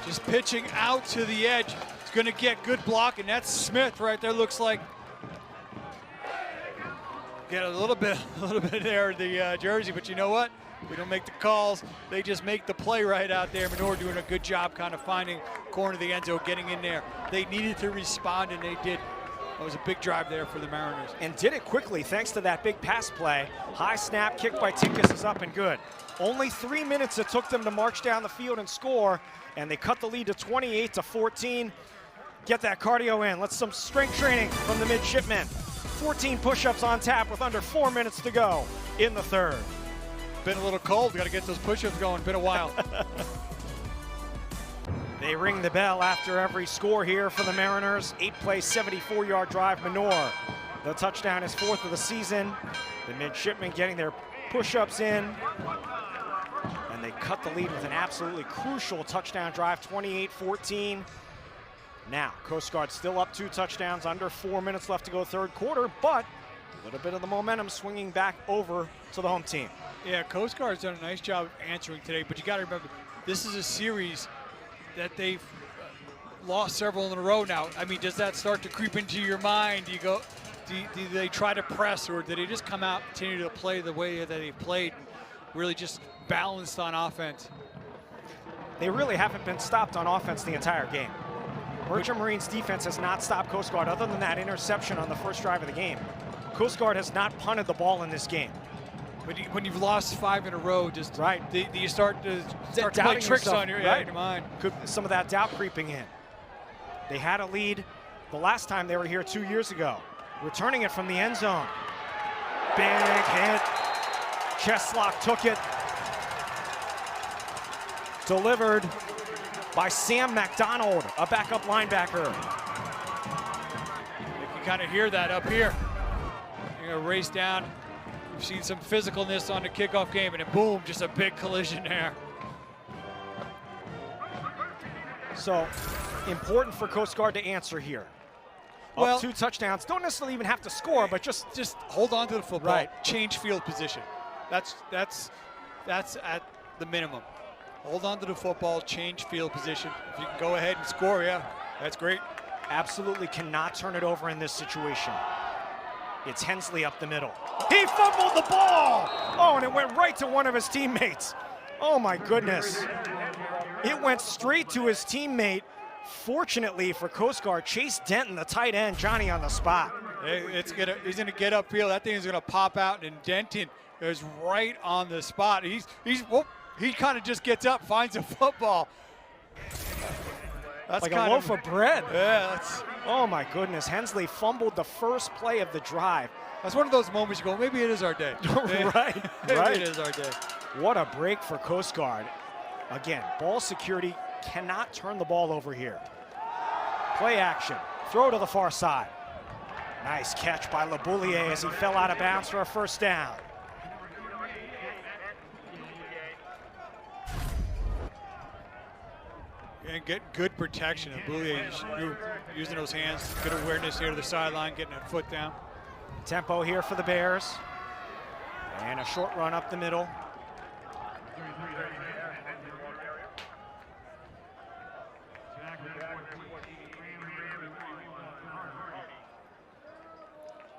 Just pitching out to the edge. It's going to get good block, and that's Smith right there. Looks like get a little bit there in the jersey, but you know what? We don't make the calls. They just make the play right out there. Menor doing a good job kind of finding corner of the end zone, getting in there. They needed to respond, and they did. It was a big drive there for the Mariners. And did it quickly thanks to that big pass play. High snap, kick by Tinkus is up and good. Only 3 minutes it took them to march down the field and score, and they cut the lead to 28-14. Get that cardio in. Let's some strength training from the midshipmen. 14 push-ups on tap with under 4 minutes to go in the third. Been a little cold. Got to get those push-ups going. Been a while. They ring the bell after every score here for the Mariners. 8-play, 74-yard drive. Menor, the touchdown is 4th of the season. The midshipmen getting their push-ups in. And they cut the lead with an absolutely crucial touchdown drive, 28-14. Now, Coast Guard still up 2 touchdowns, under 4 minutes left to go third quarter, but a little bit of the momentum swinging back over to the home team. Yeah, Coast Guard's done a nice job of answering today, but you got to remember, this is a series that they've lost several in a row now. I mean, does that start to creep into your mind? Do you go, do they try to press, or do they just come out and continue to play the way that they played, really just balanced on offense? They really haven't been stopped on offense the entire game. Merchant Marine's defense has not stopped Coast Guard other than that interception on the first drive of the game. Coast Guard has not punted the ball in this game. When you've lost 5 in a row, just right, do you start to play tricks on your mind? Could some of that doubt creeping in. They had a lead the last time they were here 2 years ago. Returning it from the end zone. Big hit. Cheslock took it. Delivered by Sam McDonald, a backup linebacker. You can kind of hear that up here. You're gonna race down. We've seen some physicalness on the kickoff game, and then boom, just a big collision there. So, important for Coast Guard to answer here. Well, up 2 touchdowns, don't necessarily even have to score, but just hold on to the football. Right. Change field position. That's at the minimum. hold on to the football, change field position. If you can go ahead and score, yeah, that's great. Absolutely cannot turn it over in this situation. It's Hensley up the middle. He fumbled the ball! Oh, and it went right to one of his teammates. Oh my goodness. It went straight to his teammate. Fortunately for Coast Guard, Chase Denton, the tight end, Johnny on the spot. He's gonna get upfield. That thing is gonna pop out, and Denton is right on the spot. He kind of just gets up, finds a football. That's like a loaf of bread. Yeah, that's. Oh my goodness, Hensley fumbled the first play of the drive. That's one of those moments you go, maybe it is our day. Right. Maybe it is our day. What a break for Coast Guard. Again, ball security cannot turn the ball over here. Play action, throw to the far side. Nice catch by LeBoulier as he fell out of bounds for a first down. And get good protection. And Boulier using those hands, good awareness here to the sideline, getting a foot down. Tempo here for the Bears. And a short run up the middle.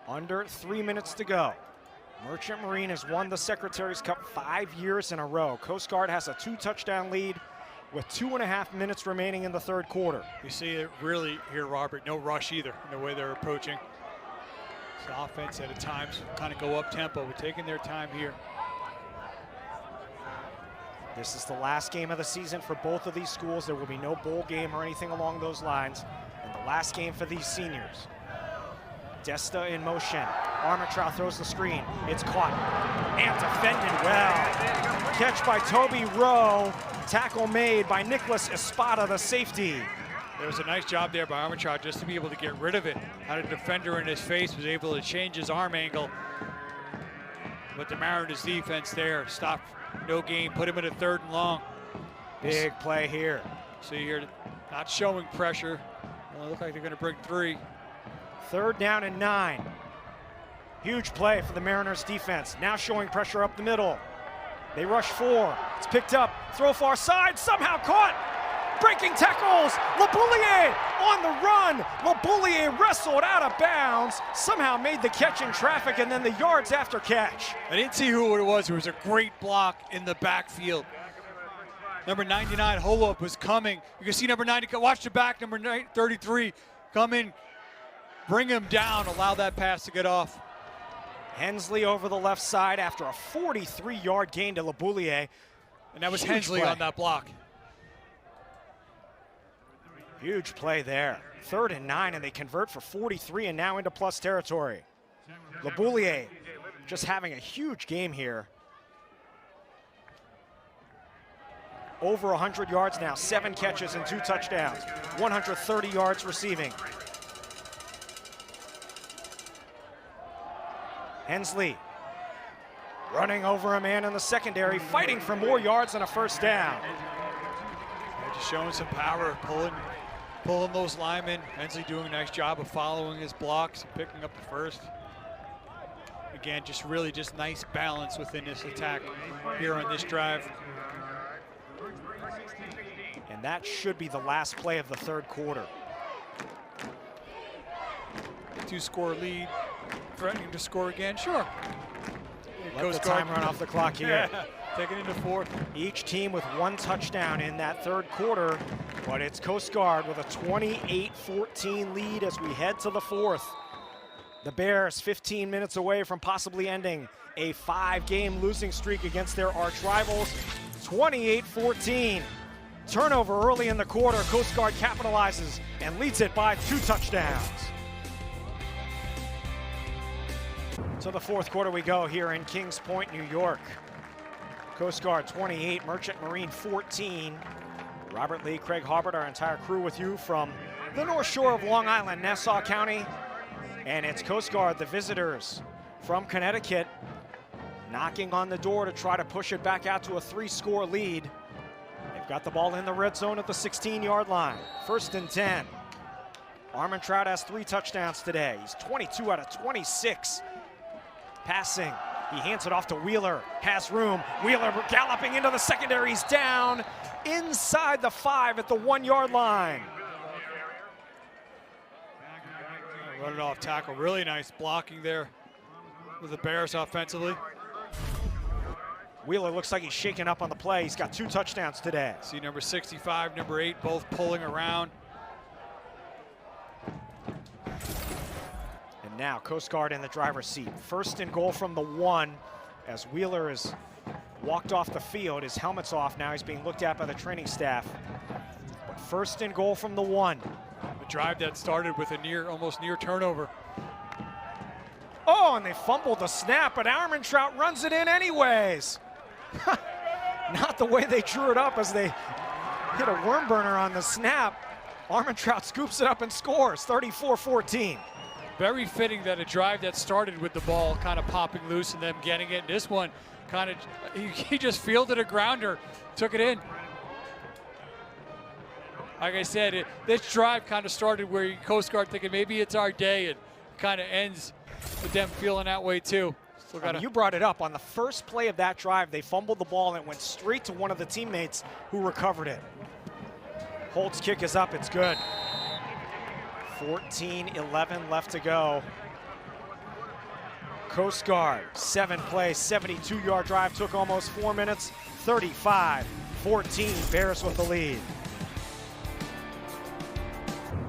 Under 3 minutes to go. Merchant Marine has won the Secretaries Cup 5 years in a row. Coast Guard has a 2-touchdown lead with 2.5 minutes remaining in the third quarter. You see it really here, Robert, no rush either in the way they're approaching. This offense at times kind of go up tempo, but taking their time here. This is the last game of the season for both of these schools. There will be no bowl game or anything along those lines. And the last game for these seniors. Desta in motion. Armentrout throws the screen. It's caught and defended well. Catch by Toby Rowe. Tackle made by Nicholas Espada, the safety. There was a nice job there by Armentrout just to be able to get rid of it. Had a defender in his face, was able to change his arm angle. But the Mariners defense there stopped, no gain, put him in a 3rd and long. Big play here. See here, not showing pressure. Well, look like they're going to bring 3. 3rd down and 9. Huge play for the Mariners defense. Now showing pressure up the middle. They rush 4. It's picked up. Throw far side. Somehow caught. Breaking tackles. LeBoulier on the run. LeBoulier wrestled out of bounds. Somehow made the catch in traffic, and then the yards after catch. I didn't see who it was. It was a great block in the backfield. Number 99, Holop, was coming. You can see number 90. Watch the back. Number 33 come in. Bring him down. Allow that pass to get off. Hensley over the left side after a 43-yard gain to LeBoulier. And that was Huge Hensley play on that block. Huge play there. 3rd and 9, and they convert for 43 and now into plus territory. LeBoulier just having a huge game here. Over 100 yards now, 7 catches and 2 touchdowns, 130 yards receiving. Hensley running over a man in the secondary, fighting for more yards and a first down. Yeah, just showing some power, pulling those linemen. Hensley doing a nice job of following his blocks and picking up the first. Again, just really just nice balance within this attack here on this drive. And that should be the last play of the 3rd quarter. 2-score lead, threatening to score again, sure. Let the time run off the clock here. Yeah, taking into 4th. Each team with 1 touchdown in that 3rd quarter, but it's Coast Guard with a 28-14 lead as we head to the 4th. The Bears 15 minutes away from possibly ending a 5-game losing streak against their arch rivals. 28-14. Turnover early in the quarter. Coast Guard capitalizes and leads it by 2 touchdowns. To the 4th quarter we go here in Kings Point, New York. Coast Guard 28, Merchant Marine 14. Robert Lee, Craig Harbert, our entire crew with you from the North Shore of Long Island, Nassau County. And it's Coast Guard, the visitors from Connecticut, knocking on the door to try to push it back out to a 3-score lead. They've got the ball in the red zone at the 16-yard line. 1st and 10. Armentrout has 3 touchdowns today. He's 22 out of 26 passing He hands it off to Wheeler, has room. Wheeler galloping into the secondaries, down inside the 5 at the 1-yard line. Running off tackle, really nice blocking there with the Bears offensively. Wheeler looks like he's shaking up on the play. He's got 2 touchdowns today. See number 65, number 8, both pulling around. And now Coast Guard in the driver's seat. First and goal from the 1 as Wheeler has walked off the field. His helmet's off now. He's being looked at by the training staff. But first and goal from the 1. A drive that started with a almost near turnover. Oh, and they fumbled the snap, but Armentrout runs it in anyways. Not the way they drew it up as they hit a worm burner on the snap. Armentrout scoops it up and scores, 34-14. Very fitting that a drive that started with the ball kind of popping loose and them getting it. This one kind of, he just fielded a grounder, took it in. Like I said, this drive kind of started where Coast Guard thinking maybe it's our day, and kind of ends with them feeling that way too. You brought it up. On the first play of that drive, they fumbled the ball and it went straight to one of the teammates who recovered it. Holt's kick is up. It's good. 14-11 left to go. Coast Guard, 7 play, 72-yard drive. Took almost 4 minutes. 35-14. Bears with the lead.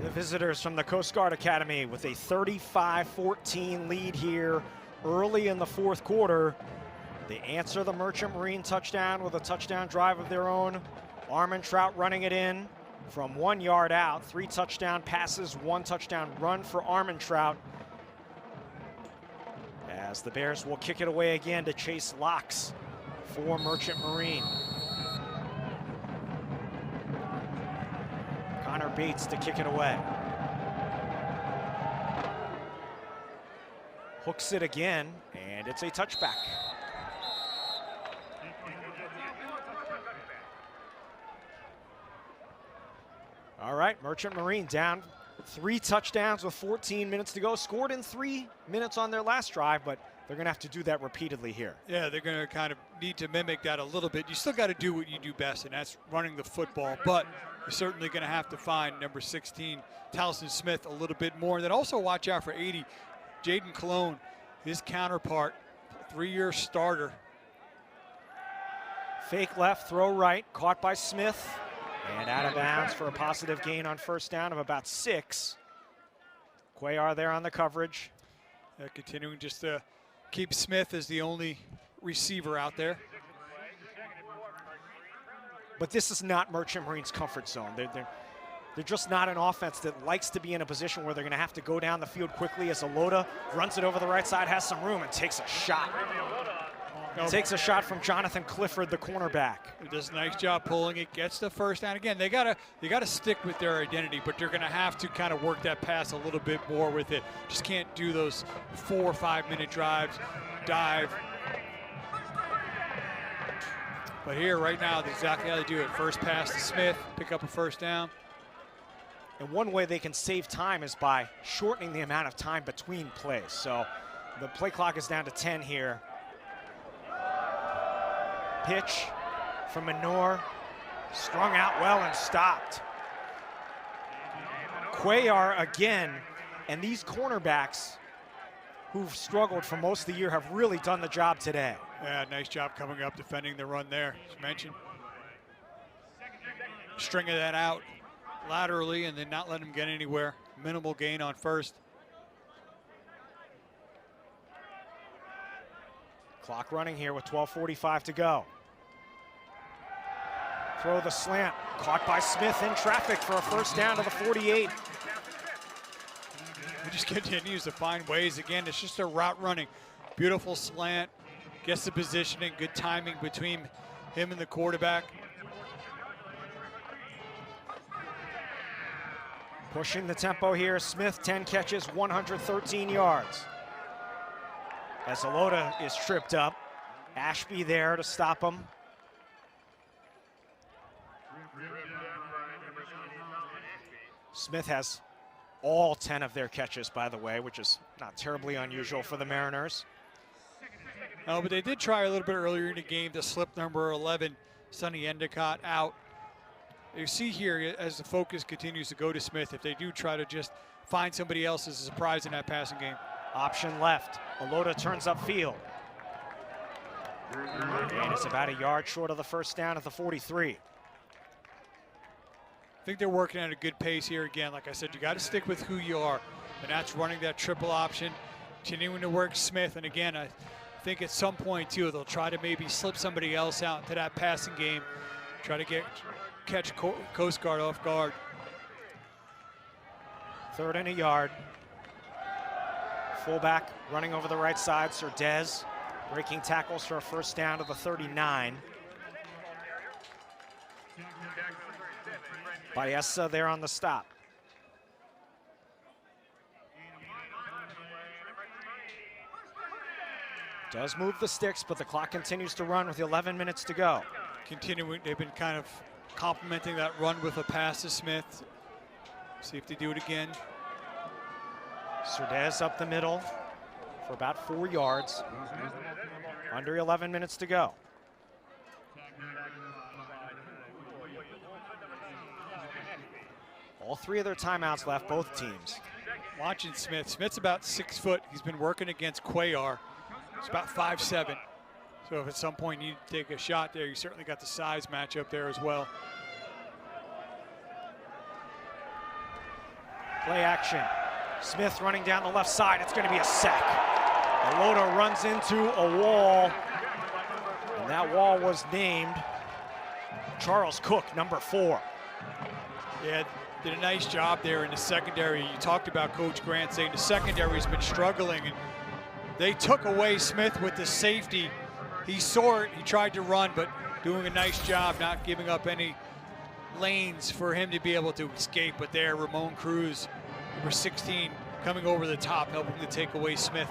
The visitors from the Coast Guard Academy with a 35-14 lead here early in the 4th quarter. They answer the Merchant Marine touchdown with a touchdown drive of their own. Armentrout running it in from 1 yard out. 3 touchdown passes, 1 touchdown run for Armentrout. As the Bears will kick it away again to Chase Locks for Merchant Marine. Connor Bates to kick it away. Hooks it again, and it's a touchback. All right, Merchant Marine down 3 touchdowns with 14 minutes to go. Scored in 3 minutes on their last drive, but they're going to have to do that repeatedly here. Yeah, they're going to kind of need to mimic that a little bit. You still got to do what you do best, and that's running the football. But you're certainly going to have to find number 16, Towson Smith, a little bit more. And then also watch out for 80, Jaden Cologne, his counterpart, 3-year starter. Fake left, throw right, caught by Smith. And out of bounds for a positive gain on first down of about 6. Cuellar there on the coverage. Continuing just to keep Smith as the only receiver out there. But this is not Merchant Marine's comfort zone. They're just not an offense that likes to be in a position where they're going to have to go down the field quickly as Alota runs it over the right side, has some room, and takes a shot. Takes a shot from Jonathan Clifford, the cornerback. He does a nice job pulling it, gets the first down. Again, they gotta stick with their identity, but they're gonna have to kind of work that pass a little bit more with it. Just can't do those 4 or 5 minute drives, dive. But here, right now, that's exactly how they do it. First pass to Smith, pick up a first down. And one way they can save time is by shortening the amount of time between plays. So the play clock is down to 10 here. Pitch from Menor, strung out well and stopped. Cuellar again, and these cornerbacks who've struggled for most of the year have really done the job today. Yeah, nice job coming up, defending the run there, as mentioned. Stringing that out laterally and then not letting him get anywhere. Minimal gain on first. Clock running here with 12:45 to go. Throw the slant, caught by Smith in traffic for a first down to the 48. He just continues to find ways. Again, it's just a route running. Beautiful slant, gets the positioning, good timing between him and the quarterback. Pushing the tempo here, Smith 10 catches, 113 yards. As Alota is tripped up, Ashby there to stop him. Smith has all 10 of their catches, by the way, which is not terribly unusual for the Mariners. But they did try a little bit earlier in the game to slip number 11, Sonny Endicott, out. You see here, as the focus continues to go to Smith, if they do try to just find somebody else as a surprise in that passing game. Option left. Alota turns upfield. And it's about a yard short of the first down at the 43. I think they're working at a good pace here again. Like I said, you got to stick with who you are, and that's running that triple option, continuing to work Smith. And again, I think at some point too, they'll try to maybe slip somebody else out into that passing game, try to catch Coast Guard off guard. 3rd and a yard. Fullback running over the right side, Surdez breaking tackles for a first down to the 39. Baeza there on the stop. Does move the sticks, but the clock continues to run with 11 minutes to go. Continuing, they've been kind of complementing that run with a pass to Smith. See if they do it again. Surdez up the middle for about 4 yards. Under 11 minutes to go. All 3 of their timeouts left, both teams. Watching Smith. Smith's about 6 foot. He's been working against Cuellar. He's about 5'7". So if at some point you need to take a shot there, you certainly got the size matchup there as well. Play action. Smith running down the left side. It's going to be a sack. Alota runs into a wall, and that wall was named Charles Cook, number 4. Yeah, did a nice job there in the secondary. You talked about Coach Grant saying the secondary's been struggling, and they took away Smith with the safety. He saw it, he tried to run, but doing a nice job not giving up any lanes for him to be able to escape. But there, Ramon Cruz, number 16, coming over the top, helping to take away Smith.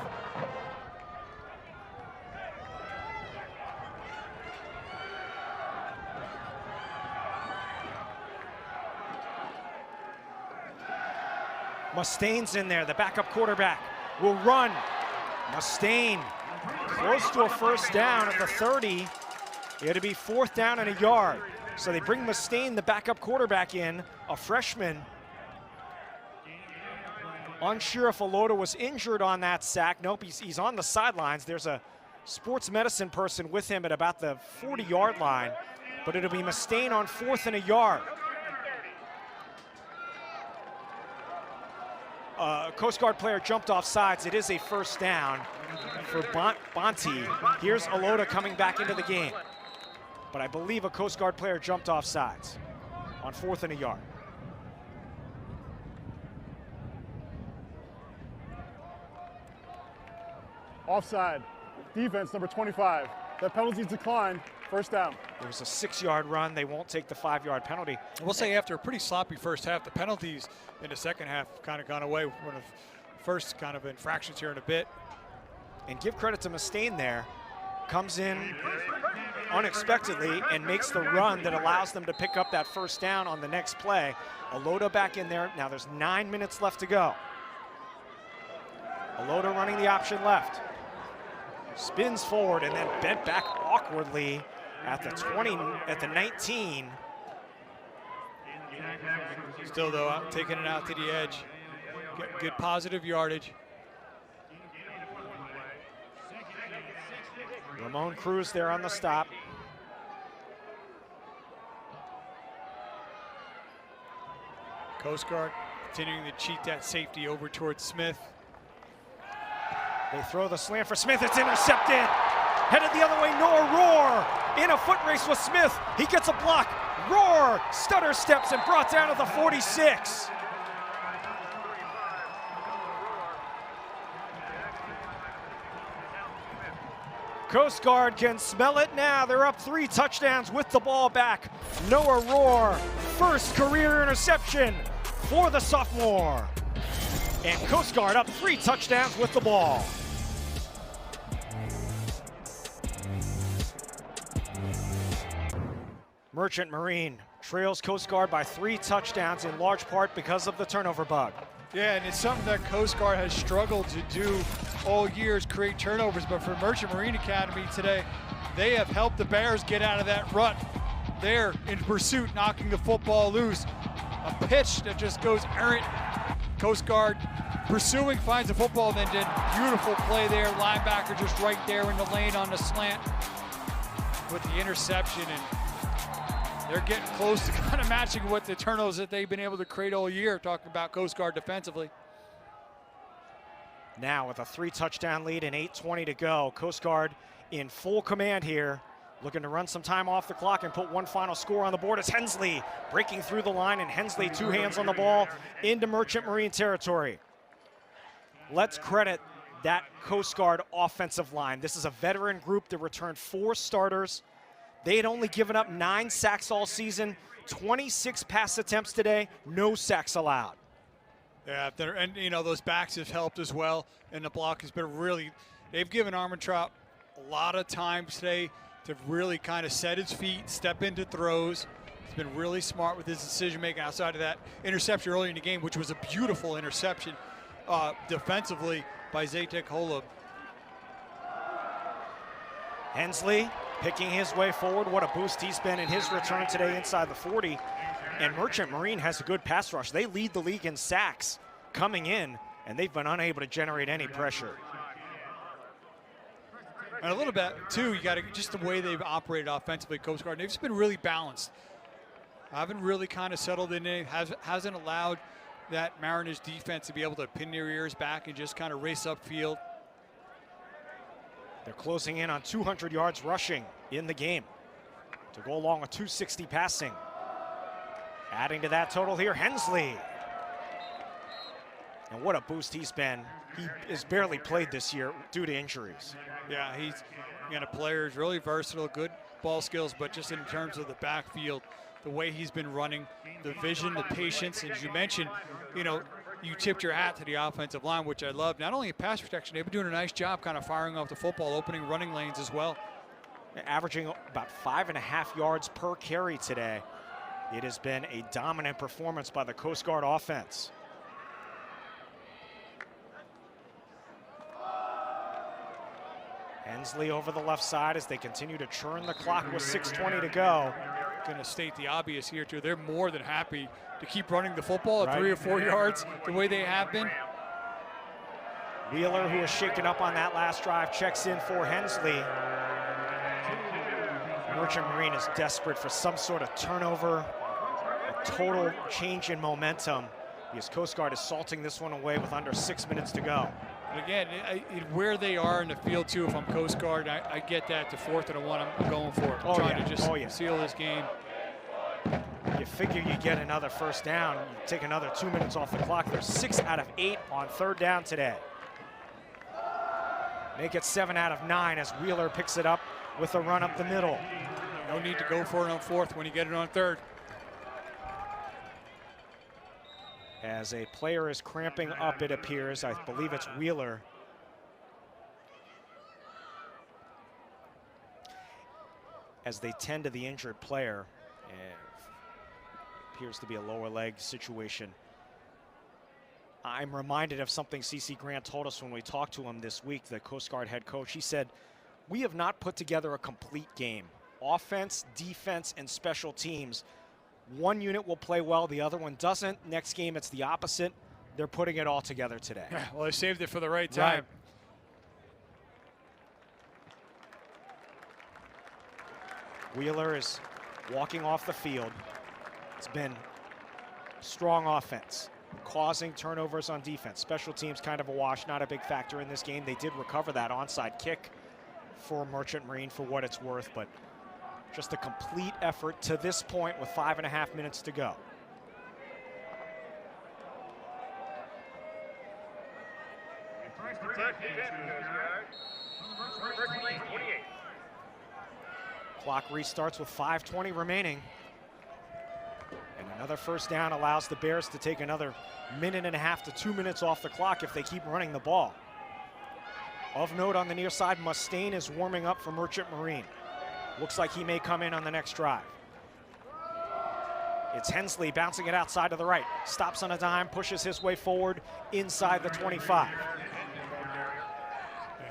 Mustaine's in there, the backup quarterback will run. Mustaine close to a first down at the 30. It'll be 4th down and a yard. So they bring Mustaine, the backup quarterback, in, a freshman. Unsure if Alota was injured on that sack. Nope, he's on the sidelines. There's a sports medicine person with him at about the 40-yard line, but it'll be Mustaine on 4th and a yard. Coast Guard player jumped off sides. It is a first down for Bonte. Here's Alota coming back into the game. But I believe a Coast Guard player jumped off sides on 4th and a yard. Offside. Defense, number 25. That penalty's declined. First down. There's a 6-yard run. They won't take the 5-yard penalty. We'll say after a pretty sloppy first half, the penalties in the second half kind of gone away. One of the first kind of infractions here in a bit. And give credit to Mustaine there. Comes in unexpectedly and makes the run that allows them to pick up that first down on the next play. Alota back in there. Now there's 9 minutes left to go. Alota running the option left. Spins forward and then bent back awkwardly at the 20, at the 19. Still though, taking it out to the edge. Good positive yardage. Ramon Cruz there on the stop. Coast Guard continuing to cheat that safety over towards Smith. They throw the slant for Smith. It's intercepted. Headed the other way, Noah Rohr in a foot race with Smith. He gets a block. Rohr stutter steps and brought down to the 46. Coast Guard can smell it now. They're up 3 touchdowns with the ball back. Noah Rohr, first career interception for the sophomore. And Coast Guard up 3 touchdowns with the ball. Merchant Marine trails Coast Guard by 3 touchdowns in large part because of the turnover bug. Yeah, and it's something that Coast Guard has struggled to do all year is create turnovers, but for Merchant Marine Academy today, they have helped the Bears get out of that rut. They're in pursuit, knocking the football loose. A pitch that just goes errant. Coast Guard pursuing, finds the football, then did beautiful play there. Linebacker just right there in the lane on the slant with the interception, and they're getting close to kind of matching what the turnovers that they've been able to create all year, talking about Coast Guard defensively. Now with a 3-touchdown lead and 8:20 to go, Coast Guard in full command here, looking to run some time off the clock and put one final score on the board as Hensley breaking through the line, and Hensley 2 hands on the ball into Merchant Marine territory. Let's credit that Coast Guard offensive line. This is a veteran group that returned 4 starters. They had only given up 9 sacks all season, 26 pass attempts today, no sacks allowed. Yeah, and you know, those backs have helped as well, and the block has been really, they've given Armentrout a lot of time today to really kind of set his feet, step into throws. He's been really smart with his decision making outside of that interception early in the game, which was a beautiful interception defensively by Zatek Holub. Hensley picking his way forward. What a boost he's been in his return today inside the 40. And Merchant Marine has a good pass rush. They lead the league in sacks coming in, and they've been unable to generate any pressure. And a little bit, too, you got to just the way they've operated offensively, Coast Guard. They've just been really balanced. Haven't really kind of settled in it. Hasn't allowed that Mariners defense to be able to pin their ears back and just kind of race upfield. They're closing in on 200 yards rushing in the game to go along with 260 passing. Adding to that total here, Hensley. And what a boost he's been. He has barely played this year due to injuries. Yeah, he's a player who's really versatile, good ball skills, but just in terms of the backfield, the way he's been running, the vision, the patience, and as you mentioned, you know, you tipped your hat to the offensive line, which I love. Not only in pass protection, they've been doing a nice job kind of firing off the football, opening running lanes as well. Averaging about 5.5 yards per carry today. It has been a dominant performance by the Coast Guard offense. Hensley over the left side as they continue to churn the clock with 6:20 to go. Going to state the obvious here, too. They're more than happy to keep running the football at 3 or 4 yards the way they have been. Wheeler, who was shaken up on that last drive, checks in for Hensley. Merchant Marine is desperate for some sort of turnover, a total change in momentum, because Coast Guard is salting this one away with under 6 minutes to go. And again, where they are in the field, too, if I'm Coast Guard, I get that to 4th and 1, I'm going for it. I'm trying to just seal this game. You figure you get another first down, you take another 2 minutes off the clock. They're 6 out of 8 on 3rd down today. Make it 7 out of 9 as Wheeler picks it up with a run up the middle. No need to go for it on 4th when you get it on 3rd. As a player is cramping up, it appears. I believe it's Wheeler. As they tend to the injured player. Appears to be a lower leg situation. I'm reminded of something C.C. Grant told us when we talked to him this week, the Coast Guard head coach. He said, we have not put together a complete game. Offense, defense, and special teams. One unit will play well, the other one doesn't. Next game, it's the opposite. They're putting it all together today. Well, they saved it for the right time. Wheeler is walking off the field. It's been strong offense, causing turnovers on defense. Special teams kind of a wash, not a big factor in this game. They did recover that onside kick for Merchant Marine for what it's worth, but just a complete effort to this point with 5.5 minutes to go. Clock restarts with 5:20 remaining. And another first down allows the Bears to take another 1.5 to 2 minutes off the clock if they keep running the ball. Of note on the near side, Mustaine is warming up for Merchant Marine. Looks like he may come in on the next drive. It's Hensley bouncing it outside to the right. Stops on a dime, pushes his way forward inside the 25.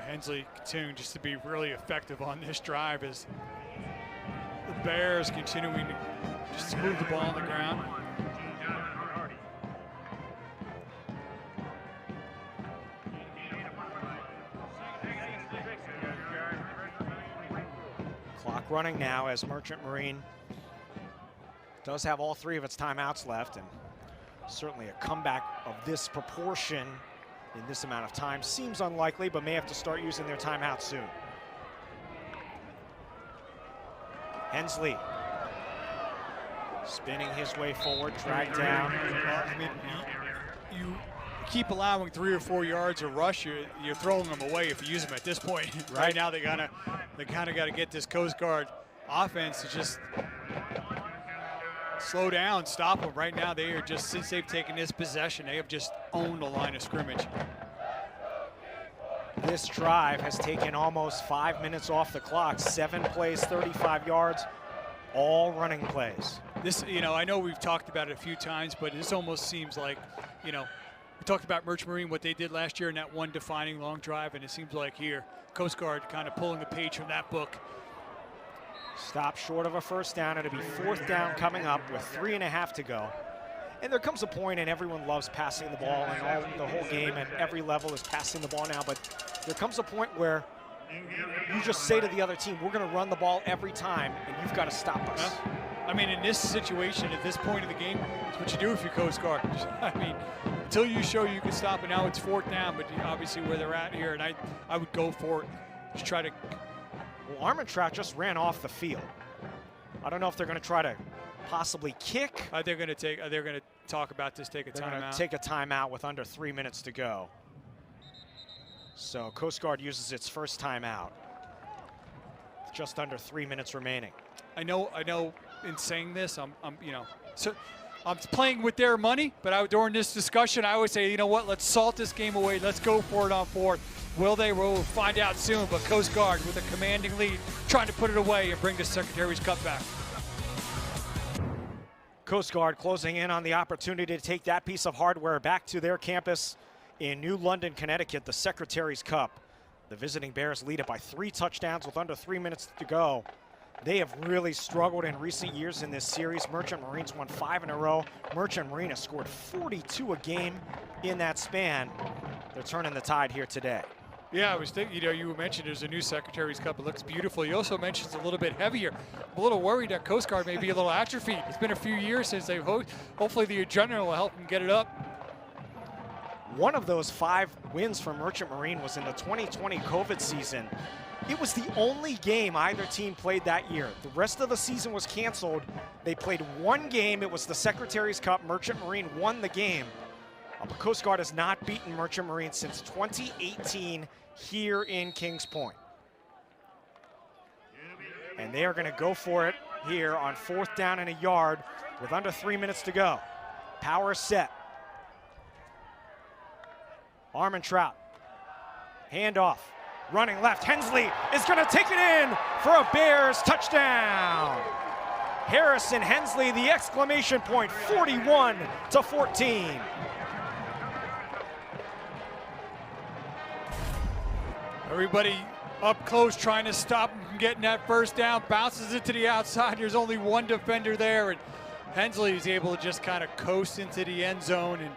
Hensley continuing just to be really effective on this drive as the Bears continuing to just move the ball on the ground. Clock running now as Merchant Marine does have all 3 of its timeouts left, and certainly a comeback of this proportion in this amount of time seems unlikely, but may have to start using their timeout soon. Hensley spinning his way forward, dragged down. Well, I mean, you keep allowing 3 or 4 yards of rush, you're throwing them away if you use them at this point. Right now, they kind of got to get this Coast Guard offense to just slow down, stop them. Right now, they are just, since they've taken this possession, they have just owned the line of scrimmage. This drive has taken almost 5 minutes off the clock. 7 plays, 35 yards, all running plays. This, you know, I know we've talked about it a few times, but this almost seems like, you know, we talked about Merchant Marine, what they did last year in that one defining long drive, and it seems like here, Coast Guard kind of pulling a page from that book. Stop short of a first down. It'll be 4th down coming up with 3.5 to go. And there comes a point, and everyone loves passing the ball, and the whole game at every level is passing the ball now, but there comes a point where you just say to the other team, we're going to run the ball every time, and you've got to stop us. Yeah. I mean, in this situation, at this point of the game, it's what you do if you're Coast Guard. I mean, until you show you can stop it. Now it's 4th down, but obviously where they're at here, and I would go for it. Just try to. Well, Armentrout just ran off the field. I don't know if they're going to try to possibly kick. They're going to talk about this, take a timeout. They're going to take a timeout with under 3 minutes to go. So Coast Guard uses its first timeout. Just under 3 minutes remaining. I know. In saying this, I'm playing with their money, but during this discussion, I would say, you know what? Let's salt this game away. Let's go for it on 4th. Will they? We'll find out soon. But Coast Guard with a commanding lead, trying to put it away and bring the Secretaries Cup back. Coast Guard closing in on the opportunity to take that piece of hardware back to their campus in New London, Connecticut, the Secretaries Cup. The visiting Bears lead it by 3 touchdowns with under 3 minutes to go. They have really struggled in recent years in this series. Merchant Marines won 5 in a row. Merchant Marine has scored 42 a game in that span. They're turning the tide here today. Yeah, I was thinking, you know, you mentioned there's a new Secretaries Cup. It looks beautiful. You also mentioned it's a little bit heavier. I'm a little worried that Coast Guard may be a little atrophied. It's been a few years since they've hopefully the adrenaline will help them get it up. One of those 5 wins from Merchant Marine was in the 2020 COVID season. It was the only game either team played that year. The rest of the season was canceled. They played 1 game. It was the Secretaries Cup. Merchant Marine won the game. But Coast Guard has not beaten Merchant Marine since 2018 here in Kings Point. And they are going to go for it here on 4th down and a yard with under 3 minutes to go. Power set. Armentrout. Handoff. Running left. Hensley is going to take it in for a Bears touchdown. Harrison Hensley, the exclamation point, 41-14. Everybody up close trying to stop him from getting that first down. Bounces it to the outside. There's only 1 defender there, and Hensley is able to just kind of coast into the end zone, and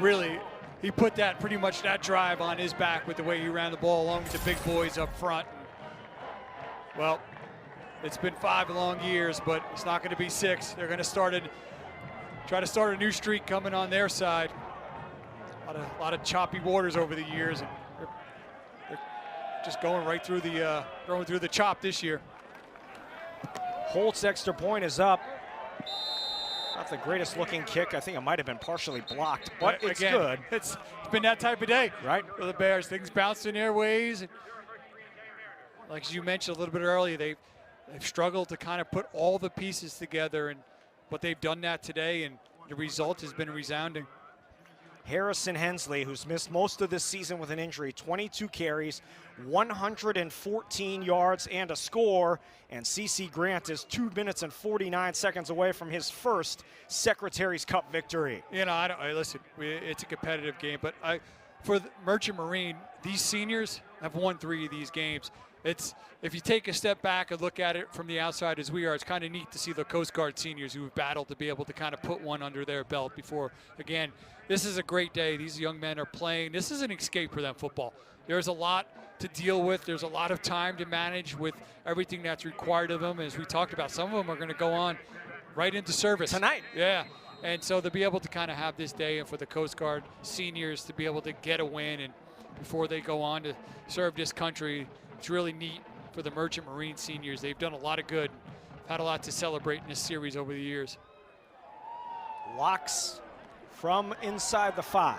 really he put that pretty much that drive on his back with the way he ran the ball along with the big boys up front. Well, it's been 5 long years, but it's not going to be 6. They're going to try to start a new streak coming on their side. A lot of choppy waters over the years, and they're just going right through the chop this year. Holt's extra point is up. Not the greatest looking kick. I think it might have been partially blocked, but it's again, good. It's been that type of day, right, for the Bears. Things bounce in their ways. Like you mentioned a little bit earlier, they've struggled to kind of put all the pieces together, but they've done that today, and the result has been resounding. Harrison Hensley, who's missed most of this season with an injury, 22 carries, 114 yards and a score. And CC Grant is 2 minutes and 49 seconds away from his first Secretaries Cup victory. You know, listen, it's a competitive game, but for the Merchant Marine, these seniors have won 3 of these games. If you take a step back and look at it from the outside as we are, it's kind of neat to see the Coast Guard seniors who have battled to be able to kind of put one under their belt before. Again, this is a great day. These young men are playing. This is an escape for them, football. There's a lot to deal with. There's a lot of time to manage with everything that's required of them. As we talked about, some of them are going to go on right into service. Tonight. Yeah. And so to be able to kind of have this day, and for the Coast Guard seniors to be able to get a win and before they go on to serve this country, it's really neat for the Merchant Marine seniors. They've done a lot of good, had a lot to celebrate in this series over the years. Locks from inside the 5.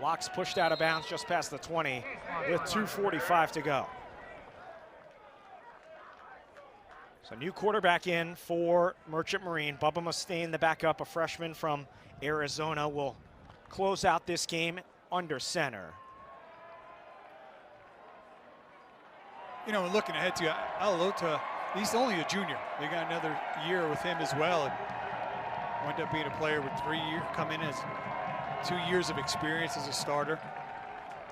Locks pushed out of bounds just past the 20 with 2:45 to go. So new quarterback in for Merchant Marine. Bubba Mustaine, the backup, a freshman from Arizona, will close out this game under center. You know, looking ahead to Alota, he's only a junior. They got another year with him as well, and wound up being a player with 3 years, come in as 2 years of experience as a starter.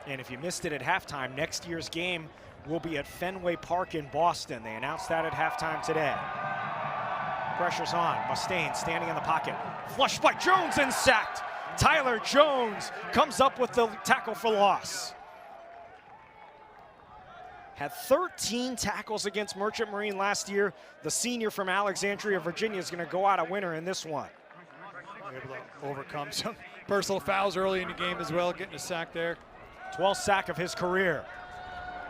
And if you missed it at halftime, next year's game will be at Fenway Park in Boston. They announced that at halftime today. Pressure's on. Mustaine standing in the pocket. Flushed by Jones and sacked. Tyler Jones comes up with the tackle for loss. Had 13 tackles against Merchant Marine last year. The senior from Alexandria, Virginia, is going to go out a winner in this one. Able to overcome some personal fouls early in the game as well, getting a sack there. 12th sack of his career.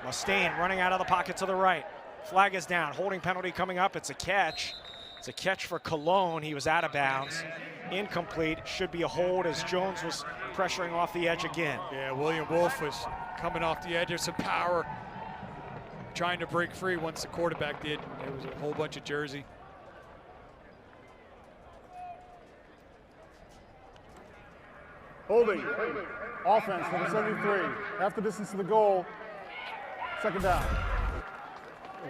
Mustaine running out of the pocket to the right. Flag is down. Holding penalty coming up. It's a catch. It's a catch for Cologne. He was out of bounds. Incomplete. Should be a hold as Jones was pressuring off the edge again. Yeah, William Wolf was coming off the edge. There's some power. Trying to break free once the quarterback did. There was a whole bunch of jersey. Holding. Offense, number 73. Half the distance to the goal. Second down.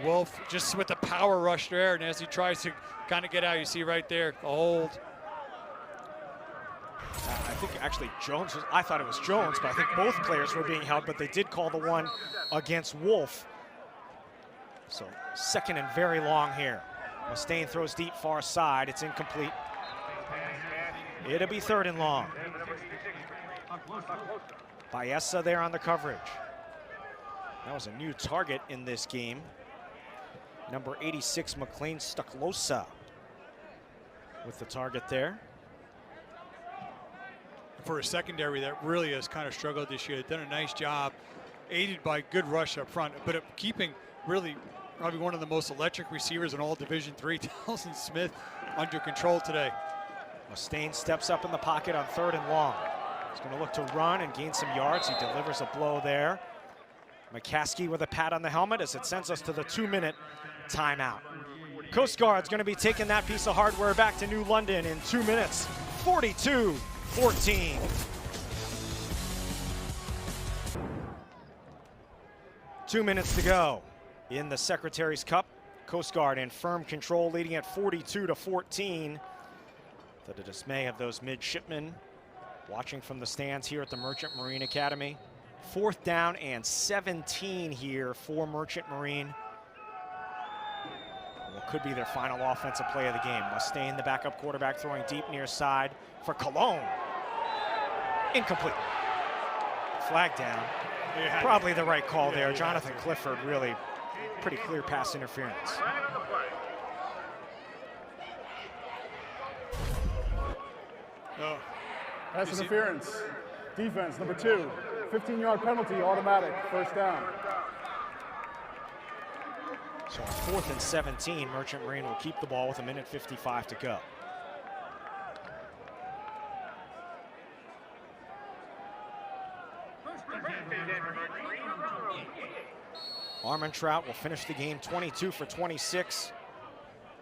Wolf just with the power rush there, and as he tries to kind of get out, you see right there, a hold. I think actually Jones, I thought it was Jones, but I think both players were being held, but they did call the one against Wolf. So second and very long here. Mustaine throws deep far side. It's incomplete. It'll be third and long. Baeza there on the coverage. That was a new target in this game. Number 86, McLean Stucklosa with the target there. For a secondary that really has kind of struggled this year, done a nice job, aided by good rush up front, but keeping really probably one of the most electric receivers in all Division III, Dalton Smith, under control today. Mustaine steps up in the pocket on third and long. He's going to look to run and gain some yards. He delivers a blow there. McCaskey with a pat on the helmet as it sends us to the 2-minute timeout. Coast Guard's going to be taking that piece of hardware back to New London in 2 minutes, 42-14. Two minutes to go in the Secretaries Cup. Coast Guard in firm control, leading at 42-14. To the dismay of those midshipmen watching from the stands here at the Merchant Marine Academy. 4th down and 17 here for Merchant Marine. What could be their final offensive play of the game. Mustaine, the backup quarterback, throwing deep near side for Cologne. Incomplete. Flag down. Yeah. Probably the right call there. Jonathan Clifford, really pretty clear pass interference. Pass interference. Defense, number 2. 15-yard penalty, automatic, first down. So on 4th and 17, Merchant Marine will keep the ball with 1:55 to go. Armentrout will finish the game 22 for 26,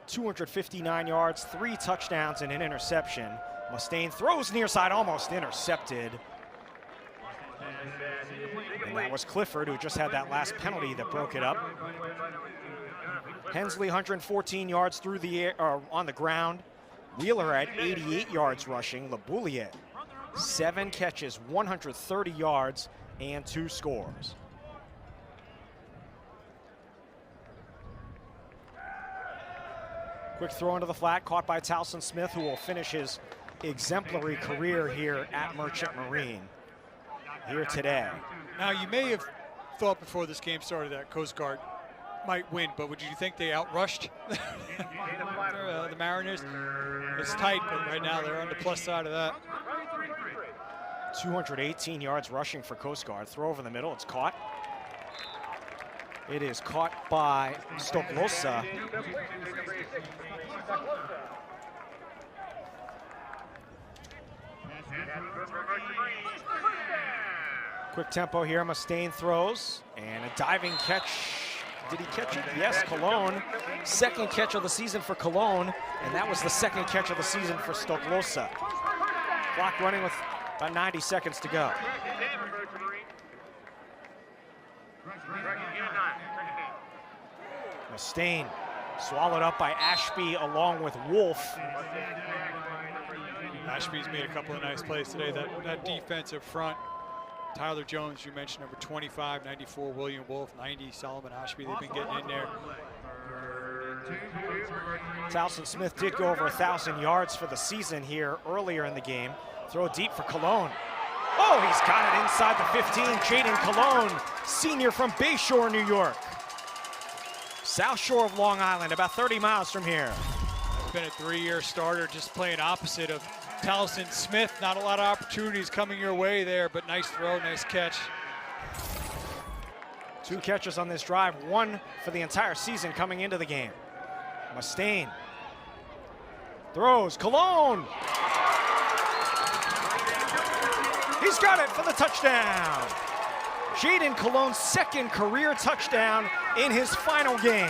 259 yards, 3 touchdowns and an interception. Mustaine throws near side, almost intercepted. And that was Clifford, who just had that last penalty that broke it up. Hensley, 114 yards through the air, on the ground. Wheeler at 88 yards rushing. Laboulier, 7 catches, 130 yards, and 2 scores. Quick throw into the flat, caught by Towson Smith, who will finish his exemplary career here at Merchant Marine here today. Now, you may have thought before this game started that Coast Guard might win, but would you think they outrushed the Mariners? It's tight, but right now they're on the plus side of that. 218 yards rushing for Coast Guard. Throw over the middle, it's caught. It is caught by Stoklosa. Quick tempo here, Mustaine throws, and a diving catch. Did he catch it? Yes, Cologne. Second catch of the season for Cologne, and that was the second catch of the season for Stoklosa. Clock running with about 90 seconds to go. Mustaine swallowed up by Ashby along with Wolf. Ashby's made a couple of nice plays today. That defensive front, Tyler Jones, you mentioned, number 25, 94, William Wolf, 90, Solomon Ashby, they've been getting in there. Towson Smith did go over 1,000 yards for the season here earlier in the game. Throw deep for Cologne. Oh, he's got it inside the 15. Jaden Cologne, senior from Bayshore, New York. South shore of Long Island, about 30 miles from here. He's been a 3-year starter, just playing opposite of Towson Smith. Not a lot of opportunities coming your way there, but nice throw, nice catch. 2 catches on this drive, 1 for the entire season coming into the game. Mustaine throws, Cologne. He's got it for the touchdown. Jaden Cologne's second career touchdown in his final game.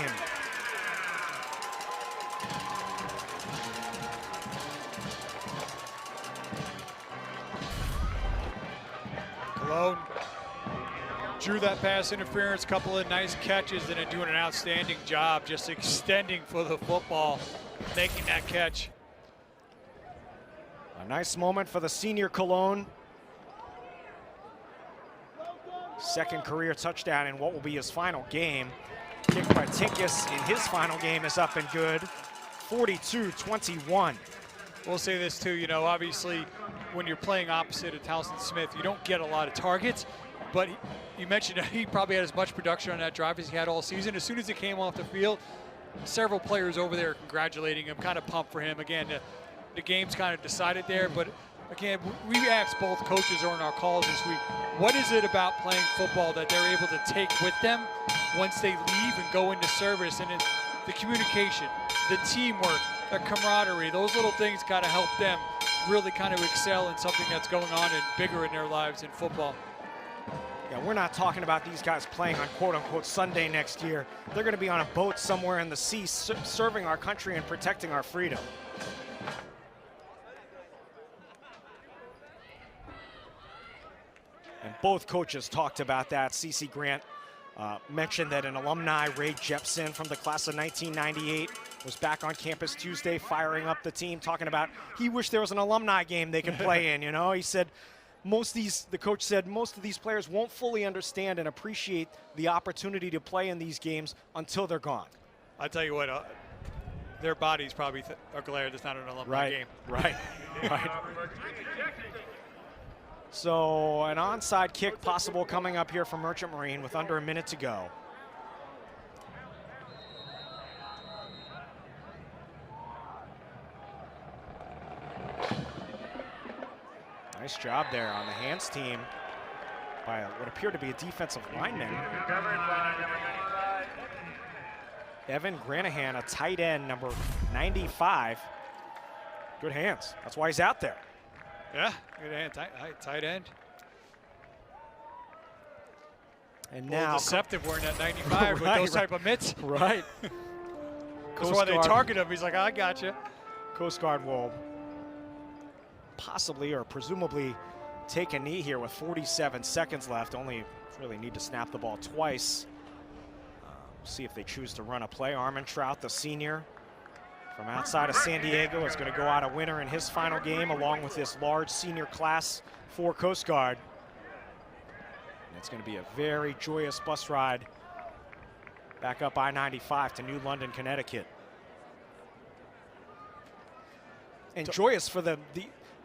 Cologne drew that pass interference, couple of nice catches, and doing an outstanding job just extending for the football, making that catch. A nice moment for the senior Cologne. Second career touchdown in what will be his final game. Kicked by Tinkus in his final game is up and good. 42-21. We'll say this too, you know, obviously when you're playing opposite of Towson Smith, you don't get a lot of targets, but you mentioned he probably had as much production on that drive as he had all season. As soon as it came off the field, several players over there congratulating him, kind of pumped for him. Again, the game's kind of decided there, but again, we asked both coaches on our calls this week, what is it about playing football that they're able to take with them once they leave and go into service? And it's the communication, the teamwork, the camaraderie, those little things got to help them really kind of excel in something that's going on and bigger in their lives in football. Yeah, we're not talking about these guys playing on quote-unquote Sunday next year. They're going to be on a boat somewhere in the sea serving our country and protecting our freedom. And both coaches talked about that. C.C. Grant mentioned that an alumni, Ray Jepson from the class of 1998, was back on campus Tuesday firing up the team, talking about he wished there was an alumni game they could play in, you know. He said the coach said most of these players won't fully understand and appreciate the opportunity to play in these games until they're gone. I tell you what, their bodies probably are glad it's not an alumni game. Right. So an onside kick possible coming up here from Merchant Marine with under a minute to go. Nice job there on the hands team by what appeared to be a defensive lineman. Evan Granahan, a tight end, number 95. Good hands. That's why he's out there. Yeah, good hand, tight end. And a now little deceptive wearing that 95 with those type of mitts. Right. That's why they target him. He's like, I got you. Coast Guard will possibly or presumably take a knee here with 47 seconds left. Only really need to snap the ball twice. See if they choose to run a play. Armentrout, the senior from outside of San Diego, is going to go out a winner in his final game along with this large senior class for Coast Guard. And it's going to be a very joyous bus ride back up I-95 to New London, Connecticut. And joyous for the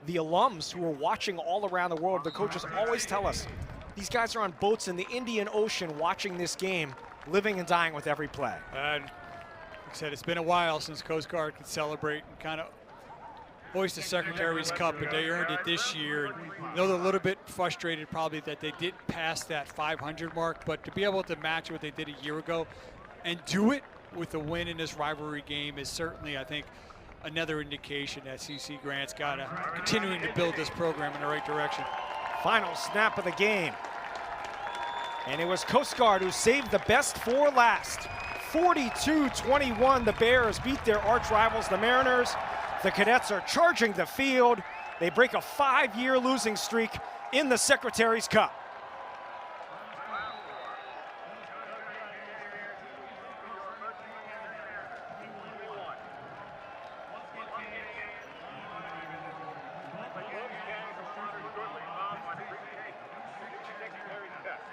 alums who are watching all around the world. The coaches always tell us these guys are on boats in the Indian Ocean watching this game, living and dying with every play. And like I said, it's been a while since Coast Guard could celebrate and kind of hoist the Secretaries Cup, but they earned it this year. And I know they're a little bit frustrated probably that they didn't pass that 500 mark, but to be able to match what they did a year ago and do it with a win in this rivalry game is certainly, I think, another indication that CC Grant's got to continuing to build this program in the right direction. Final snap of the game. And it was Coast Guard who saved the best for last. 42-21, the Bears beat their arch rivals, the Mariners. The Cadets are charging the field. They break a 5-year losing streak in the Secretaries Cup.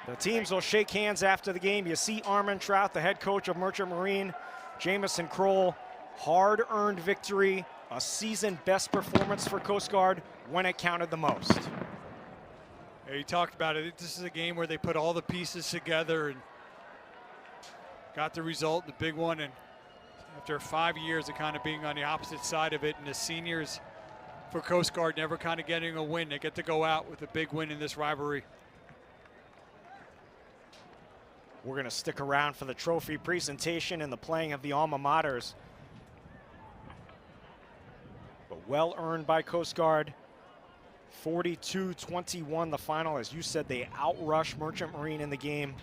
The teams will shake hands after the game. You see Armentrout, the head coach of Merchant Marine, Jamison Kroll, hard-earned victory, a season best performance for Coast Guard when it counted the most. Yeah, you talked about it. This is a game where they put all the pieces together and got the result, the big one. And after 5 years of kind of being on the opposite side of it, and the seniors for Coast Guard never kind of getting a win, they get to go out with a big win in this rivalry. We're going to stick around for the trophy presentation and the playing of the alma maters. But well earned by Coast Guard. 42-21 the final. As you said, they outrushed Merchant Marine in the game.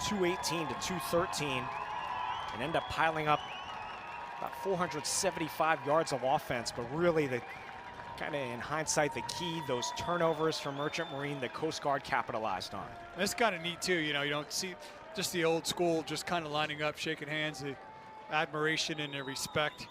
218 to 213 and end up piling up about 475 yards of offense. But really, the kind of in hindsight, the key, those turnovers from Merchant Marine that Coast Guard capitalized on. That's kind of neat too. You know, you don't see just the old school just kind of lining up, shaking hands, the admiration and the respect.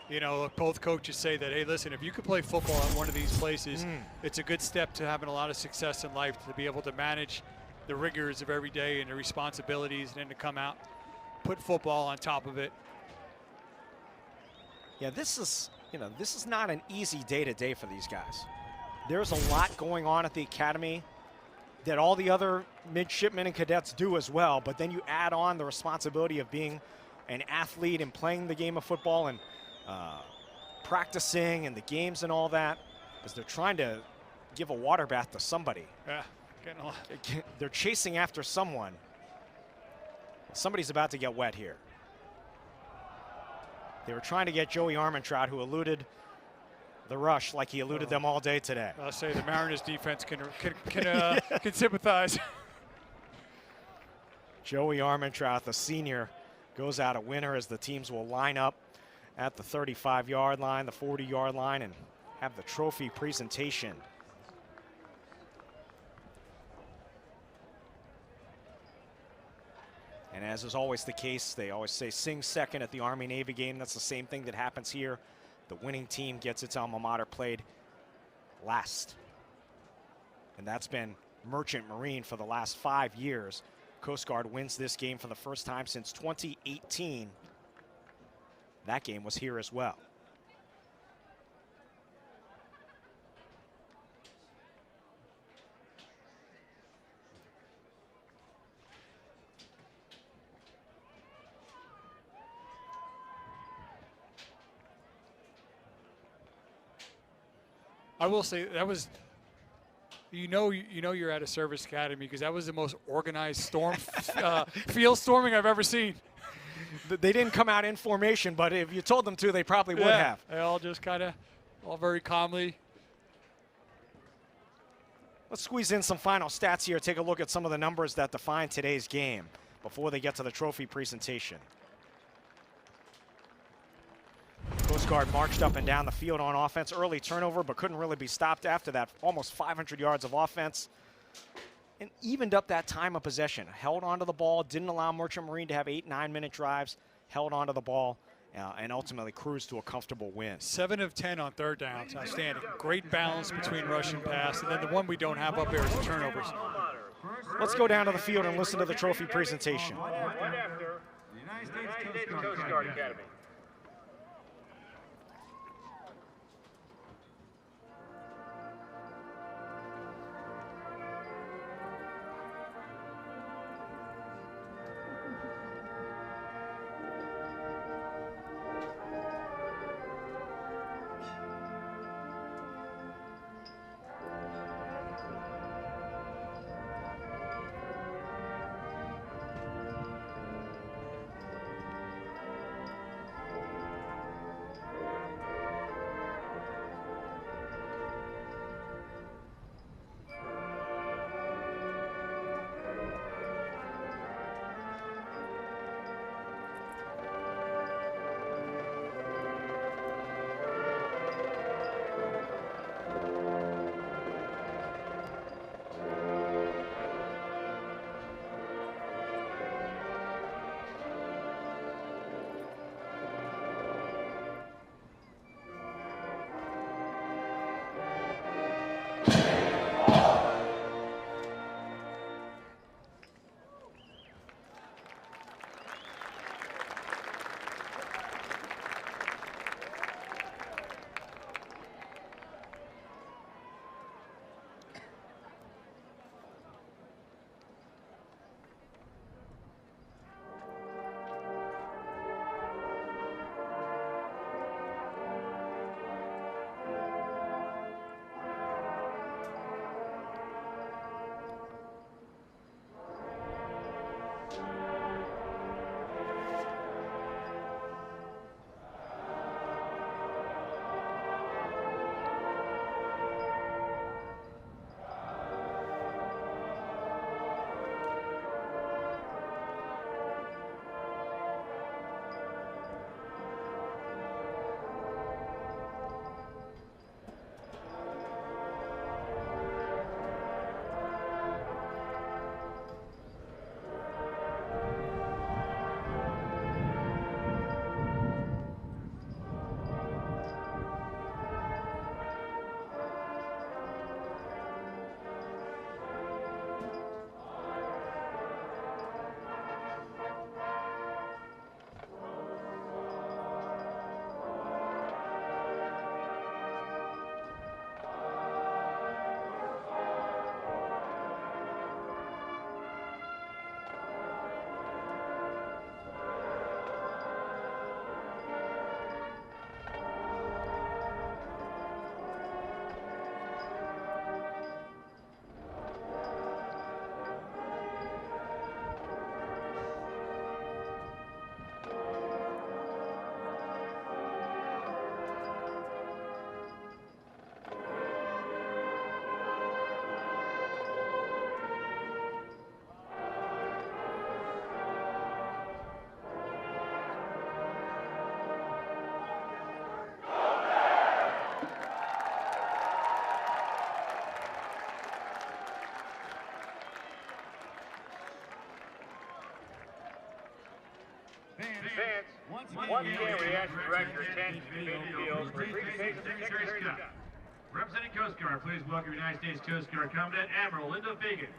You know, both coaches say that, hey, listen, if you could play football at one of these places, it's a good step to having a lot of success in life, to be able to manage the rigors of every day and the responsibilities, and then to come out, put football on top of it. Yeah, this is, you know, this is not an easy day-to-day for these guys. There's a lot going on at the academy that all the other midshipmen and cadets do as well, but then you add on the responsibility of being an athlete and playing the game of football and practicing and the games and all that, as they're trying to give a water bath to somebody. Yeah, getting a lot. They're chasing after someone. Somebody's about to get wet here. They were trying to get Joey Armentrout, who eluded the rush like he eluded them all day today. I'll say the Mariners defense can sympathize. Joey Armentrout, the senior, goes out a winner as the teams will line up at the 35-yard line, the 40-yard line, and have the trophy presentation. And as is always the case, they always say sing second at the Army-Navy game. That's the same thing that happens here. The winning team gets its alma mater played last. And that's been Merchant Marine for the last 5 years. Coast Guard wins this game for the first time since 2018. That game was here as well. I will say that was, you know you're at a service academy because that was the most organized storm, field storming I've ever seen. They didn't come out in formation, but if you told them to, they probably would have. They all just kind of, all very calmly. Let's squeeze in some final stats here. Take a look at some of the numbers that define today's game before they get to the trophy presentation. Coast Guard marched up and down the field on offense. Early turnover, but couldn't really be stopped after that. Almost 500 yards of offense. And evened up that time of possession. Held onto the ball, didn't allow Merchant Marine to have 8, 9-minute drives. Held onto the ball and ultimately cruised to a comfortable win. 7 of 10 on third downs. Outstanding. Great balance between rush and pass. And then the one we don't have up there is the turnovers. Let's go down to the field and listen to the trophy presentation. The United States Coast Guard Academy. Fans, once again we ask to direct your attention to midfield for three phases of the Secretaries Cup. Representing Coast Guard, please welcome United States Coast Guard Commandant Admiral Linda Fagan,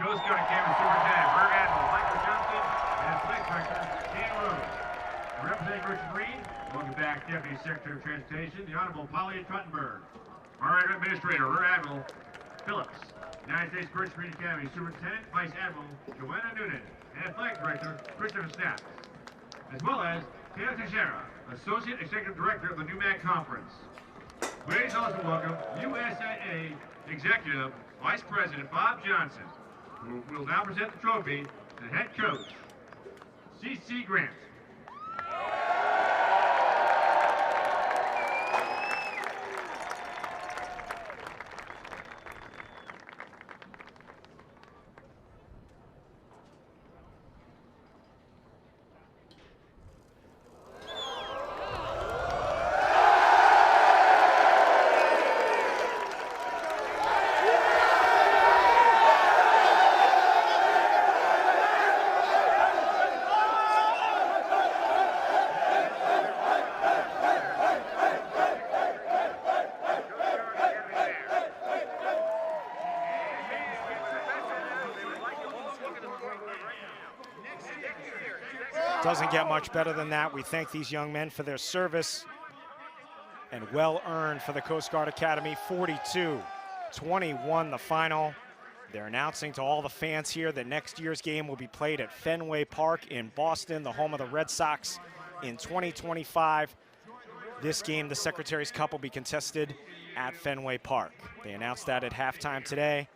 Coast Guard Academy Superintendent Rear Admiral Michael Johnston, and Flight Director Dan Rose. Representing Merchant Marine, welcome back Deputy Secretary of Transportation, the Honorable Polly Truttenberg. Our Administrator, Rear Admiral Phillips. United States Merchant Marine Academy Superintendent Vice Admiral Joanna Noonan, and Flight Director Christopher Snap. As well as Taylor Teixeira, Associate Executive Director of the NUMAC Conference. Please also welcome USAA Executive Vice President Bob Johnson, who will now present the trophy to the head coach, C.C. Grant. Doesn't get much better than that. We thank these young men for their service, and well earned for the Coast Guard Academy. 42-21 the final. They're announcing to all the fans here that next year's game will be played at Fenway Park in Boston, the home of the Red Sox, in 2025. This game, the Secretaries Cup, will be contested at Fenway Park. They announced that at halftime today,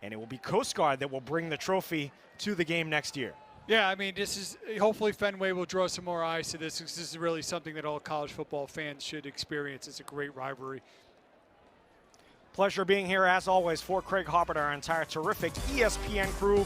and it will be Coast Guard that will bring the trophy to the game next year. Yeah, I mean, this is, hopefully Fenway will draw some more eyes to this. This is really something that all college football fans should experience. It's a great rivalry. Pleasure being here, as always, for Craig Harper, our entire terrific ESPN crew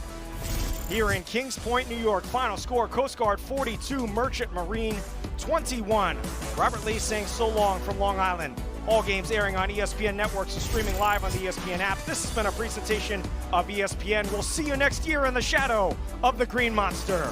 here in Kings Point, New York. Final score, Coast Guard 42, Merchant Marine 21. Robert Lee saying so long from Long Island. All games airing on ESPN networks and streaming live on the ESPN app. This has been a presentation of ESPN. We'll see you next year in the shadow of the Green Monster.